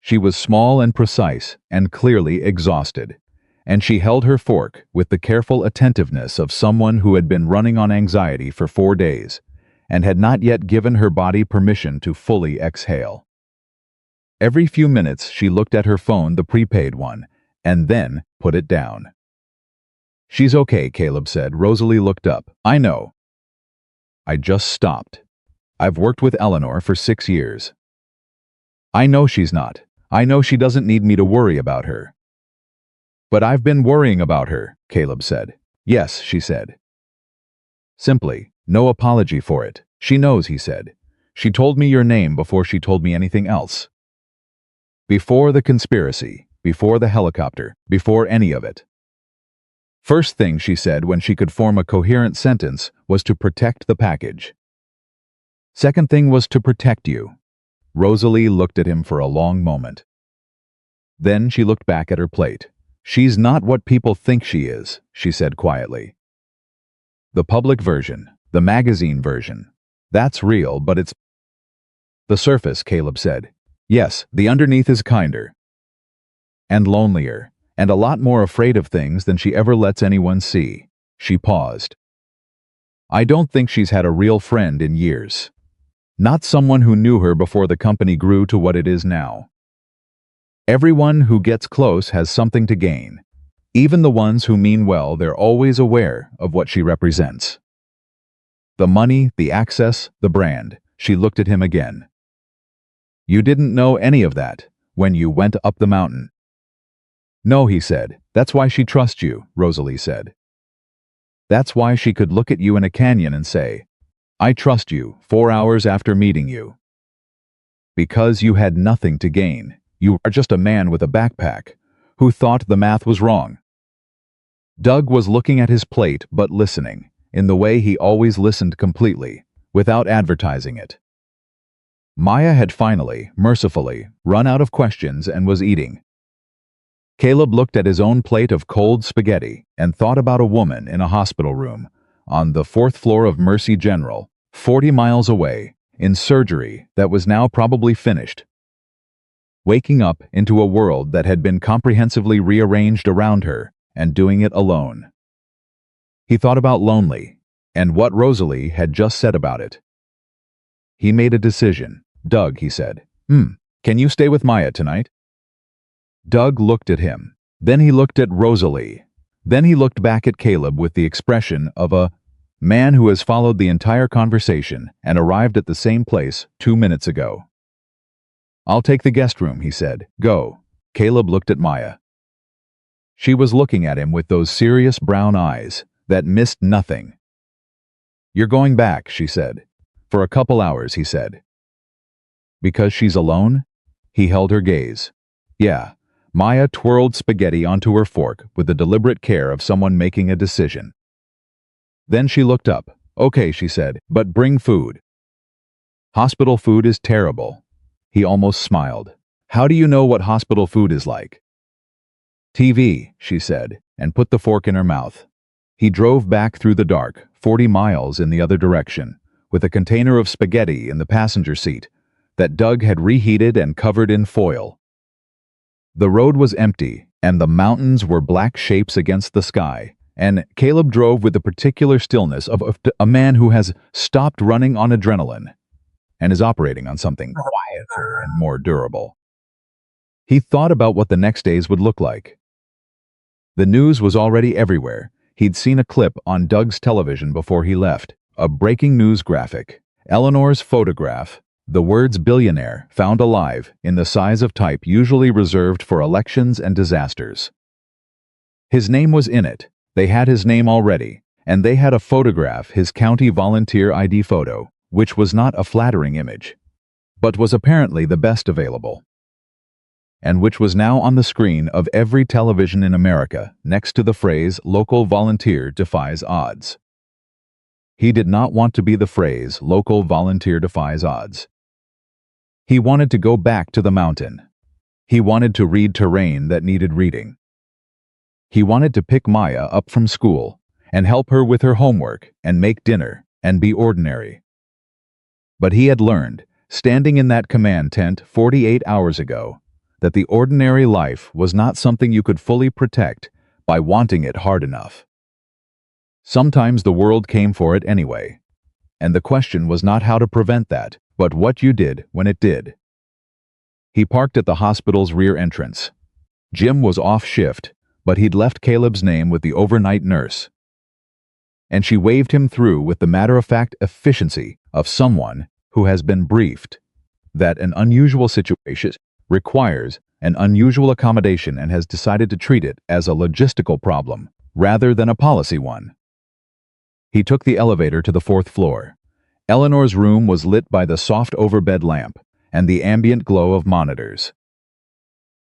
She was small and precise and clearly exhausted, and she held her fork with the careful attentiveness of someone who had been running on anxiety for 4 days and had not yet given her body permission to fully exhale. Every few minutes she looked at her phone, the prepaid one, and then put it down. "She's okay," Caleb said. Rosalie looked up. "I know. I just stopped. I've worked with Eleanor for 6 years. I know she's not. I know she doesn't need me to worry about her." "But I've been worrying about her," Caleb said. "Yes," she said. Simply, no apology for it. "She knows," he said. "She told me your name before she told me anything else. Before the conspiracy, before the helicopter, before any of it. First thing she said when she could form a coherent sentence was to protect the package. Second thing was to protect you." Rosalie looked at him for a long moment. Then she looked back at her plate. She's not what people think she is, she said quietly. The public version, the magazine version. That's real, but it's the surface, Caleb said. Yes, the underneath is kinder. And lonelier, and a lot more afraid of things than she ever lets anyone see. She paused. I don't think she's had a real friend in years. Not someone who knew her before the company grew to what it is now. Everyone who gets close has something to gain. Even the ones who mean well, they're always aware of what she represents. The money, the access, the brand. She looked at him again. You didn't know any of that when you went up the mountain. No, he said. That's why she trusts you, Rosalie said. That's why she could look at you in a canyon and say, I trust you 4 hours after meeting you. Because you had nothing to gain. You are just a man with a backpack who thought the math was wrong. Doug was looking at his plate but listening, in the way he always listened completely, without advertising it. Maya had finally, mercifully, run out of questions and was eating. Caleb looked at his own plate of cold spaghetti and thought about a woman in a hospital room, on the 4th floor of Mercy General, 40 miles away, in surgery that was now probably finished. Waking up into a world that had been comprehensively rearranged around her, and doing it alone. He thought about lonely, and what Rosalie had just said about it. He made a decision. Doug, he said, can you stay with Maya tonight? Doug looked at him. Then he looked at Rosalie. Then he looked back at Caleb with the expression of a man who has followed the entire conversation and arrived at the same place 2 minutes ago. I'll take the guest room, he said. Go. Caleb looked at Maya. She was looking at him with those serious brown eyes that missed nothing. You're going back, she said. For a couple hours, he said. Because she's alone? He held her gaze. Yeah. Maya twirled spaghetti onto her fork with the deliberate care of someone making a decision. Then she looked up. Okay, she said, but bring food. Hospital food is terrible. He almost smiled. How do you know what hospital food is like? TV, she said, and put the fork in her mouth. He drove back through the dark, 40 miles in the other direction, with a container of spaghetti in the passenger seat that Doug had reheated and covered in foil. The road was empty, and the mountains were black shapes against the sky, and Caleb drove with the particular stillness of a man who has stopped running on adrenaline and is operating on something quieter and more durable. He thought about what the next days would look like. The news was already everywhere. He'd seen a clip on Doug's television before he left, a breaking news graphic. Eleanor's photograph, the words billionaire found alive in the size of type usually reserved for elections and disasters. His name was in it. They had his name already, and they had a photograph, his county volunteer ID photo, which was not a flattering image, but was apparently the best available, and which was now on the screen of every television in America next to the phrase local volunteer defies odds. He did not want to be the phrase local volunteer defies odds. He wanted to go back to the mountain. He wanted to read terrain that needed reading. He wanted to pick Maya up from school and help her with her homework and make dinner and be ordinary. But he had learned, standing in that command tent 48 hours ago, that the ordinary life was not something you could fully protect by wanting it hard enough. Sometimes the world came for it anyway, and the question was not how to prevent that, but what you did when it did. He parked at the hospital's rear entrance. Jim was off shift, but he'd left Caleb's name with the overnight nurse, and she waved him through with the matter-of-fact efficiency of someone who has been briefed that an unusual situation requires an unusual accommodation and has decided to treat it as a logistical problem rather than a policy one. He took the elevator to the 4th floor. Eleanor's room was lit by the soft overbed lamp and the ambient glow of monitors.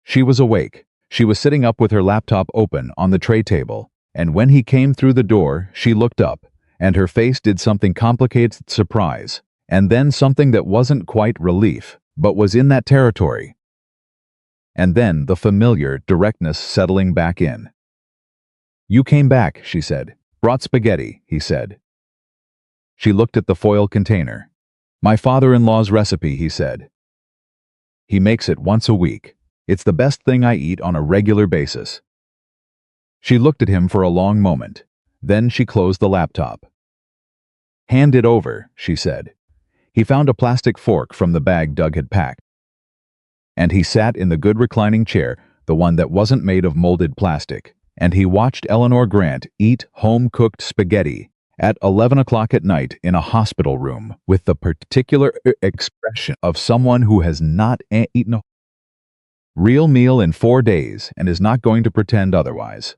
She was awake. She was sitting up with her laptop open on the tray table, and when he came through the door, she looked up, and her face did something complicated surprise, and then something that wasn't quite relief, but was in that territory. and then the familiar directness settling back in. "You came back," she said. "Brought spaghetti," he said. She looked at the foil container. "My father-in-law's recipe," he said. "He makes it once a week. It's the best thing I eat on a regular basis." She looked at him for a long moment. Then she closed the laptop. "Hand it over," she said. He found a plastic fork from the bag Doug had packed. And he sat in the good reclining chair, the one that wasn't made of molded plastic, and he watched Eleanor Grant eat home-cooked spaghetti at 11 o'clock at night in a hospital room with the particular expression of someone who has not eaten a real meal in 4 days and is not going to pretend otherwise.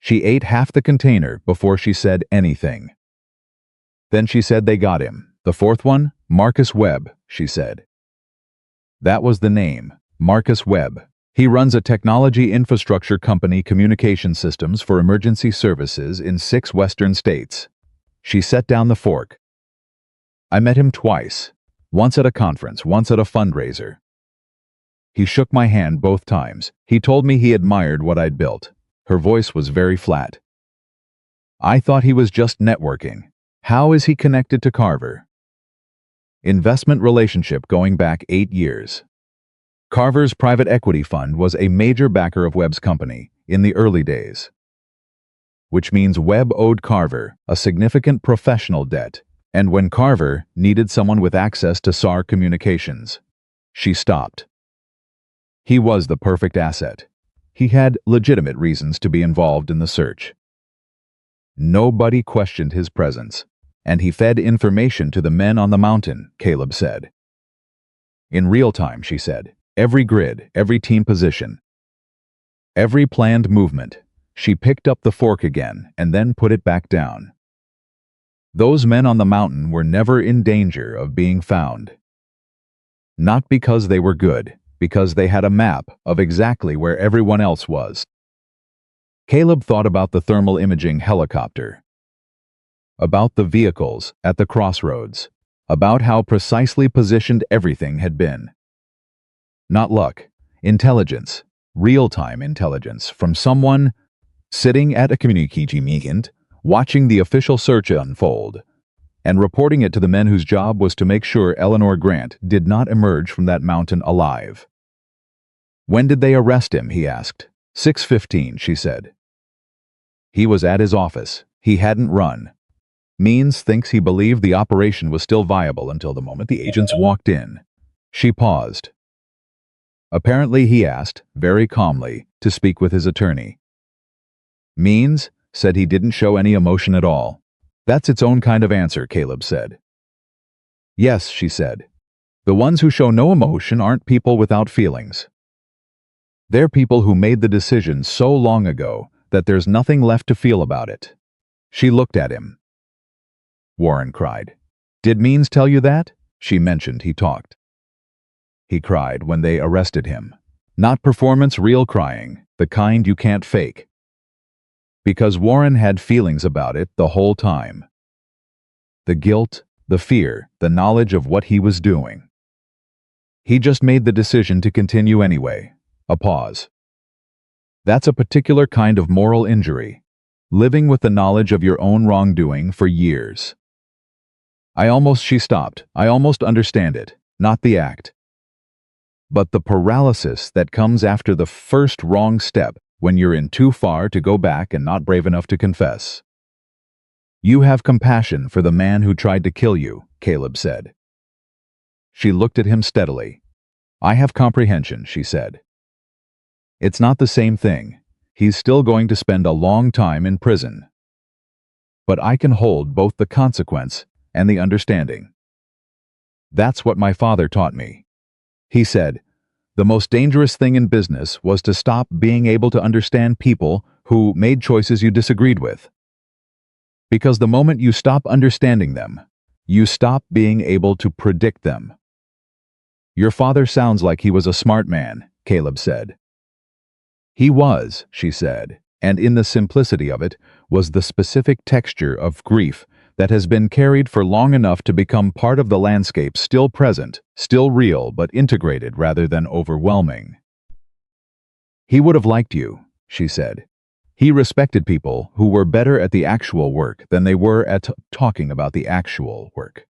She ate half the container before she said anything. Then she said they got him. The fourth one, Marcus Webb, she said. That was the name, Marcus Webb. He runs a technology infrastructure company, communication systems for emergency services in 6 western states. She set down the fork. I met him twice, once at a conference, once at a fundraiser. He shook my hand both times. He told me he admired what I'd built. Her voice was very flat. I thought he was just networking. How is he connected to Carver? Investment relationship going back 8 years. Carver's private equity fund was a major backer of Webb's company in the early days, which means Webb owed Carver a significant professional debt, and when Carver needed someone with access to SAR communications, she stopped. He was the perfect asset. He had legitimate reasons to be involved in the search. Nobody questioned his presence, and he fed information to the men on the mountain, Caleb said. In real time, she said. Every grid, every team position, every planned movement. She picked up the fork again and then put it back down. Those men on the mountain were never in danger of being found. Not because they were good, because they had a map of exactly where everyone else was. Caleb thought about the thermal imaging helicopter, about the vehicles at the crossroads, about how precisely positioned everything had been. Not luck, intelligence, real-time intelligence from someone sitting at a communication meeting, watching the official search unfold, and reporting it to the men whose job was to make sure Eleanor Grant did not emerge from that mountain alive. When did they arrest him, he asked. 6:15, she said. He was at his office. He hadn't run. Means thinks he believed the operation was still viable until the moment the agents walked in. She paused. Apparently, he asked, very calmly, to speak with his attorney. Means said he didn't show any emotion at all. That's its own kind of answer, Caleb said. Yes, she said. The ones who show no emotion aren't people without feelings. They're people who made the decision so long ago that there's nothing left to feel about it. She looked at him. Warren cried. Did Means tell you that? She mentioned he talked. He cried when they arrested him. Not performance, real crying, the kind you can't fake. Because Warren had feelings about it the whole time. The guilt, the fear, the knowledge of what he was doing. He just made the decision to continue anyway. A pause. That's a particular kind of moral injury, living with the knowledge of your own wrongdoing for years. She stopped. I almost understand it, not the act. But the paralysis that comes after the first wrong step when you're in too far to go back and not brave enough to confess. You have compassion for the man who tried to kill you, Caleb said. She looked at him steadily. I have comprehension, she said. It's not the same thing. He's still going to spend a long time in prison. But I can hold both the consequence and the understanding. That's what my father taught me. He said, the most dangerous thing in business was to stop being able to understand people who made choices you disagreed with. Because the moment you stop understanding them, you stop being able to predict them. Your father sounds like he was a smart man, Caleb said. He was, she said, and in the simplicity of it was the specific texture of grief that has been carried for long enough to become part of the landscape, still present, still real, but integrated rather than overwhelming. He would have liked you, she said. He respected people who were better at the actual work than they were at talking about the actual work.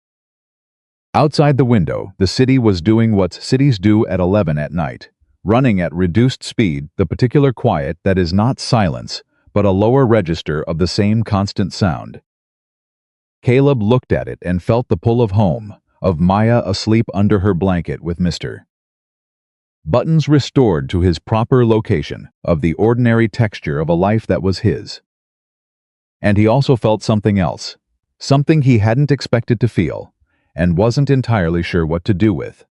Outside the window, the city was doing what cities do at 11 at night, running at reduced speed, the particular quiet that is not silence, but a lower register of the same constant sound. Caleb looked at it and felt the pull of home, of Maya asleep under her blanket with Mr. Buttons restored to his proper location, of the ordinary texture of a life that was his. And he also felt something else, something he hadn't expected to feel, and wasn't entirely sure what to do with.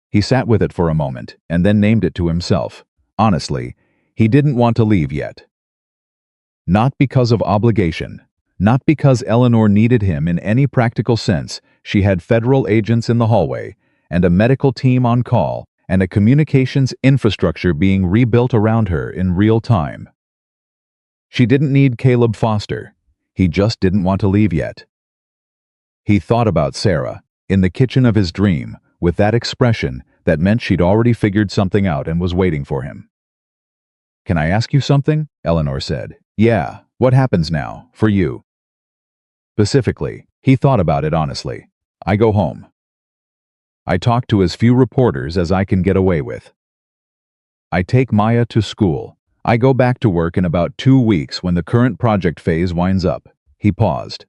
He sat with it for a moment, and then named it to himself. Honestly, he didn't want to leave yet. Not because of obligation, not because Eleanor needed him in any practical sense. She had federal agents in the hallway, and a medical team on call, and a communications infrastructure being rebuilt around her in real time. She didn't need Caleb Foster. He just didn't want to leave yet. He thought about Sarah, in the kitchen of his dream, with that expression that meant she'd already figured something out and was waiting for him. "Can I ask you something?" Eleanor said. "Yeah, what happens now, for you?" Specifically, he thought about it honestly. "I go home. I talk to as few reporters as I can get away with. I take Maya to school. I go back to work in about 2 weeks when the current project phase winds up." He paused.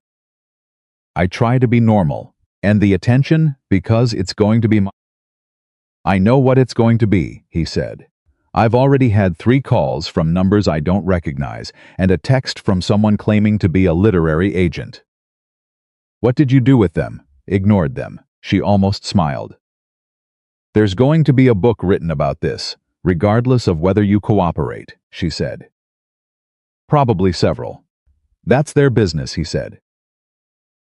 "I try to be normal. And the attention, because it's going to be I know what it's going to be," he said. "I've already had 3 calls from numbers I don't recognize, and a text from someone claiming to be a literary agent." "What did you do with them?" "Ignored them." She almost smiled. "There's going to be a book written about this, regardless of whether you cooperate," she said. "Probably several." "That's their business," he said.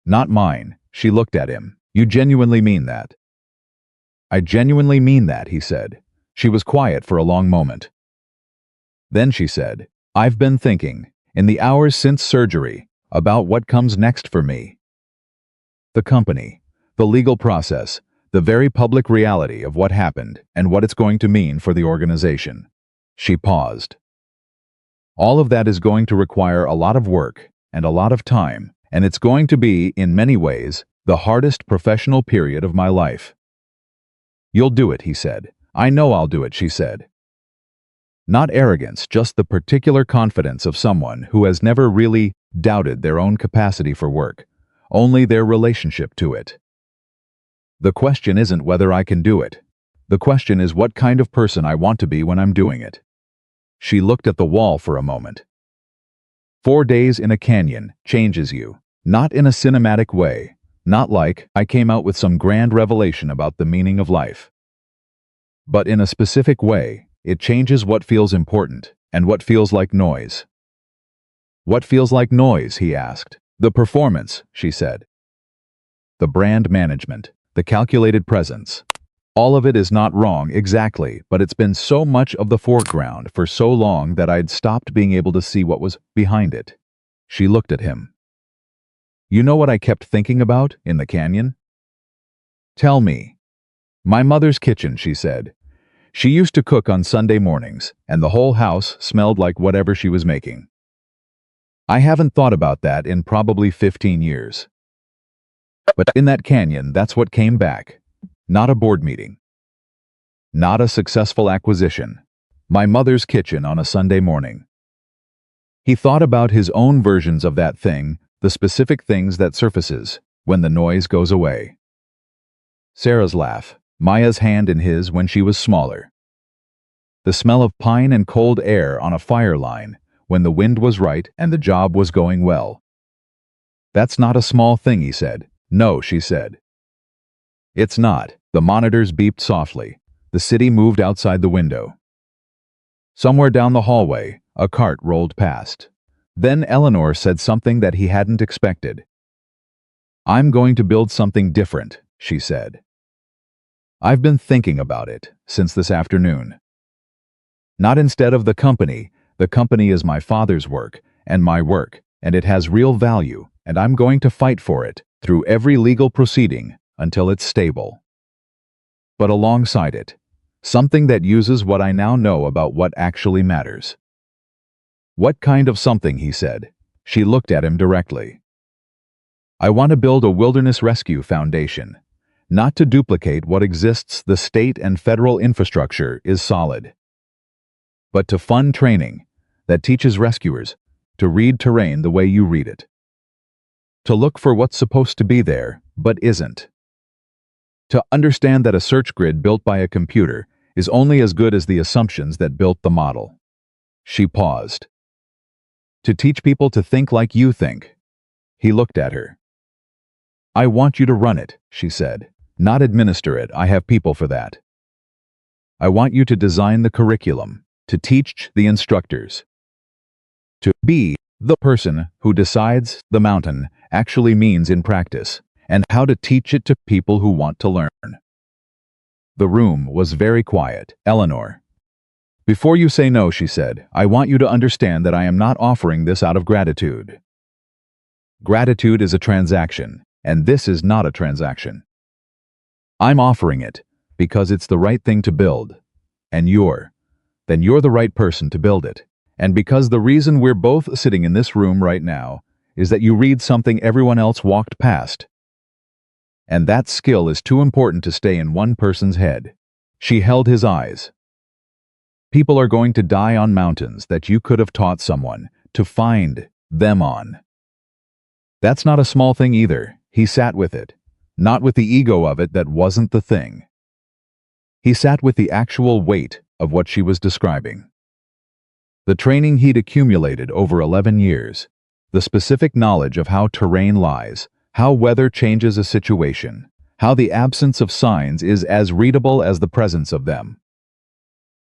"Not mine." She looked at him. "You genuinely mean that?" "I genuinely mean that," he said. She was quiet for a long moment. Then she said, "I've been thinking, in the hours since surgery, about what comes next for me. The company, the legal process, the very public reality of what happened and what it's going to mean for the organization." She paused. "All of that is going to require a lot of work and a lot of time, and it's going to be, in many ways, the hardest professional period of my life." "You'll do it," he said. "I know I'll do it," she said. Not arrogance, just the particular confidence of someone who has never really doubted their own capacity for work, only their relationship to it. "The question isn't whether I can do it. The question is what kind of person I want to be when I'm doing it." She looked at the wall for a moment. 4 days in a canyon changes you, not in a cinematic way, not like I came out with some grand revelation about the meaning of life. But in a specific way, it changes what feels important and what feels like noise. "What feels like noise?" he asked. "The performance," she said. "The brand management, the calculated presence. All of it is not wrong exactly, but it's been so much of the foreground for so long that I'd stopped being able to see what was behind it." She looked at him. "You know what I kept thinking about in the canyon?" "Tell me." "My mother's kitchen," she said. "She used to cook on Sunday mornings, and the whole house smelled like whatever she was making. I haven't thought about that in probably 15 years. But in that canyon, that's what came back. Not a board meeting. Not a successful acquisition. My mother's kitchen on a Sunday morning." He thought about his own versions of that thing, the specific things that surfaces when the noise goes away. Sarah's laugh, Maya's hand in his when she was smaller. The smell of pine and cold air on a fire line when the wind was right and the job was going well. "That's not a small thing," he said. "No," she said. "It's not." The monitors beeped softly. The city moved outside the window. Somewhere down the hallway, a cart rolled past. Then Eleanor said something that he hadn't expected. "I'm going to build something different," she said. "I've been thinking about it since this afternoon. Not instead of the company is my father's work and my work, and it has real value, and I'm going to fight for it through every legal proceeding until it's stable. But alongside it, Something that uses what I now know about what actually matters. What kind of something, he said. She looked at him directly. I want to build a wilderness rescue foundation. Not to duplicate what exists, the state and federal infrastructure is solid. But to fund training that teaches rescuers to read terrain the way you read it. To look for what's supposed to be there, but isn't. To understand that a search grid built by a computer is only as good as the assumptions that built the model. She paused. To teach people to think like you think. He looked at her. I want you to run it, she said. Not administer it, I have people for that. I want you to design the curriculum, to teach the instructors. To be the person who decides the mountain actually means in practice, and how to teach it to people who want to learn. The room was very quiet. Eleanor. Before you say no, she said, I want you to understand that I am not offering this out of gratitude. Gratitude is a transaction, and this is not a transaction. I'm offering it because it's the right thing to build, and you're the right person to build it. And because the reason we're both sitting in this room right now is that you read something everyone else walked past. And that skill is too important to stay in one person's head. She held his eyes. People are going to die on mountains that you could have taught someone to find them on. That's not a small thing either. He sat with it, not with the ego of it that wasn't the thing. He sat with the actual weight of what she was describing. The training he'd accumulated over 11 years, the specific knowledge of how terrain lies, how weather changes a situation, how the absence of signs is as readable as the presence of them.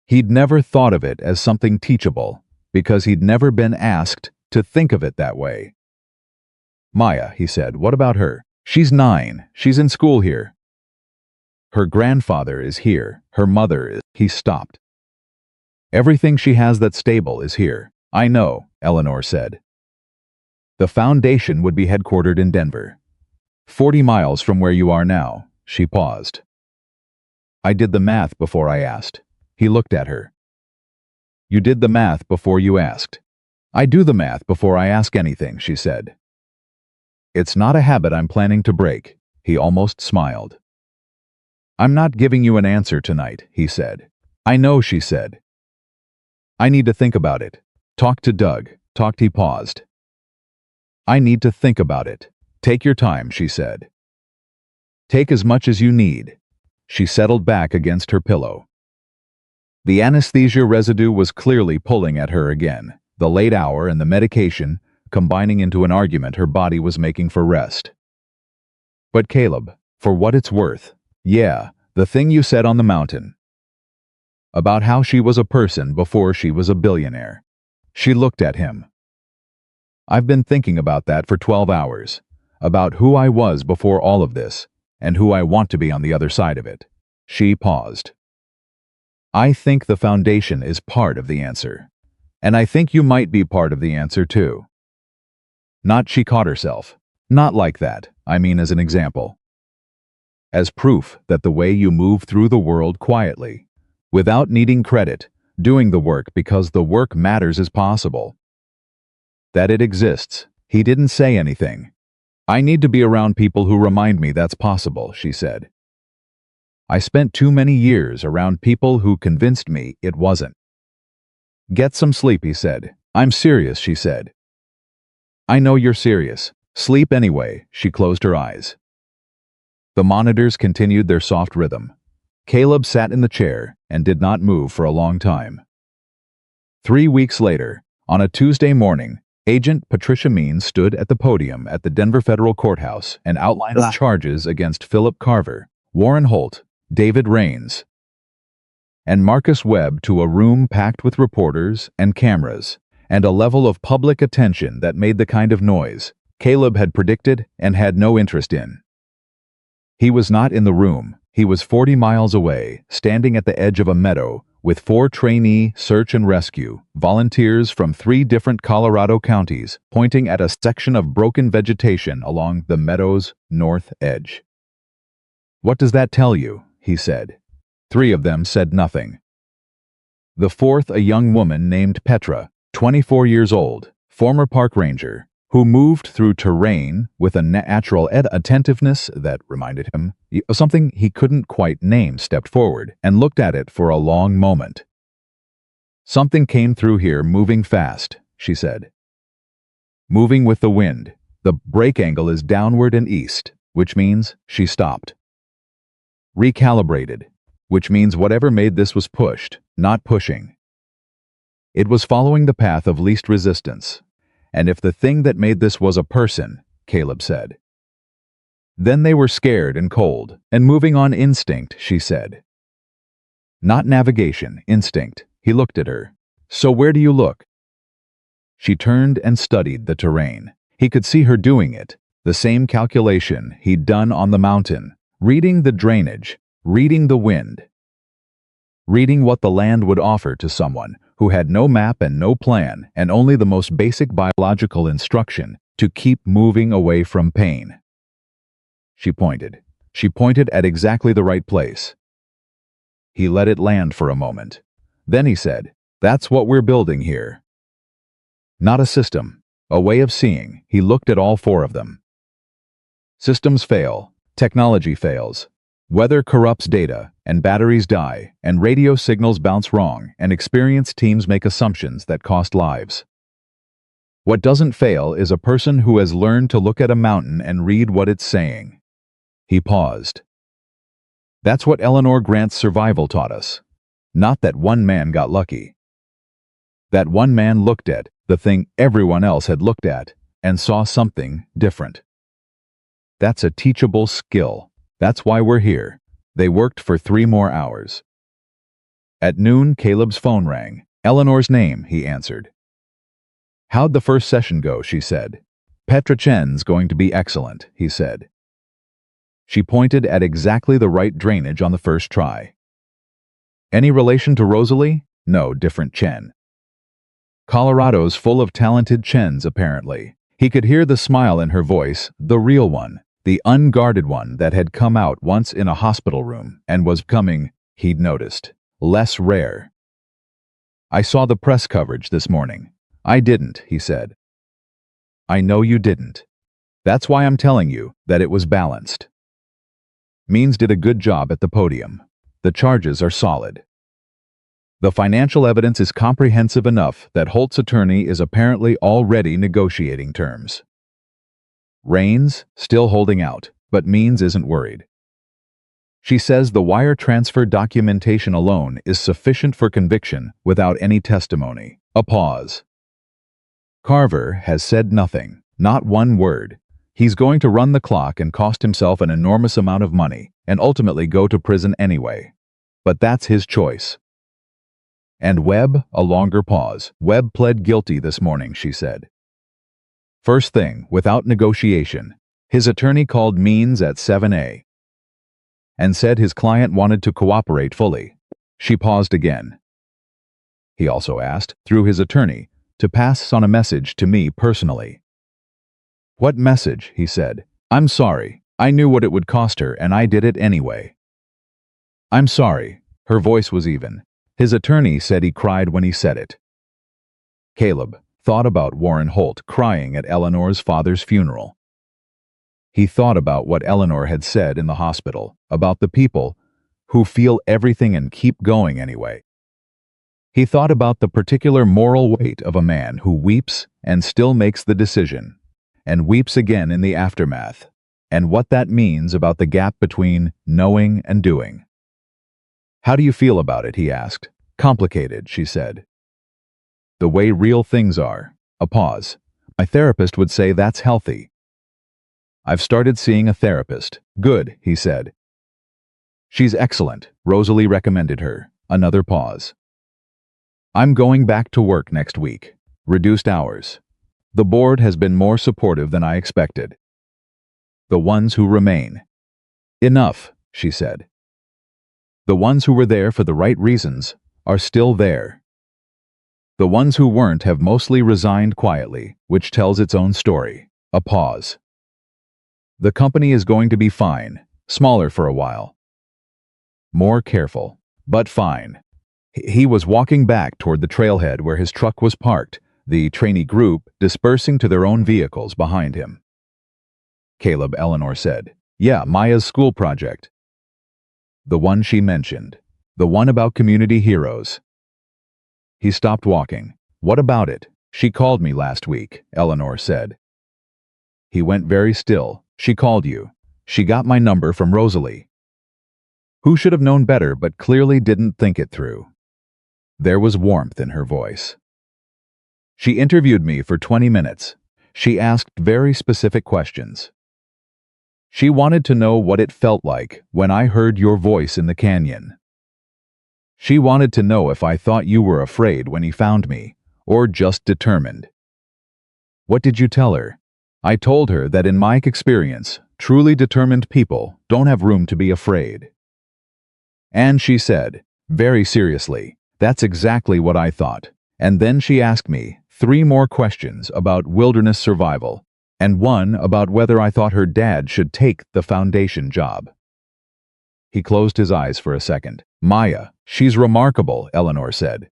He'd never thought of it as something teachable, because he'd never been asked to think of it that way. Maya, he said, what about her? She's 9, she's in school here. Her grandfather is here, her mother is. He stopped. Everything she has that's stable is here. I know, Eleanor said. The foundation would be headquartered in Denver. 40 miles from where you are now. She paused. I did the math before I asked. He looked at her. You did the math before you asked. I do the math before I ask anything, she said. It's not a habit I'm planning to break. He almost smiled. I'm not giving you an answer tonight, he said. I know, she said. I need to think about it. Talk to Doug. He paused. I need to think about it. Take your time, she said. Take as much as you need. She settled back against her pillow. The anesthesia residue was clearly pulling at her again, the late hour and the medication combining into an argument her body was making for rest. But Caleb, for what it's worth, yeah, the thing you said on the mountain. About how she was a person before she was a billionaire. She looked at him. I've been thinking about that for 12 hours, about who I was before all of this, and who I want to be on the other side of it. She paused. I think the foundation is part of the answer, and I think you might be part of the answer too. Not, she caught herself. Not like that, I mean as an example. As proof that the way you move through the world quietly, without needing credit, doing the work because the work matters is possible. That it exists. He didn't say anything. I need to be around people who remind me that's possible, she said. I spent too many years around people who convinced me it wasn't. Get some sleep, he said. I'm serious, she said. I know you're serious. Sleep anyway. She closed her eyes. The monitors continued their soft rhythm. Caleb sat in the chair and did not move for a long time. 3 weeks later, on a Tuesday morning, Agent Patricia Means stood at the podium at the Denver Federal Courthouse and outlined charges against Philip Carver, Warren Holt, David Rains, and Marcus Webb to a room packed with reporters and cameras, and a level of public attention that made the kind of noise Caleb had predicted and had no interest in. He was not in the room. He was 40 miles away, standing at the edge of a meadow with 4 trainee search and rescue volunteers from 3 different Colorado counties pointing at a section of broken vegetation along the meadow's north edge. What does that tell you? He said. Three of them said nothing. The fourth, a young woman named Petra, 24 years old, former park ranger, who moved through terrain with a natural attentiveness that reminded him of something he couldn't quite name, stepped forward and looked at it for a long moment. "Something came through here moving fast," she said. "Moving with the wind. The brake angle is downward and east, which means," she stopped. "Recalibrated, which means whatever made this was pushed, not pushing. It was following the path of least resistance. And if the thing that made this was a person," Caleb said. "Then they were scared and cold, and moving on instinct," she said. "Not navigation, instinct." He looked at her. "So where do you look?" She turned and studied the terrain. He could see her doing it, the same calculation he'd done on the mountain, reading the drainage, reading the wind, reading what the land would offer to someone who had no map and no plan and only the most basic biological instruction to keep moving away from pain. She pointed. She pointed at exactly the right place. He let it land for a moment. Then he said, "That's what we're building here." Not a system, a way of seeing. He looked at all four of them. Systems fail, technology fails, weather corrupts data, and batteries die, and radio signals bounce wrong, and experienced teams make assumptions that cost lives. What doesn't fail is a person who has learned to look at a mountain and read what it's saying. He paused. That's what Eleanor Grant's survival taught us. Not that one man got lucky. That one man looked at the thing everyone else had looked at and saw something different. That's a teachable skill. That's why we're here. They worked for 3 more hours. At noon, Caleb's phone rang. "Eleanor's name," he answered. "How'd the first session go?" she said. "Petra Chen's going to be excellent," he said. She pointed at exactly the right drainage on the first try. "Any relation to Rosalie?" "No, different Chen." "Colorado's full of talented Chens, apparently." He could hear the smile in her voice, the real one, the unguarded one that had come out once in a hospital room and was becoming, he'd noticed, less rare. "I saw the press coverage this morning." "I didn't," he said. "I know you didn't. That's why I'm telling you that it was balanced. Means did a good job at the podium. The charges are solid. The financial evidence is comprehensive enough that Holt's attorney is apparently already negotiating terms. Rains, still holding out, but Means isn't worried. She says the wire transfer documentation alone is sufficient for conviction without any testimony." A pause. "Carver has said nothing, not one word. He's going to run the clock and cost himself an enormous amount of money and ultimately go to prison anyway. But that's his choice." "And Webb?" A longer pause. "Webb pled guilty this morning," she said. "First thing, without negotiation. His attorney called Means at 7 and said his client wanted to cooperate fully." She paused again. "He also asked, through his attorney, to pass on a message to me personally." "What message?" he said. "I'm sorry. I knew what it would cost her and I did it anyway." "I'm sorry." Her voice was even. His attorney said he cried when he said it. Caleb thought about Warren Holt crying at Eleanor's father's funeral. He thought about what Eleanor had said in the hospital, about the people who feel everything and keep going anyway. He thought about the particular moral weight of a man who weeps and still makes the decision, and weeps again in the aftermath, and what that means about the gap between knowing and doing. "How do you feel about it?" he asked. "Complicated," she said. "The way real things are." A pause. "My therapist would say that's healthy." "I've started seeing a therapist." "Good," he said. "She's excellent," Rosalie recommended her. Another pause. "I'm going back to work next week. Reduced hours. The board has been more supportive than I expected. The ones who remain." "Enough," she said. "The ones who were there for the right reasons are still there. The ones who weren't have mostly resigned quietly, which tells its own story." A pause. "The company is going to be fine, smaller for a while. More careful." But fine. He was walking back toward the trailhead where his truck was parked, the trainee group dispersing to their own vehicles behind him. Caleb, Eleanor said. Yeah, Maya's school project. The one she mentioned. The one about community heroes. He stopped walking. What about it? She called me last week, Eleanor said. He went very still. She called you. She got my number from Rosalie. Who should have known better but clearly didn't think it through. There was warmth in her voice. She interviewed me for 20 minutes. She asked very specific questions. She wanted to know what it felt like when I heard your voice in the canyon. She wanted to know if I thought you were afraid when he found me, or just determined. What did you tell her? I told her that in my experience, truly determined people don't have room to be afraid. And she said, very seriously, that's exactly what I thought. And then she asked me 3 more questions about wilderness survival, and one about whether I thought her dad should take the foundation job. He closed his eyes for a second. Maya, she's remarkable, Eleanor said.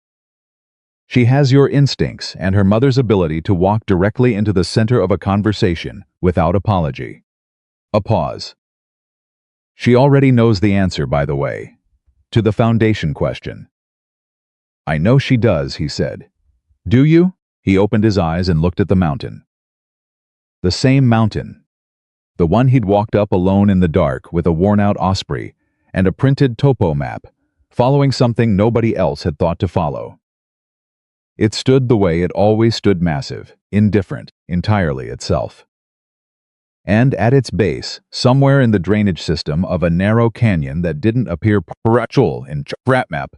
She has your instincts and her mother's ability to walk directly into the center of a conversation without apology. A pause. She already knows the answer, by the way, to the foundation question. I know she does, he said. Do you? He opened his eyes and looked at the mountain. The same mountain. The one he'd walked up alone in the dark with a worn-out Osprey and a printed topo map, following something nobody else had thought to follow. It stood the way it always stood, massive, indifferent, entirely itself. And at its base, somewhere in the drainage system of a narrow canyon that didn't appear perpetual in Trap Map,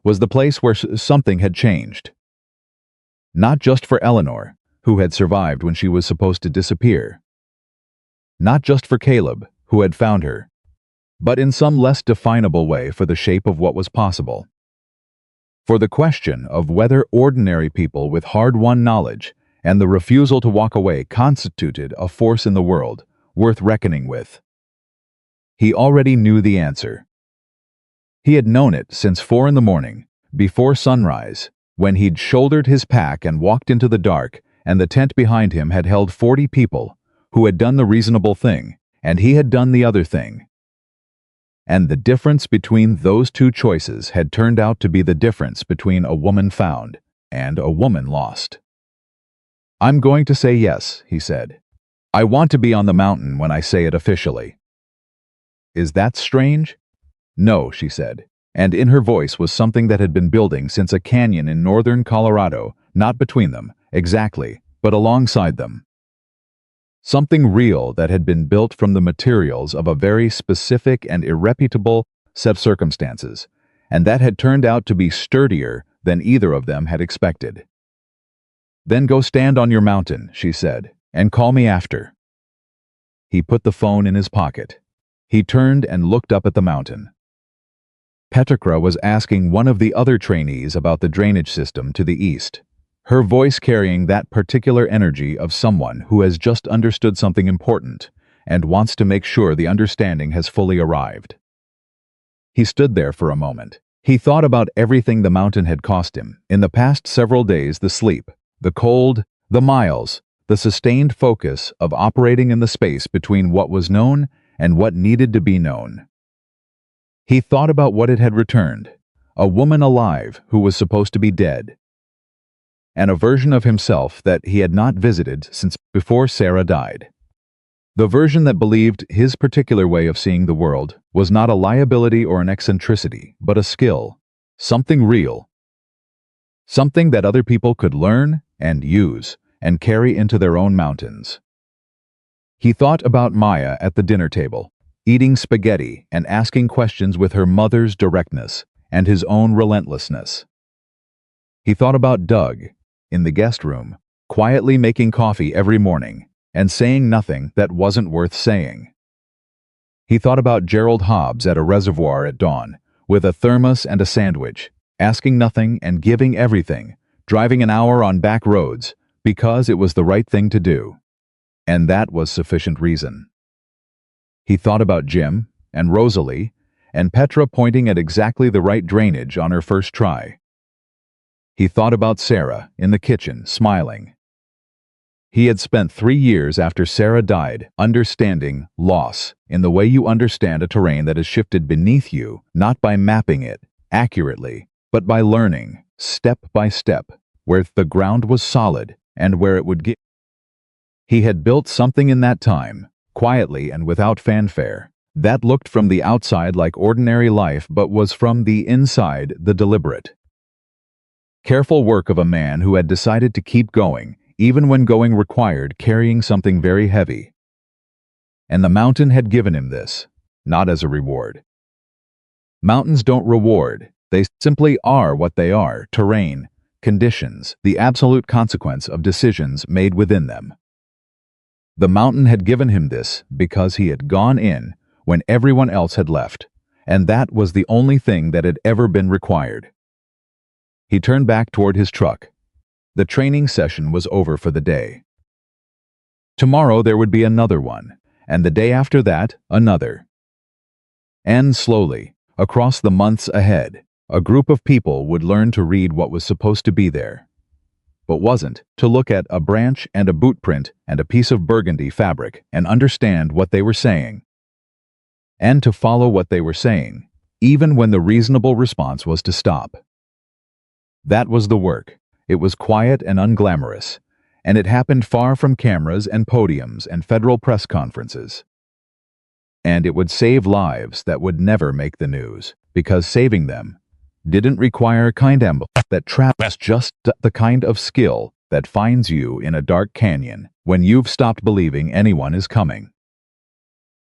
was the place where something had changed. Not just for Eleanor, who had survived when she was supposed to disappear. Not just for Caleb, who had found her, but in some less definable way for the shape of what was possible. For the question of whether ordinary people with hard-won knowledge and the refusal to walk away constituted a force in the world worth reckoning with. He already knew the answer. He had known it since 4 a.m, before sunrise, when he'd shouldered his pack and walked into the dark, and the tent behind him had held 40 people who had done the reasonable thing, and he had done the other thing. And the difference between those 2 choices had turned out to be the difference between a woman found and a woman lost. I'm going to say yes, he said. I want to be on the mountain when I say it officially. Is that strange? No, she said, and in her voice was something that had been building since a canyon in northern Colorado, not between them, exactly, but alongside them. Something real that had been built from the materials of a very specific and irreputable set of circumstances, and that had turned out to be sturdier than either of them had expected. Then go stand on your mountain, she said, and call me after. He put the phone in his pocket. He turned and looked up at the mountain. Petrikra was asking one of the other trainees about the drainage system to the east, her voice carrying that particular energy of someone who has just understood something important and wants to make sure the understanding has fully arrived. He stood there for a moment. He thought about everything the mountain had cost him in the past several days: the sleep, the cold, the miles, the sustained focus of operating in the space between what was known and what needed to be known. He thought about what it had returned: a woman alive who was supposed to be dead, and a version of himself that he had not visited since before Sarah died. The version that believed his particular way of seeing the world was not a liability or an eccentricity, but a skill, something real, something that other people could learn and use and carry into their own mountains. He thought about Maya at the dinner table, eating spaghetti and asking questions with her mother's directness and his own relentlessness. He thought about Doug, in the guest room, quietly making coffee every morning and saying nothing that wasn't worth saying. He thought about Gerald Hobbs at a reservoir at dawn, with a thermos and a sandwich, asking nothing and giving everything, driving an hour on back roads, because it was the right thing to do. And that was sufficient reason. He thought about Jim and Rosalie and Petra pointing at exactly the right drainage on her first try. He thought about Sarah, in the kitchen, smiling. He had spent 3 years after Sarah died understanding loss in the way you understand a terrain that has shifted beneath you, not by mapping it accurately, but by learning, step by step, where the ground was solid and where it would get. He had built something in that time, quietly and without fanfare, that looked from the outside like ordinary life but was from the inside the deliberate, careful work of a man who had decided to keep going, even when going required carrying something very heavy. And the mountain had given him this, not as a reward. Mountains don't reward, they simply are what they are: terrain, conditions, the absolute consequence of decisions made within them. The mountain had given him this because he had gone in when everyone else had left, and that was the only thing that had ever been required. He turned back toward his truck. The training session was over for the day. Tomorrow there would be another one, and the day after that, another. And slowly, across the months ahead, a group of people would learn to read what was supposed to be there, but wasn't, to look at a branch and a boot print and a piece of burgundy fabric and understand what they were saying, and to follow what they were saying, even when the reasonable response was to stop. That was the work. It was quiet and unglamorous, and it happened far from cameras and podiums and federal press conferences. And it would save lives that would never make the news, because saving them didn't require kind ambush that traps, just the kind of skill that finds you in a dark canyon when you've stopped believing anyone is coming.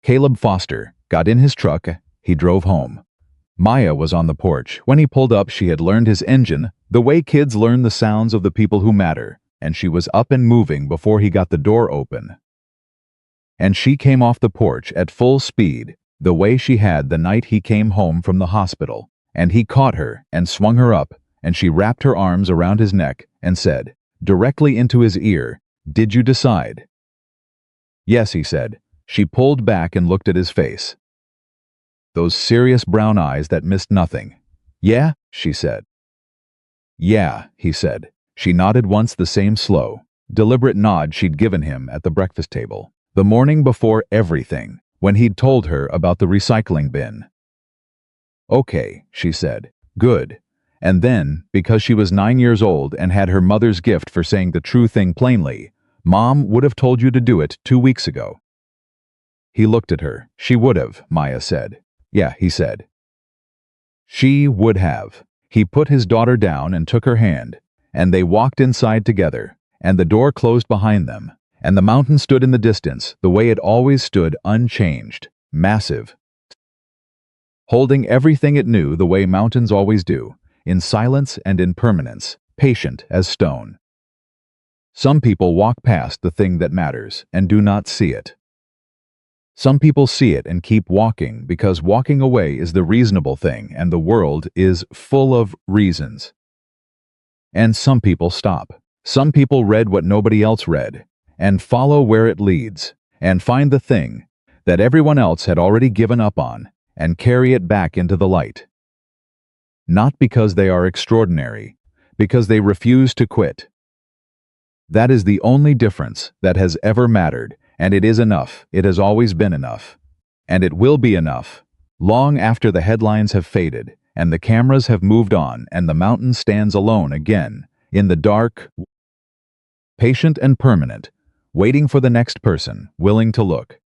Caleb Foster got in his truck. He drove home. Maya was on the porch. When he pulled up, she had learned his engine, the way kids learn the sounds of the people who matter, and she was up and moving before he got the door open. And she came off the porch at full speed, the way she had the night he came home from the hospital, and he caught her and swung her up, and she wrapped her arms around his neck and said, directly into his ear, "Did you decide?" "Yes," he said. She pulled back and looked at his face. Those serious brown eyes that missed nothing. "Yeah?" she said. "Yeah," he said. She nodded once, the same slow, deliberate nod she'd given him at the breakfast table, the morning before everything, when he'd told her about the recycling bin. "Okay," she said. "Good." And then, because she was 9 years old and had her mother's gift for saying the true thing plainly, Mom would have told you to do it 2 weeks ago. He looked at her. "She would have," Maya said. "Yeah," he said. "She would have." He put his daughter down and took her hand, and they walked inside together, and the door closed behind them, and the mountain stood in the distance the way it always stood, unchanged, massive, holding everything it knew the way mountains always do, in silence and in permanence, patient as stone. Some people walk past the thing that matters and do not see it. Some people see it and keep walking because walking away is the reasonable thing and the world is full of reasons. And some people stop. Some people read what nobody else read and follow where it leads and find the thing that everyone else had already given up on and carry it back into the light. Not because they are extraordinary, because they refuse to quit. That is the only difference that has ever mattered. And it is enough. It has always been enough. And it will be enough, long after the headlines have faded, and the cameras have moved on, and the mountain stands alone again, in the dark, patient and permanent, waiting for the next person, willing to look.